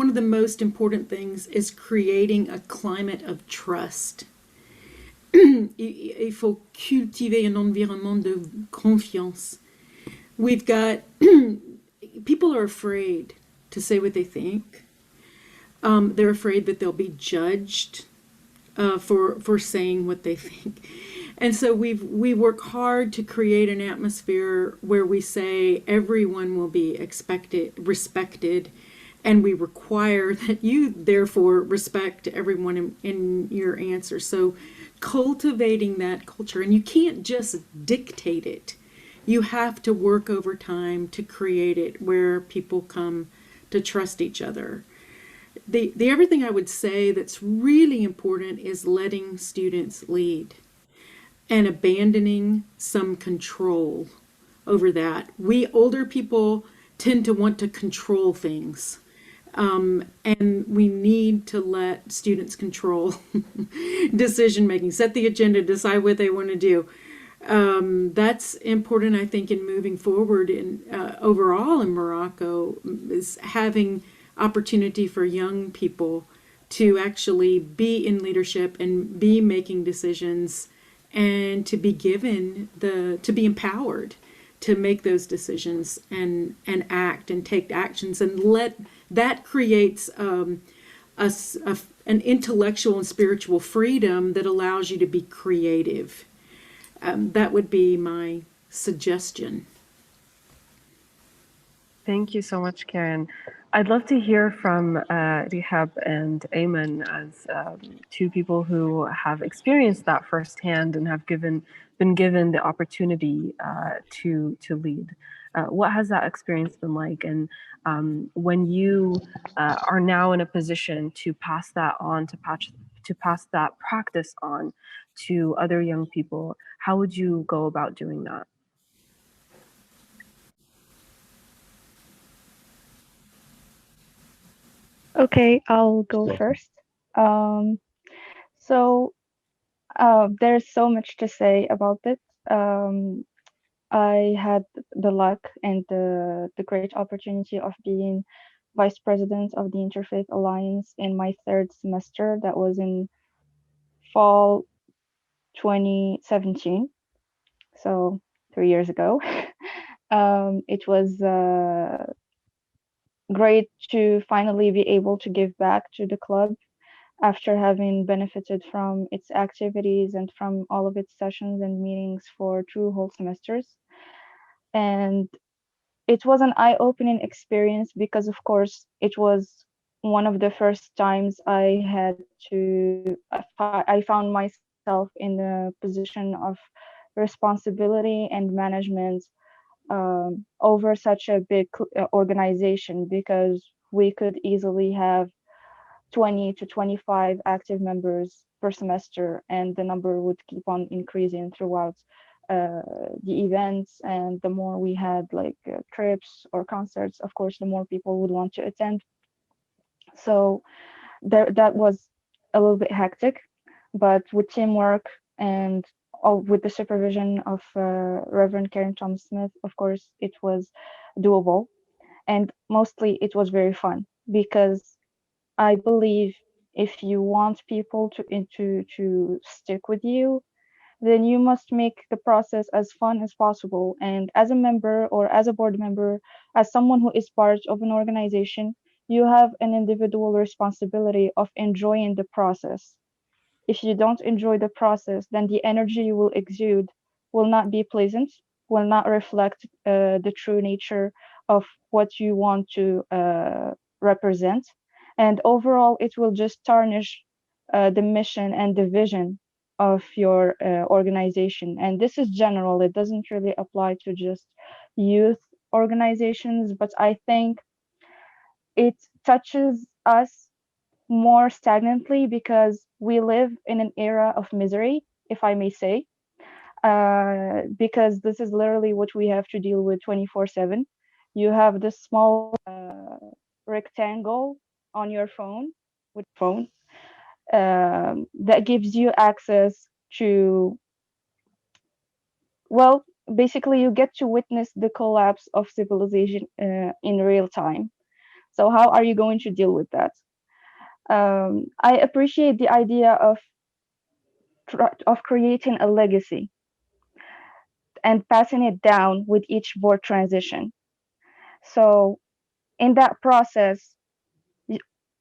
one of the most important things is creating a climate of trust. Il faut cultiver un environnement de confiance. We've got people are afraid to say what they think. They're afraid that they'll be judged for saying what they think. And so we work hard to create an atmosphere where we say everyone will be respected, and we require that you therefore respect everyone in your answer. So cultivating that culture, and you can't just dictate it. You have to work over time to create it where people come to trust each other. The other thing I would say that's really important is letting students lead and abandoning some control over that. We older people tend to want to control things, and we need to let students control decision making, set the agenda, decide what they want to do. That's important, I think, in moving forward in overall in Morocco, is having opportunity for young people to actually be in leadership and be making decisions, and to be given to be empowered to make those decisions and act and take actions, and let that creates an intellectual and spiritual freedom that allows you to be creative. That would be my suggestion. Thank you so much, Karen. I'd love to hear from Rihab and Ayman as two people who have experienced that firsthand and have been given the opportunity to lead. What has that experience been like? And when you are now in a position to pass that on, to pass that practice on to other young people, how would you go about doing that? Okay, I'll go first. There's so much to say about it. I had the luck and the great opportunity of being vice president of the Interfaith Alliance in my third semester. That was in fall 2017, so 3 years ago. It was great to finally be able to give back to the club after having benefited from its activities and from all of its sessions and meetings for 2 whole semesters. And it was an eye-opening experience because, of course, it was one of the first times I found myself in a position of responsibility and management over such a big organization, because we could easily have 20 to 25 active members per semester, and the number would keep on increasing throughout the events. And the more we had trips or concerts, of course, the more people would want to attend. So that was a little bit hectic, but with teamwork and with the supervision of Reverend Karen Thomas Smith, of course, it was doable. And mostly it was very fun, because I believe if you want people to stick with you, then you must make the process as fun as possible. And as a member or as a board member, as someone who is part of an organization, you have an individual responsibility of enjoying the process. If you don't enjoy the process, then the energy you will exude will not be pleasant, will not reflect the true nature of what you want to represent. And overall, it will just tarnish the mission and the vision of your organization. And this is general, it doesn't really apply to just youth organizations, but I think it touches us more stagnantly because we live in an era of misery, if I may say, because this is literally what we have to deal with 24/7. You have this small rectangle on your phone that gives you access to, well, basically you get to witness the collapse of civilization in real time. So how are you going to deal with that? I appreciate the idea of creating a legacy and passing it down with each board transition. So in that process,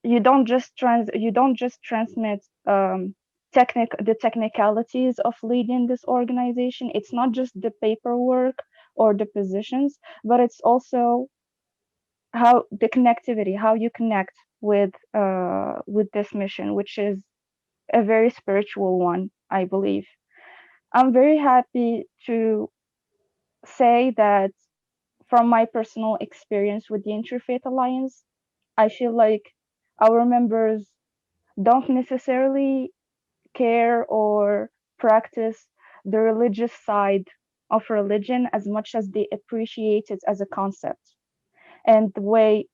you don't just transmit the technicalities of leading this organization. It's not just the paperwork or the positions, but it's also how the connectivity, how you connect with this mission, which is a very spiritual one, I believe. I'm very happy to say that from my personal experience with the Interfaith Alliance, I feel like our members don't necessarily care or practice the religious side of religion as much as they appreciate it as a concept and the way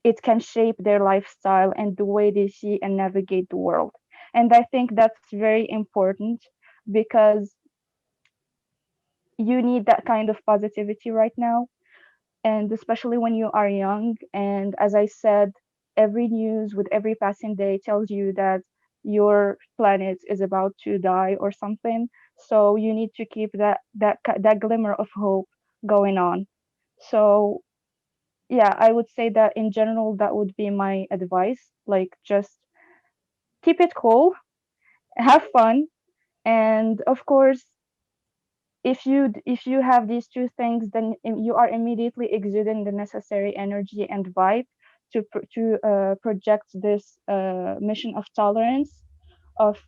it can shape their lifestyle and the way they see and navigate the world. And I think that's very important, because you need that kind of positivity right now, and especially when you are young. And as I said, every news with every passing day tells you that your planet is about to die or something. So you need to keep that glimmer of hope going on. So yeah, I would say that in general, that would be my advice. Like, just keep it cool, have fun, and of course, if you have these two things, then you are immediately exuding the necessary energy and vibe to project this mission of tolerance, of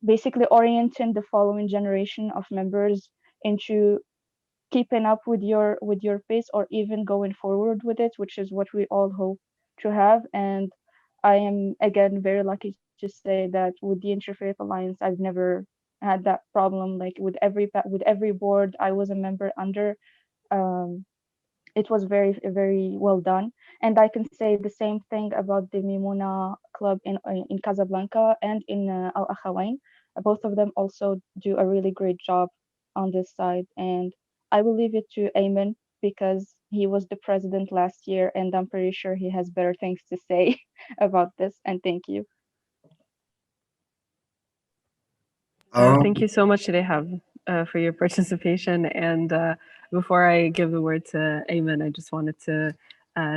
basically orienting the following generation of members into keeping up with your pace, or even going forward with it, which is what we all hope to have. And I am again very lucky to say that with the Interfaith Alliance, I've never had that problem. Like with every board I was a member under, um, it was very well done. And I can say the same thing about the Mimuna club in Casablanca and in Al Akhawain. Both of them also do a really great job on this side, and I will leave it to Ayman because he was the president last year, and I'm pretty sure he has better things to say about this. And thank you. Thank you so much, Rehab, for your participation. And before I give the word to Ayman, I just wanted to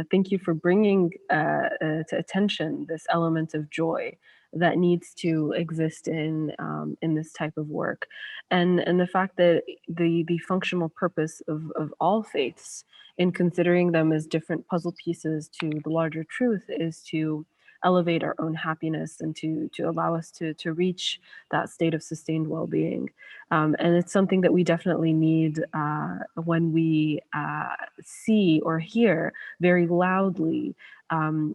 thank you for bringing to attention this element of joy that needs to exist in this type of work, and the fact that the functional purpose of all faiths, in considering them as different puzzle pieces to the larger truth, is to elevate our own happiness and to allow us to reach that state of sustained well-being. And it's something that we definitely need when we see or hear very loudly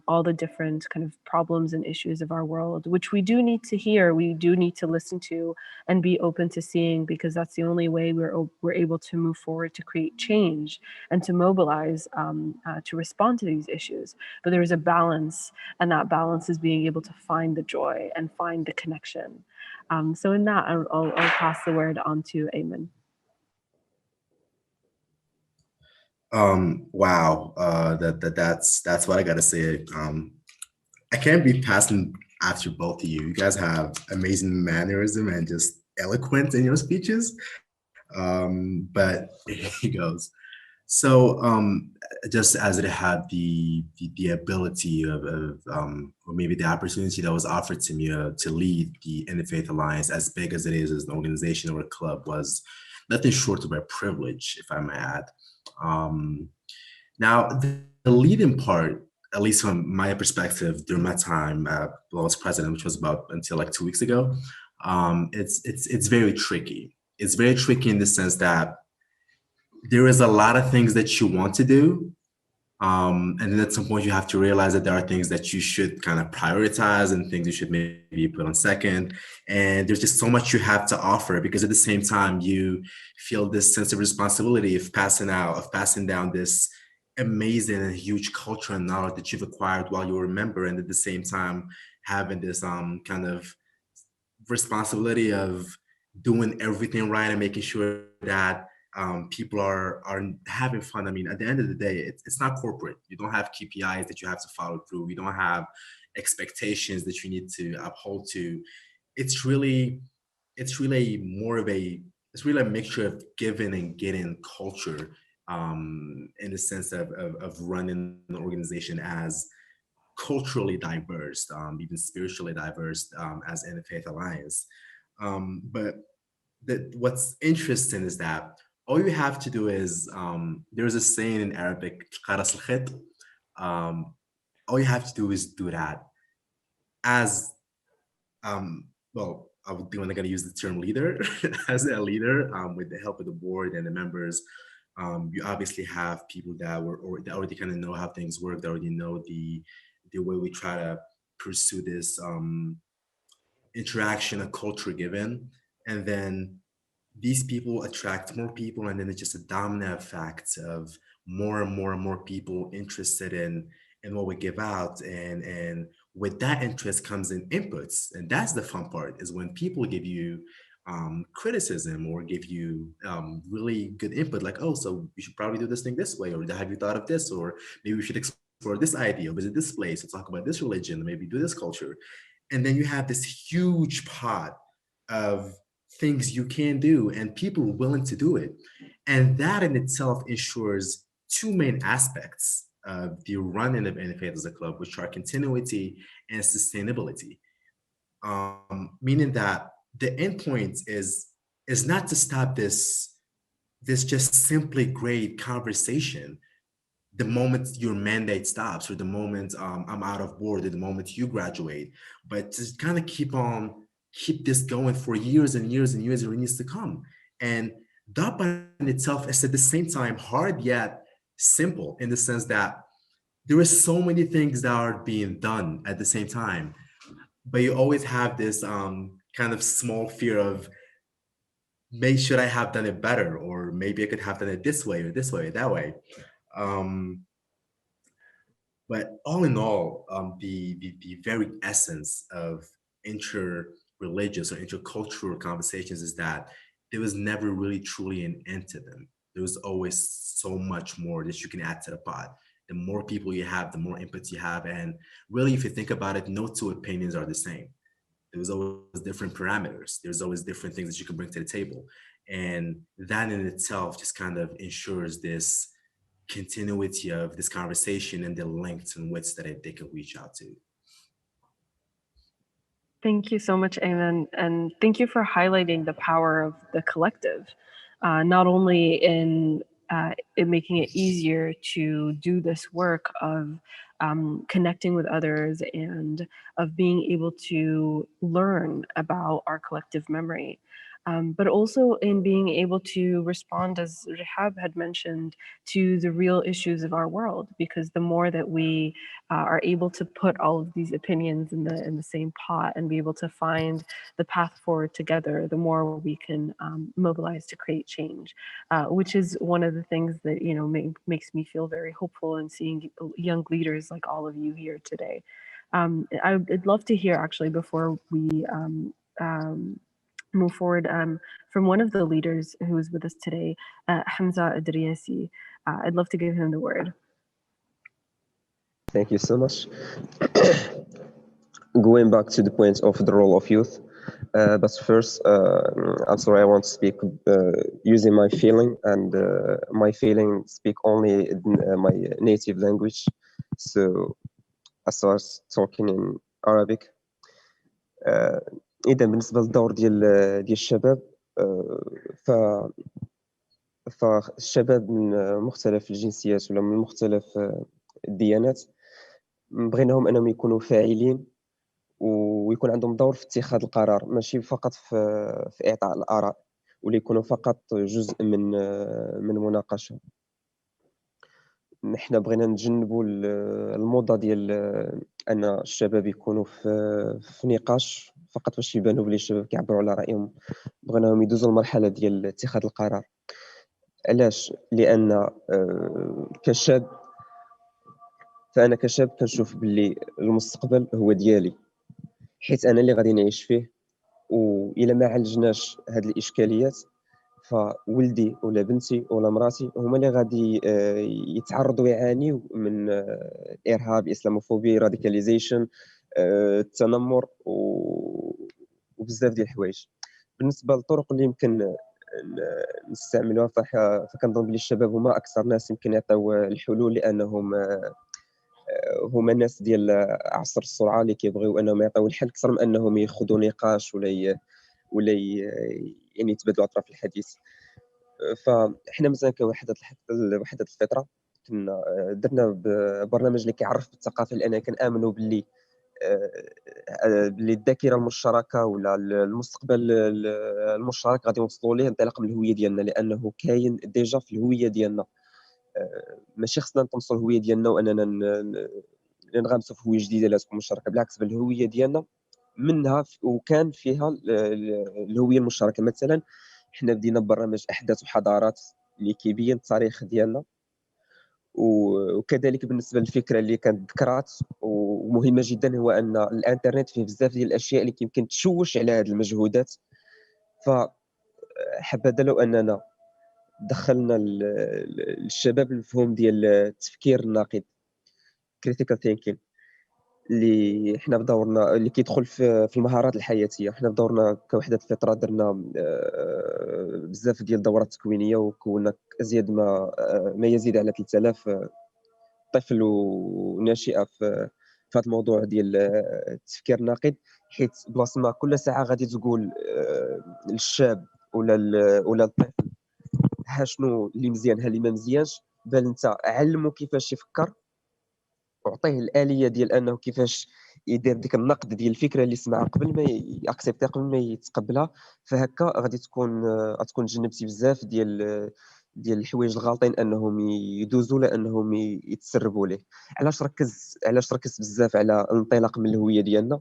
all the different kind of problems and issues of our world, which we do need to hear, we do need to listen to, and be open to seeing, because that's the only way we're able to move forward, to create change and to mobilize to respond to these issues. But there is a balance, and that balance is being able to find the joy and find the connection. So in that, I'll pass the word on to Ayman. Wow, that's what I gotta say. I can't be passing after both of you. You guys have amazing mannerism and just eloquence in your speeches. But here he goes. So just as it had the ability of or maybe the opportunity that was offered to me to lead the Interfaith Alliance, as big as it is as an organization or a club, was nothing short of a privilege, if I may add. Now, the leading part, at least from my perspective, during my time while I was president, which was about until like 2 weeks ago, it's very tricky. It's very tricky in the sense that there is a lot of things that you want to do. And then at some point you have to realize that there are things that you should kind of prioritize and things you should maybe put on second. And there's just so much you have to offer, because at the same time you feel this sense of responsibility of passing down this amazing and huge culture and knowledge that you've acquired while you were a member, and at the same time having this kind of responsibility of doing everything right and making sure that people are having fun. I mean, at the end of the day, it's not corporate. You don't have KPIs that you have to follow through. You don't have expectations that you need to uphold to. It's really a mixture of giving and getting culture, in the sense of running an organization as culturally diverse, even spiritually diverse, as Interfaith Alliance. But what's interesting is that all you have to do is, there's a saying in Arabic, all you have to do is do that. As well, I would be when I'm going to use the term leader. As a leader, with the help of the board and the members, you obviously have people that already kind of know how things work, that already know the way we try to pursue this interaction, a culture given, and then these people attract more people, and then it's just a domino effect of more and more and more people interested in what we give out, and with that interest comes in inputs, and that's the fun part, is when people give you criticism or give you really good input, like, oh, so you should probably do this thing this way, or have you thought of this, or maybe we should explore this idea, or visit this place, or talk about this religion, or maybe do this culture. And then you have this huge pot of things you can do and people willing to do it. And that in itself ensures two main aspects of the running of NFA as a club, which are continuity and sustainability. Meaning that the endpoint is not to stop this just simply great conversation the moment your mandate stops, or the moment I'm out of board, or the moment you graduate, but to kind of keep this going for years and years and years, it needs to come. And that by itself is at the same time hard yet simple, in the sense that there are so many things that are being done at the same time, but you always have this kind of small fear of, maybe should I have done it better, or maybe I could have done it this way or that way. But all in all, the very essence of inter-religious or intercultural conversations is that there was never really truly an end to them. There was always so much more that you can add to the pot. The more people you have, the more inputs you have. And really, if you think about it, no two opinions are the same. There's always different parameters. There's always different things that you can bring to the table. And that in itself just kind of ensures this continuity of this conversation and the lengths and widths that they can reach out to. Thank you so much, Ayman. And thank you for highlighting the power of the collective, not only in making it easier to do this work of connecting with others and of being able to learn about our collective memory, but also in being able to respond, as Rehab had mentioned, to the real issues of our world. Because the more that we are able to put all of these opinions in the same pot and be able to find the path forward together, the more we can mobilize to create change, which is one of the things that makes me feel very hopeful in seeing young leaders like all of you here today. I'd love to hear, actually, before we move forward, from one of the leaders who is with us today, Hamza Adriasi. I'd love to give him the word. Thank you so much. Going back to the point of the role of youth, but first, I'm sorry, I want to speak using my feeling, and my feeling speak only in my native language. So I start talking in Arabic. إذا بالنسبة للدور ديال الشباب، فالشباب من مختلف الجنسيات ولا من مختلف الديانات بغيناهم أنهم يكونوا فاعلين ويكون عندهم دور في اتخاذ القرار، ماشي فقط في إعطاء الآراء، ولا يكونوا فقط جزء من المناقشة. نحن بغينا نتجنبوا الموضة ديال أن الشباب يكونوا في نقاش فقط باش يبانوا بلي الشباب كيعبروا على رأيهم. بغيناهم يدوزوا المرحلة ديال اتخاذ القرار. علاش؟ لأن كشاب، فأنا كشاب كنشوف باللي المستقبل هو ديالي، حيت أنا اللي غادي نعيش فيه. وإلا ما عالجناش هاد الإشكاليات، فولدي ولا بنتي ولا مراتي هما اللي غادي يتعرضوا ويعانيوا من الإرهاب، إسلاموفوبيا، راديكاليزيشن، التنمر وبزاف ديال الحوايج. بالنسبة للطرق اللي يمكن نستعملوها، فكنظن بلي الشباب هما أكثر ناس يمكن يعطيو الحلول، لأنهم هما الناس ديال عصر السرعة اللي كيبغيو أنهم يعطيو الحل أكثر من أنهم ياخذوا نقاش ولا يعني يتبادلوا أطراف الحديث. فاحنا مثلا كوحدة الفطرة كنا درنا برنامج اللي كيعرف بالثقافة، لأننا كنآمنوا باللي الذاكرة المشتركة ولا المستقبل المشترك غادي نوصلوا ليه انطلاقا من الهوية ديالنا، لأنه كاين ديجا في الهوية ديالنا. ماشي خصنا نطمسوا الهوية ديالنا وأننا نغمسوا في هوية جديدة لا تكون مشتركة، بالعكس الهوية ديالنا منها وكان فيها الهوية المشتركة. مثلا حنا بدينا ببرنامج أحداث وحضارات اللي كيبين التاريخ ديالنا، وكذلك بالنسبة للفكرة اللي كانت ذكرات ومهمة جدا، هو أن الإنترنت فيه بزاف ديال الأشياء اللي يمكن تشوش على هذه المجهودات. فحبذا لو أننا دخلنا الشباب المفهوم ديال التفكير الناقد، critical thinking، اللي حنا بدورنا اللي كيدخل في المهارات الحياتيه. حنا بدورنا كوحده الفطره درنا بزاف ديال الدورات التكوينيه، وكونا ازيد ما يزيد على 3000 طفل وناشئه في هذا الموضوع ديال التفكير الناقد، حيت بلاصه ما كل ساعه غادي تقول للشاب ولا الطفل ها شنو اللي مزيان ها اللي ما مزيانش، بل انت علمو كيفاش يفكر وعطيه الاليه ديال انه كيفاش يدير ديك النقد ديال الفكره اللي سمعها قبل ما ياكسبتي، قبل ما يتقبلها. فهكا غادي تكون جنبتي بزاف ديال الحوايج الغالطين انهم يدوزوا لانهم يتسربوا ليه. علاش ركزت بزاف على الانطلاق من الهويه ديالنا؟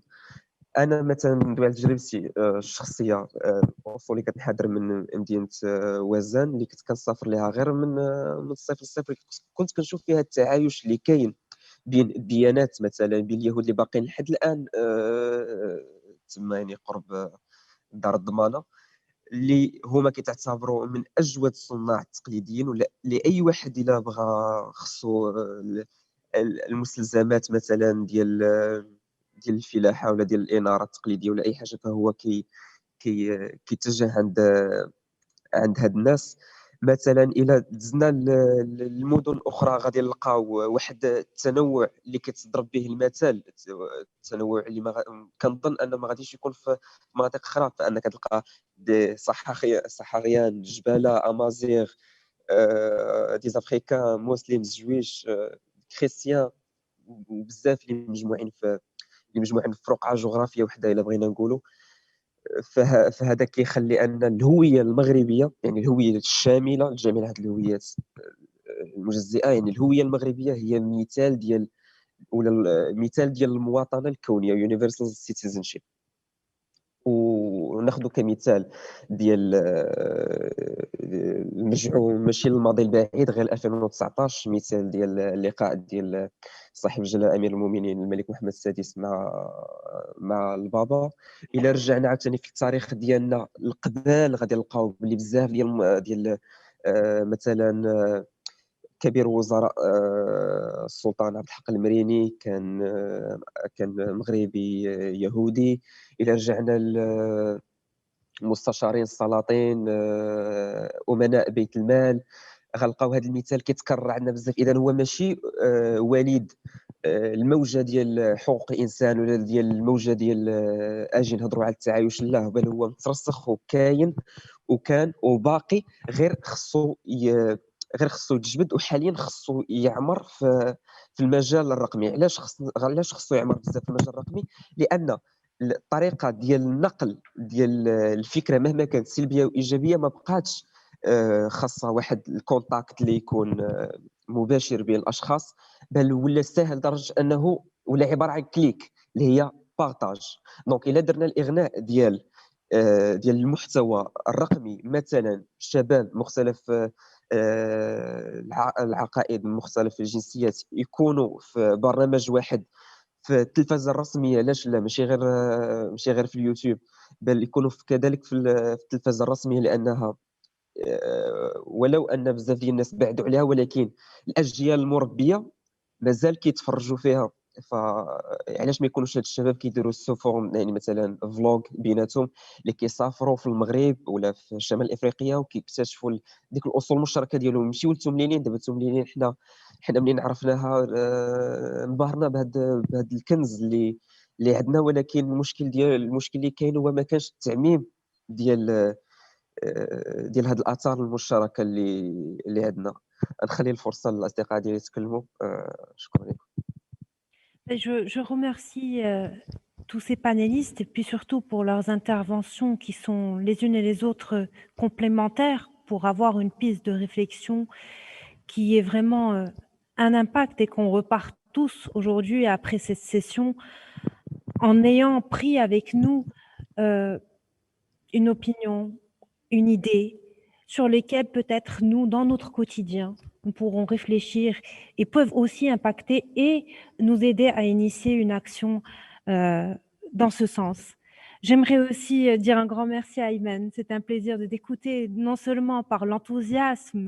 انا مثلا ندوي على تجربتي الشخصيه. اصولي كنحضر من مدينه وازان اللي كنت كنسافر ليها غير من الصيف للصيف، كنت كنشوف فيها التعايش اللي كاين بين الديانات، مثلا بين اليهود اللي باقيين لحد الان تما يعني قرب دار الضمانه، اللي هما كيتعتبروا من اجود الصناع التقليديين، ولا لاي واحد الا بغى خصو المستلزمات مثلا ديال الفلاحه ولا ديال الاناره التقليديه ولا اي حاجه، فهو كيتجه عند هاد الناس. مثلا الى دزنا للمدن الاخرى غادي نلقاو واحد التنوع اللي كتضرب به المثل، التنوع اللي كنظن انه ما غاديش يكون في مناطق اخرى، فانك تلقى دي صحاريان، جباله، امازيغ، دي زافريكان، مسلم، جويش، كريستيان، بزاف اللي مجموعين في رقعه جغرافيه وحده الا بغينا نقولوا. فهذا كيخلي ان الهويه المغربيه، يعني الهويه الشامله لجميع هذه الهويات المجزئه، يعني الهويه المغربيه هي مثال ديال مثال ديال المواطنه الكونيه، universal citizenship. وناخذ كمثال ديال نرجعوا ماشي للماضي البعيد غير 2019، مثال ديال اللقاء ديال صاحب الجلاله امير المؤمنين الملك محمد السادس مع البابا. الى رجعنا عاوتاني في التاريخ ديالنا القبال غادي نلقاو بلي بزاف ديال مثلا كبير وزراء السلطان عبد الحق المريني كان مغربي يهودي. الى رجعنا المستشارين السلاطين، امناء بيت المال، غنلقاو هذا المثال كيتكرر عندنا بزاف. اذا هو ماشي وليد الموجه ديال حقوق الانسان ولا ديال الموجه ديال اجي نهضروا على التعايش، لا، بل هو مترسخ وكاين وكان وباقي، غير خصو يتجبد، وحاليا خصو يعمر في المجال الرقمي. علاش خصو يعمر بزاف في المجال الرقمي؟ لان الطريقه ديال النقل ديال الفكره مهما كانت سلبيه وايجابيه ما بقاتش خاصه واحد الكونتاكت اللي يكون مباشر بين الاشخاص، بل ولا سهل لدرجه انه ولا عباره عن كليك اللي هي بارطاج. دونك الا درنا الاغناء ديال المحتوى الرقمي، مثلا شباب مختلف العقائد، مختلف الجنسيات، يكونوا في برنامج واحد في التلفزه الرسميه، علاش لا؟ ماشي غير في اليوتيوب، بل يكونوا كذلك في التلفزه الرسميه، لانها ولو ان بزاف ديال الناس بعدوا عليها، ولكن الاجيال المربيه مازال كيتفرجوا فيها. فعلاش ما يكونوش هاد الشباب كيديروا فورم، يعني مثلا فلوغ بيناتهم اللي كيسافروا في المغرب ولا في شمال افريقيا وكيكتشفوا ديك الاصول المشتركه ديالهم. ماشي التملينين، دابا التملينين حنا منين عرفناها انبهرنا بهذا الكنز اللي عندنا، ولكن المشكل اللي كاين هو ما كانش التعميم ديال هذه الاثار المشتركه اللي عندنا. نخلي الفرصه للاصدقاء ديالي يتكلموا. شكرا لكم. Je remercie tous ces panélistes et puis surtout pour leurs interventions qui sont les unes et les autres complémentaires pour avoir une piste de réflexion qui est vraiment un impact et qu'on repart tous aujourd'hui après cette session en ayant pris avec nous une opinion, une idée sur lesquelles peut-être nous, dans notre quotidien, nous pourrons réfléchir et peuvent aussi impacter et nous aider à initier une action dans ce sens. J'aimerais aussi dire un grand merci à Ayman. C'est un plaisir de t'écouter, non seulement par l'enthousiasme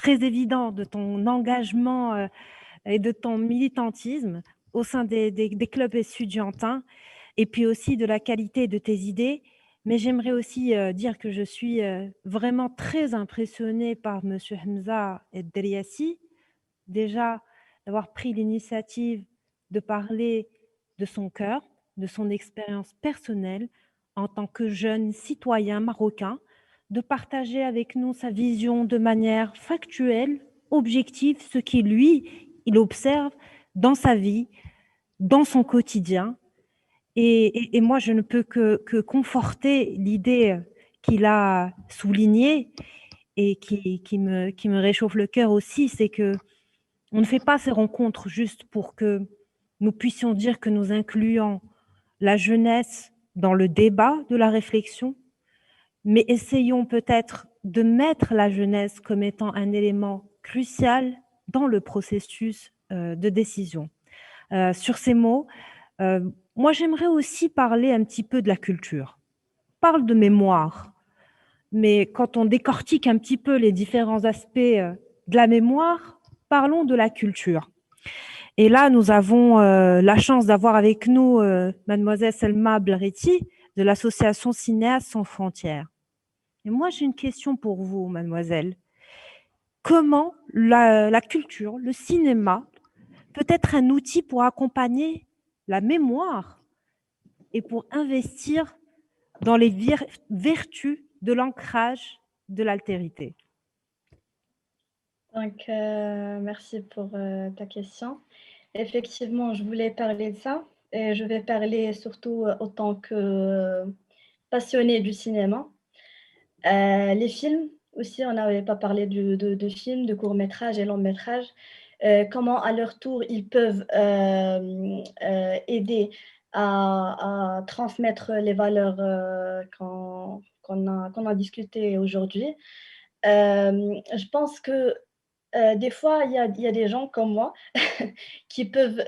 très évident de ton engagement et de ton militantisme, au sein des clubs estudiantins, et puis aussi de la qualité de tes idées. Mais j'aimerais aussi dire que je suis vraiment très impressionnée par Monsieur Hamza Edderiassi, déjà d'avoir pris l'initiative de parler de son cœur, de son expérience personnelle en tant que jeune citoyen marocain, de partager avec nous sa vision de manière factuelle, objective, ce qui lui, il observe dans sa vie, dans son quotidien. Et moi, je ne peux que conforter l'idée qu'il a soulignée et qui me réchauffe le cœur aussi, c'est que on ne fait pas ces rencontres juste pour que nous puissions dire que nous incluons la jeunesse dans le débat de la réflexion, mais essayons peut-être de mettre la jeunesse comme étant un élément crucial dans le processus de décision. Sur ces mots, moi j'aimerais aussi parler un petit peu de la culture. On parle de mémoire, mais quand on décortique un petit peu les différents aspects de la mémoire, parlons de la culture. Et là, nous avons la chance d'avoir avec nous mademoiselle Selma Blretti de l'association Cinéastes sans frontières. Et moi, j'ai une question pour vous, mademoiselle. Comment la culture, le cinéma, peut être un outil pour accompagner la mémoire et pour investir dans les vertus de l'ancrage de l'altérité? Donc, merci pour ta question. Effectivement, je voulais parler de ça et je vais parler surtout en tant que passionnée du cinéma. Les films aussi, on n'avait pas parlé de films, de courts-métrages et longs-métrages. Comment à leur tour ils peuvent aider à transmettre les valeurs qu'on a discutées aujourd'hui. Je pense que des fois, il y a des gens comme moi qui trouvent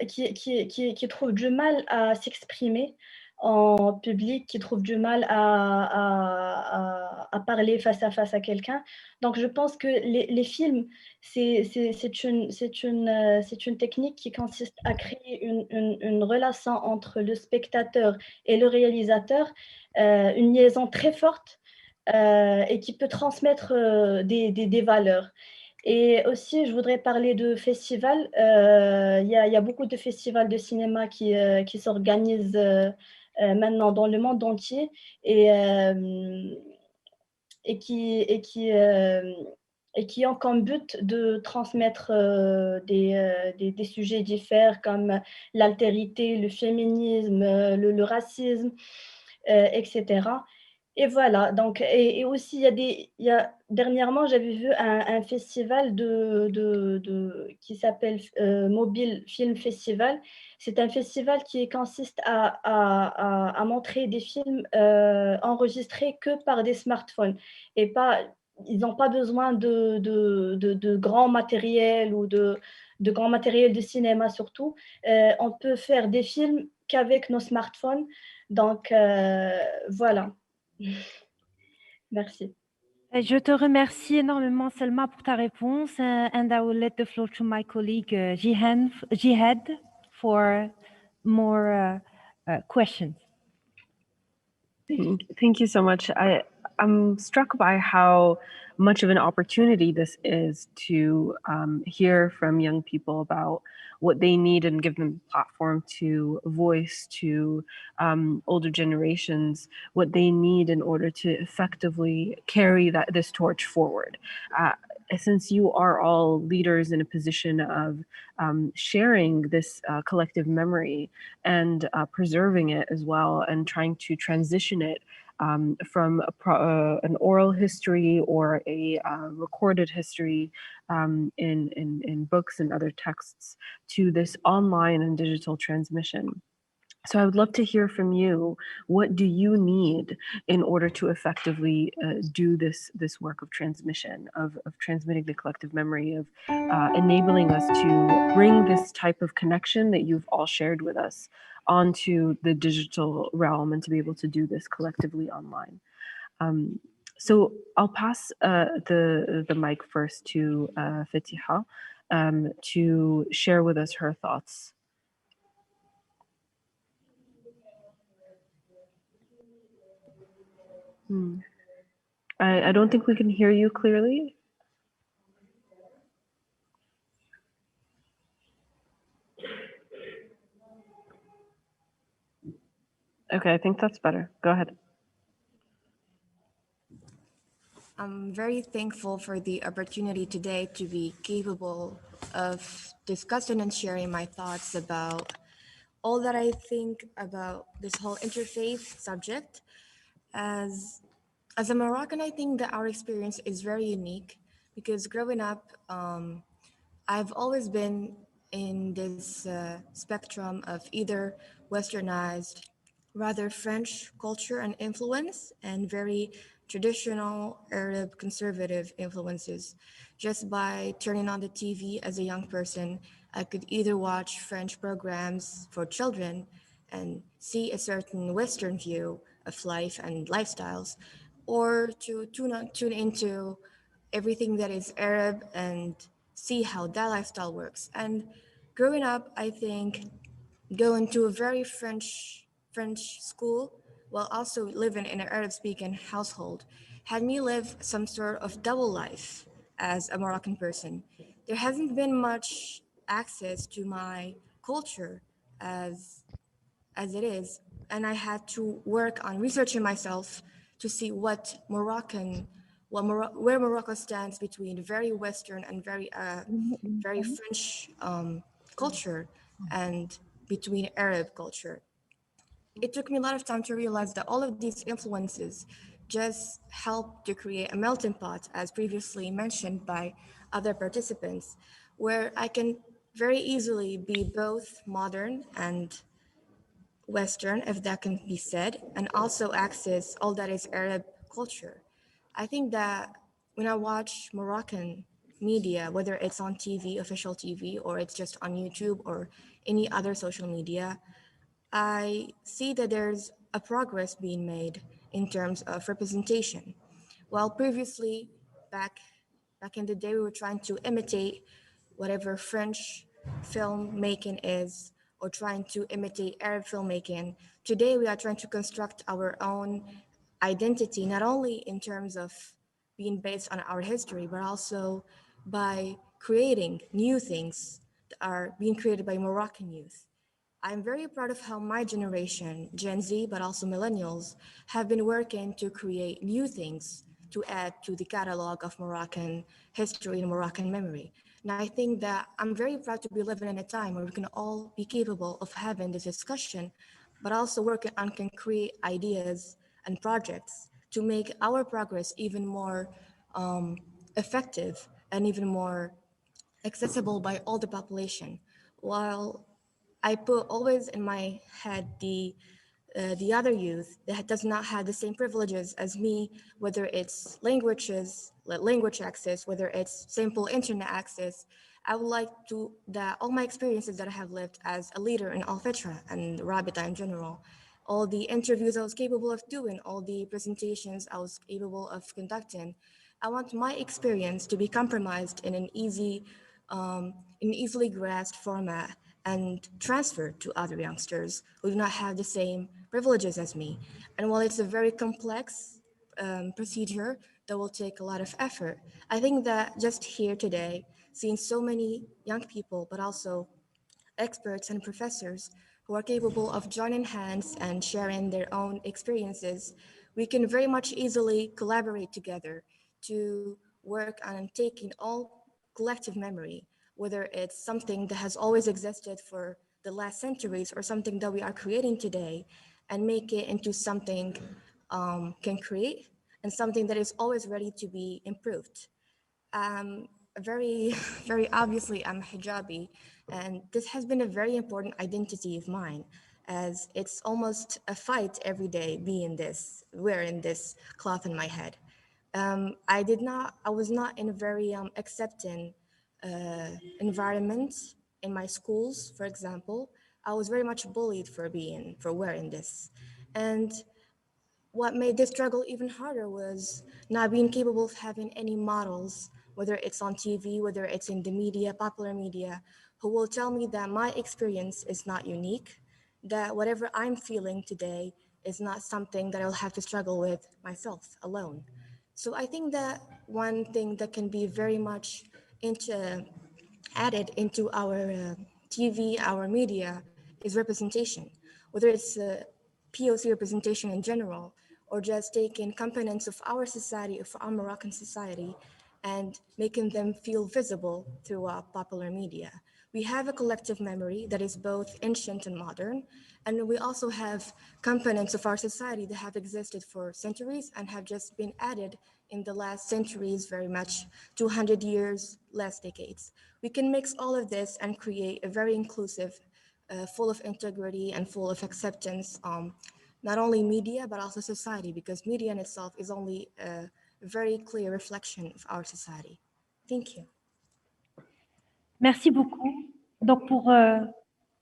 du mal à s'exprimer en public, qui trouvent du mal à parler face à quelqu'un. Donc, je pense que les films, c'est une technique qui consiste à créer une relation entre le spectateur et le réalisateur, une liaison très forte et qui peut transmettre des valeurs. Et aussi, je voudrais parler de festivals. Il y a beaucoup de festivals de cinéma qui s'organisent maintenant dans le monde entier et qui ont comme but de transmettre des sujets différents comme l'altérité, le féminisme, le racisme, etc. Et voilà, donc, et aussi, dernièrement, j'avais vu un festival qui s'appelle Mobile Film Festival. C'est un festival qui consiste à montrer des films enregistrés que par des smartphones. Et ils n'ont pas besoin de grands matériels ou de grands matériels de cinéma surtout. On peut faire des films qu'avec nos smartphones. Donc, voilà. Merci. Je te remercie énormément, Selma, pour ta réponse. And I will let the floor to my colleague Jihad for more questions. Thank you so much. I'm struck by how much of an opportunity this is to hear from young people about what they need and give them a platform to voice to older generations what they need in order to effectively carry this torch forward. Since you are all leaders in a position of sharing this collective memory and preserving it as well and trying to transition it from an oral history or a recorded history in books and other texts to this online and digital transmission. So I would love to hear from you. What do you need in order to effectively do this work of transmission, of transmitting the collective memory, of enabling us to bring this type of connection that you've all shared with us onto the digital realm and to be able to do this collectively online? So I'll pass the mic first to Fatiha to share with us her thoughts. I don't think we can hear you clearly. Okay, I think that's better. Go ahead. I'm very thankful for the opportunity today to be capable of discussing and sharing my thoughts about all that I think about this whole interfaith subject. As a Moroccan, I think that our experience is very unique because growing up, I've always been in this spectrum of either westernized, rather French culture and influence, and very traditional Arab conservative influences. Just by turning on the TV as a young person, I could either watch French programs for children and see a certain Western view of life and lifestyles, or to tune into everything that is Arab and see how that lifestyle works. And growing up, I think going to a very French school while also living in an Arab-speaking household had me live some sort of double life as a Moroccan person. There hasn't been much access to my culture as it is, and I had to work on researching myself to see where Morocco stands between very Western and very French culture and between Arab culture. It took me a lot of time to realize that all of these influences just help to create a melting pot, as previously mentioned by other participants, where I can very easily be both modern and Western, if that can be said, and also access all that is Arab culture. I think that when I watch Moroccan media, whether it's on TV, official TV, or it's just on YouTube or any other social media, I see that there's a progress being made in terms of representation. While previously, back in the day, we were trying to imitate whatever French filmmaking is, or trying to imitate Arab filmmaking. Today, we are trying to construct our own identity, not only in terms of being based on our history, but also by creating new things that are being created by Moroccan youth. I'm very proud of how my generation, Gen Z, but also millennials, have been working to create new things to add to the catalog of Moroccan history and Moroccan memory. And I think that I'm very proud to be living in a time where we can all be capable of having this discussion, but also working on concrete ideas and projects to make our progress even more effective and even more accessible by all the population. While I put always in my head the other youth that does not have the same privileges as me, whether it's language access, whether it's simple internet access. I would like to that all my experiences that I have lived as a leader in Al Fitra and Rabita in general, all the interviews I was capable of doing, all the presentations I was capable of conducting. I want my experience to be compromised in an easily grasped format and transferred to other youngsters who do not have the same privileges as me. And while it's a very complex procedure that will take a lot of effort, I think that just here today, seeing so many young people, but also experts and professors who are capable of joining hands and sharing their own experiences, we can very much easily collaborate together to work on taking all collective memory, whether it's something that has always existed for the last centuries or something that we are creating today, and make it into something concrete and something that is always ready to be improved. Very, very obviously, I'm hijabi, and this has been a very important identity of mine, as it's almost a fight every day wearing this cloth in my head. I was not in a very accepting environment in my schools, for example. I was very much bullied for wearing this. And what made this struggle even harder was not being capable of having any models, whether it's on TV, whether it's in the media, popular media, who will tell me that my experience is not unique, that whatever I'm feeling today It's not something that I'll have to struggle with myself alone. So I think that one thing that can be very much added into our TV, our media, is representation, whether it's POC representation in general, or just taking components of our society, of our Moroccan society, and making them feel visible through popular media. We have a collective memory that is both ancient and modern, and we also have components of our society that have existed for centuries and have just been added in the last centuries, very much 200 years, last decades. We can mix all of this and create a very inclusive, full of integrity and full of acceptance, not only media, but also society, because media in itself is only a very clear reflection of our society. Thank you. Merci beaucoup. Donc, pour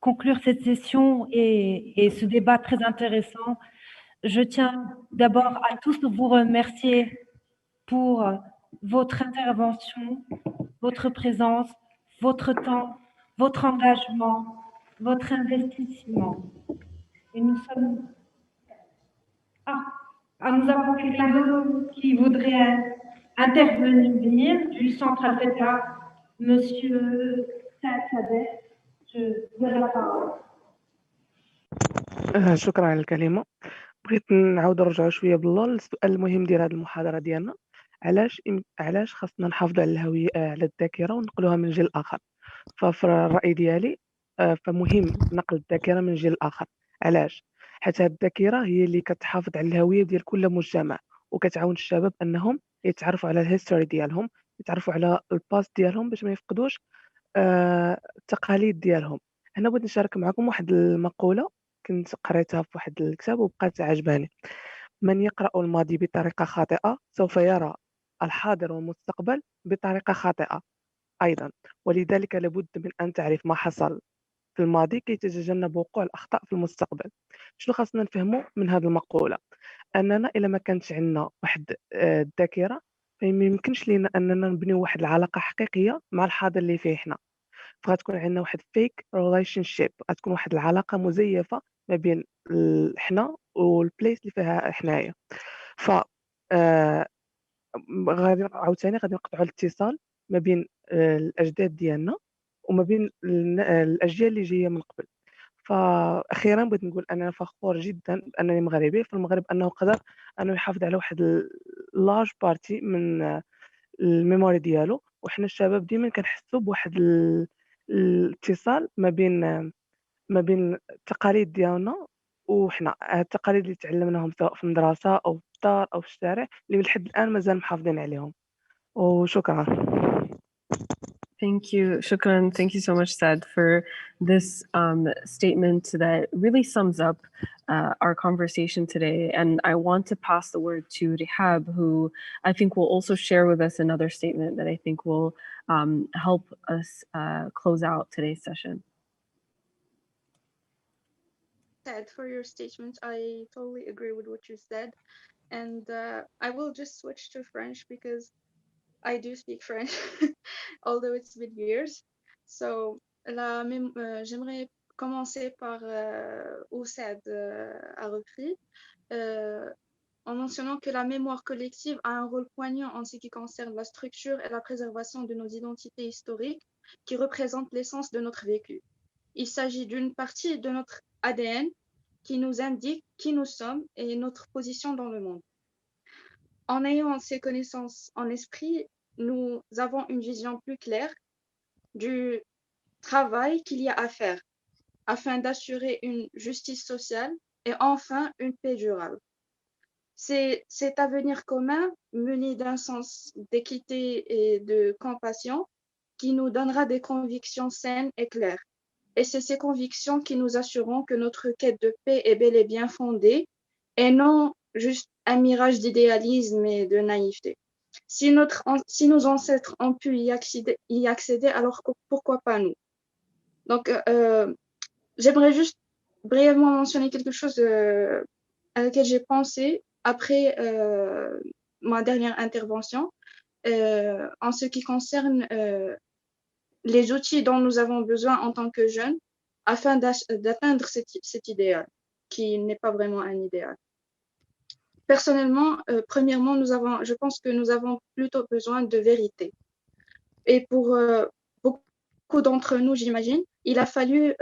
conclure cette session et ce débat très intéressant, je tiens d'abord à tous vous remercier pour votre intervention, votre présence, votre temps, votre engagement, votre investissement. Et nous sommes... nous avons quelqu'un d'autre qui voudrait intervenir du centre Al-Feta, Monsieur Saad. Je vous donne la parole. شكرا على الكلمة. بغيت نعاود نرجعوا شويه باللور للسؤال المهم ديال هذه المحاضره ديالنا، علاش خاصنا نحافظوا على الهويه، على الذاكره وننقلوها من جيل اخر. ففي الراي ديالي فمهم نقل الذاكره من جيل اخر. علاش؟ حيت هذه الذاكره هي اللي كتحافظ على الهويه ديال كل مجتمع، وكتعاون الشباب انهم يتعرفوا على الهيستوري ديالهم، يتعرفوا على الباست ديالهم باش ما يفقدوش التقاليد ديالهم. هنا بغيت نشارك معكم واحد المقوله كنت قريتها في واحد الكتاب وبقات عجباني. من يقرأ الماضي بطريقة خاطئة سوف يرى الحاضر والمستقبل بطريقة خاطئة أيضا، ولذلك لابد من أن تعرف ما حصل في الماضي كي تتجنب وقوع الأخطاء في المستقبل. شنو خاصنا نفهموا من هذه المقولة؟ أننا إلا ما كانتش عندنا واحد الذاكرة فما يمكنش لينا أننا نبنيو واحد العلاقة حقيقية مع الحاضر اللي فيه حنا، فغتكون عندنا واحد فيك ريليشن شيب، غتكون واحد العلاقه مزيفه ما بين حنا والبليس اللي فيها حنايا. ف غادي عاوتاني غادي نقطعوا الاتصال ما بين الاجداد ديالنا وما بين الاجيال اللي جايه من قبل. فاخيرا بغيت نقول اننا فخور جدا انني مغربي في المغرب، انه قدر انه يحافظ على واحد لارج بارتي من الميموري ديالو، وحنا الشباب ديما كنحسوا بواحد الاتصال ما بين التقاليد ديالنا وحنا، التقاليد اللي تعلمناهم سواء في المدرسه او في الدار او في الشارع اللي لحد الان مازال محافظين عليهم. وشكرا. Thank you, Shukran. Thank you so much, Saad, for this statement that really sums up our conversation today. And I want to pass the word to Rihab, who I think will also share with us another statement that I think will help us close out today's session. Saad, for your statement, I totally agree with what you said. And I will just switch to French because I do speak French, although it's been years. So, j'aimerais commencer par où Saad a repris, en mentionnant que la mémoire collective a un rôle poignant en ce qui concerne la structure et la préservation de nos identités historiques qui représentent l'essence de notre vécu. Il s'agit d'une partie de notre ADN qui nous indique qui nous sommes et notre position dans le monde. En ayant ces connaissances en esprit, nous avons une vision plus claire du travail qu'il y a à faire afin d'assurer une justice sociale et enfin une paix durable. C'est cet avenir commun muni d'un sens d'équité et de compassion qui nous donnera des convictions saines et claires. Et c'est ces convictions qui nous assureront que notre quête de paix est bel et bien fondée et non juste un mirage d'idéalisme et de naïveté. Si nos ancêtres ont pu y accéder, alors pourquoi pas nous? Donc, j'aimerais juste brièvement mentionner quelque chose à laquelle j'ai pensé après ma dernière intervention en ce qui concerne les outils dont nous avons besoin en tant que jeunes afin d'atteindre cet idéal. qui n'est pas vraiment un idéal. Personnellement, premièrement, je pense que nous avons plutôt besoin de vérité. Et pour beaucoup d'entre nous, j'imagine, il a fallu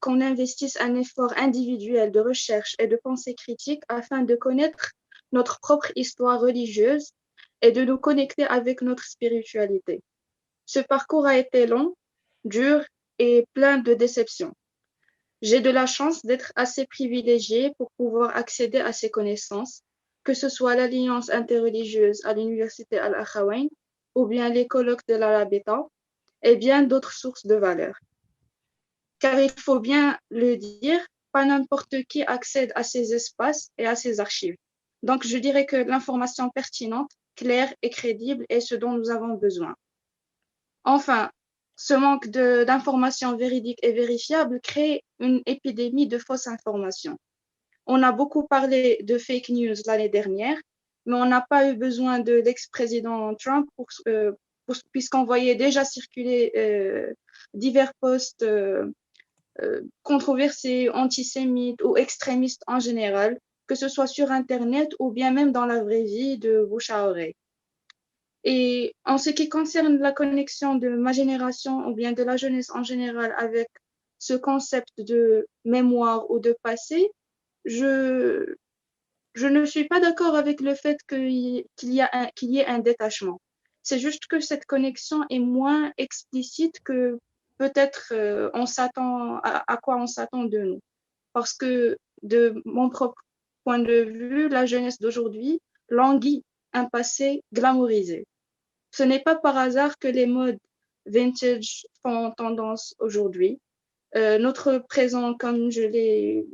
qu'on investisse un effort individuel de recherche et de pensée critique afin de connaître notre propre histoire religieuse et de nous connecter avec notre spiritualité. Ce parcours a été long, dur et plein de déceptions. J'ai de la chance d'être assez privilégiée pour pouvoir accéder à ces connaissances, que ce soit l'Alliance interreligieuse à l'Université Al-Akhawain ou bien les colloques de l'Arabita et bien d'autres sources de valeur. Car il faut bien le dire, pas n'importe qui accède à ces espaces et à ces archives. Donc je dirais que l'information pertinente, claire et crédible est ce dont nous avons besoin. Enfin, ce manque d'informations véridiques et vérifiables crée une épidémie de fausses informations. On a beaucoup parlé de fake news l'année dernière, mais on n'a pas eu besoin de l'ex-président Trump puisqu'on voyait déjà circuler divers posts controversés, antisémites ou extrémistes en général, que ce soit sur Internet ou bien même dans la vraie vie de bouche à oreille. Et en ce qui concerne la connexion de ma génération ou bien de la jeunesse en général avec ce concept de mémoire ou de passé, je ne suis pas d'accord avec le fait qu'il y ait un détachement. C'est juste que cette connexion est moins explicite que peut-être on s'attend à quoi on s'attend de nous. Parce que de mon propre point de vue, la jeunesse d'aujourd'hui languit un passé glamourisé. Ce n'est pas par hasard que les modes vintage font tendance aujourd'hui. Notre présent, comme je l'ai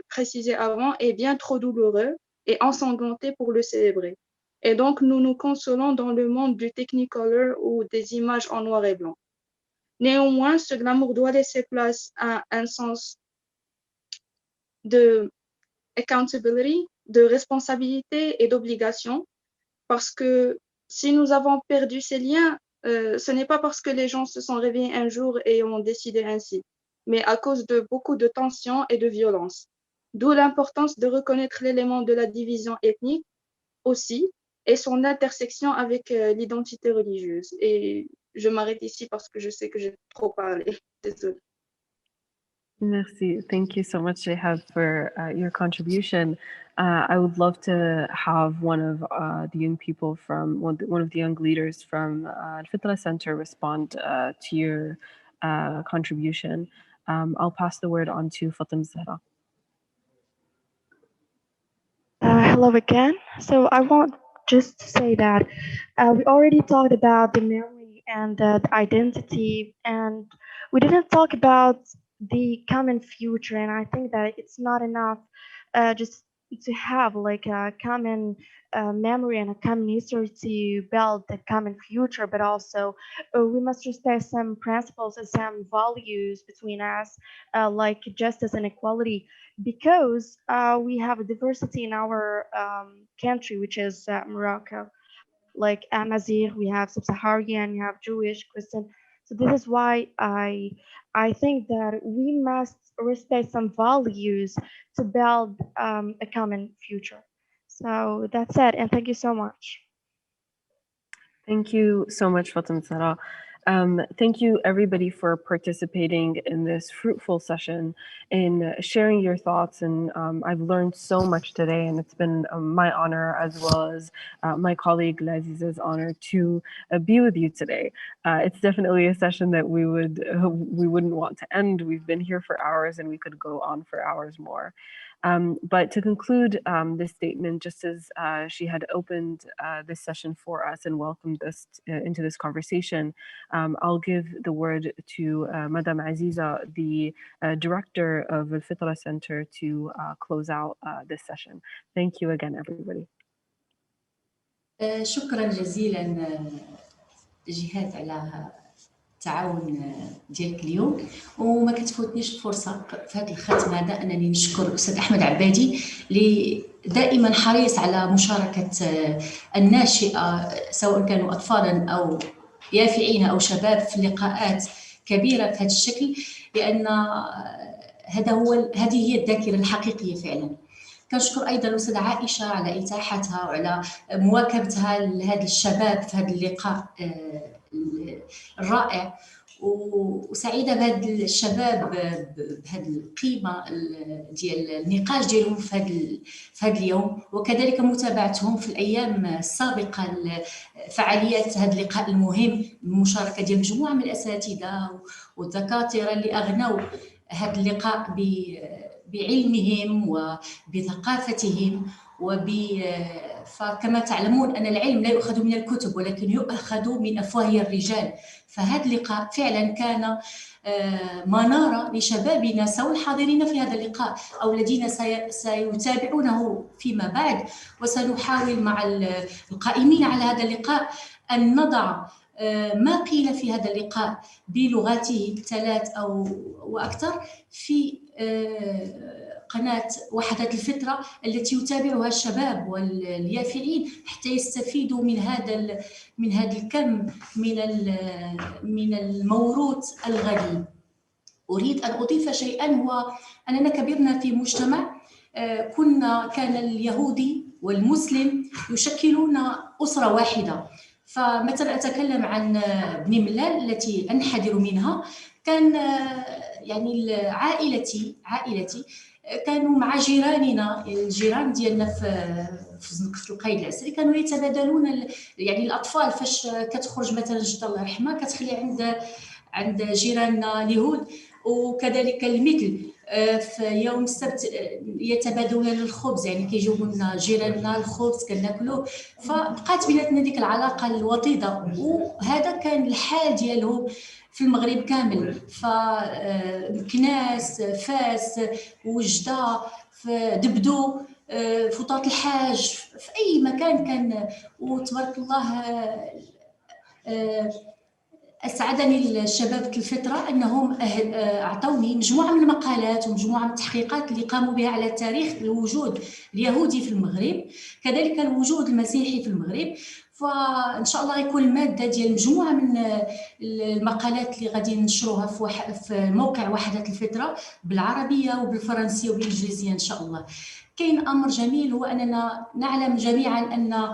précisé avant, est bien trop douloureux et ensanglanté pour le célébrer. Et donc, nous nous consolons dans le monde du Technicolor ou des images en noir et blanc. Néanmoins, ce glamour doit laisser place à un sens de accountability, de responsabilité et d'obligation, parce que si nous avons perdu ces liens, ce n'est pas parce que les gens se sont réveillés un jour et ont décidé ainsi, mais à cause de beaucoup de tensions et de violences. D'où l'importance de reconnaître l'élément de la division ethnique aussi et son intersection avec l'identité religieuse. Et je m'arrête ici parce que je sais que j'ai trop parlé. Désolée. Merci. Thank you so much, Jehad, for your contribution. I would love to have one of the young people from one of the young leaders from Al-Fitra Center respond to your contribution. I'll pass the word on to Fatim Zahra. Hello again. So I want just to say that we already talked about the memory and the identity, and we didn't talk about the common future. And I think that it's not enough just to have like a common memory and a common history to build a common future, but also we must respect some principles and some values between us, like justice and equality, because we have a diversity in our country, which is Morocco. Like Amazigh, we have Sub-Saharan, we have Jewish, Christian. So this is why I think that we must respect some values to build a common future. So that's it, and thank you so much. Thank you so much, Fatim Zahra. Thank you, everybody, for participating in this fruitful session, in sharing your thoughts. And I've learned so much today, and it's been my honor, as well as my colleague Laziza's honor, to be with you today. It's definitely a session that we wouldn't want to end. We've been here for hours, and we could go on for hours more. But to conclude this statement, just as she had opened this session for us and welcomed us into this conversation, I'll give the word to Madame Aziza, the director of the Fitra Center, to close out this session. Thank you again, everybody. شكرا جزيلا جهاد على التعاون ديالك اليوم، وما كتفوتنيش الفرصه في هذا الختم هذا انني نشكر الاستاذ احمد عبادي اللي دائما حريص على مشاركه الناشئه سواء كانوا اطفالا او يافعين او شباب في لقاءات كبيره بهذا الشكل، لان هذه هي الذاكرة الحقيقية فعلا. كنشكر ايضا الاستاذه عائشه على اتاحتها وعلى مواكبتها لهذا الشباب في هذا اللقاء الرائع، وسعيده بهذا الشباب بهذه القيمه ديال النقاش ديالهم في هذا اليوم، وكذلك متابعتهم في الايام السابقه فعاليات هذا اللقاء المهم بمشاركه ديال مجموعه من الاساتذه والدكاتره اللي اغنوا هذا اللقاء بعلمهم وبثقافتهم فكما تعلمون أن العلم لا يؤخذ من الكتب ولكن يؤخذ من أفواه الرجال. فهذا اللقاء فعلا كان منارة لشبابنا سواء الحاضرين في هذا اللقاء أو الذين سيتابعونه فيما بعد. وسنحاول مع القائمين على هذا اللقاء أن نضع ما قيل في هذا اللقاء بلغاته الثلاث أو وأكثر في قناة وحدة الفطرة التي يتابعها الشباب واليافعين حتى يستفيدوا من هذا الكم من الموروث الغني. أريد أن أضيف شيئا، هو أننا كبرنا في مجتمع كان اليهودي والمسلم يشكلون أسرة واحدة. فمثلا أتكلم عن بني ملال التي أنحدر منها، كان يعني عائلتي كانوا مع جيراننا، الجيران ديالنا في القيد العسري كانوا يتبادلون يعني الأطفال فاش كتخرج مثلا جدة الله يرحمها كتخلي عند جيراننا اليهود، وكذلك المثل في يوم السبت يتبادلون الخبز، يعني كيجيبوا لنا جيراننا الخبز كناكلوه. فبقات بيناتنا ديك العلاقه الوطيده، وهذا كان الحال ديالهم في المغرب كامل. فمكناس، فاس، وجده، في دبدو، فطاط الحاج، في اي مكان كان. وتبارك الله أسعدني الشباب الفترة أنهم أعطوني مجموعة من المقالات ومجموعة من التحقيقات اللي قاموا بها على تاريخ الوجود اليهودي في المغرب، كذلك الوجود المسيحي في المغرب. فإن شاء الله يكون المادة ديال مجموعة من المقالات اللي غادي ننشروها في موقع وحدة الفترة بالعربية وبالفرنسية وبالإنجليزية إن شاء الله. كاين أمر جميل، هو أننا نعلم جميعا أن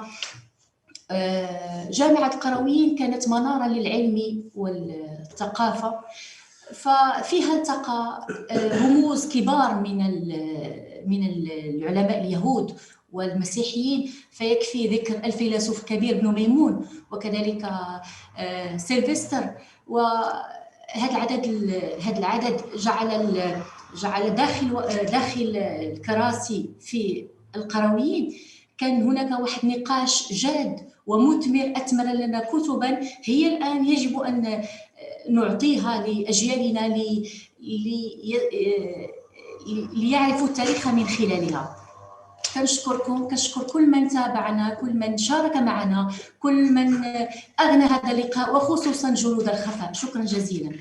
جامعة القرويين كانت منارة للعلم والثقافة، ففيها التقى رموز كبار من العلماء اليهود والمسيحيين، فيكفي ذكر الفيلسوف الكبير ابن ميمون وكذلك سيلفستر. وهذا العدد جعل داخل الكراسي في القرويين كان هناك واحد نقاش جاد ومثمر أثمر لنا كتبا هي الآن يجب أن نعطيها لأجيالنا ليعرفوا التاريخ من خلالها. كنشكركم، كنشكر كل من تابعنا، كل من شارك معنا، كل من أغنى هذا اللقاء، وخصوصا جنود الخفاء. شكرا جزيلا.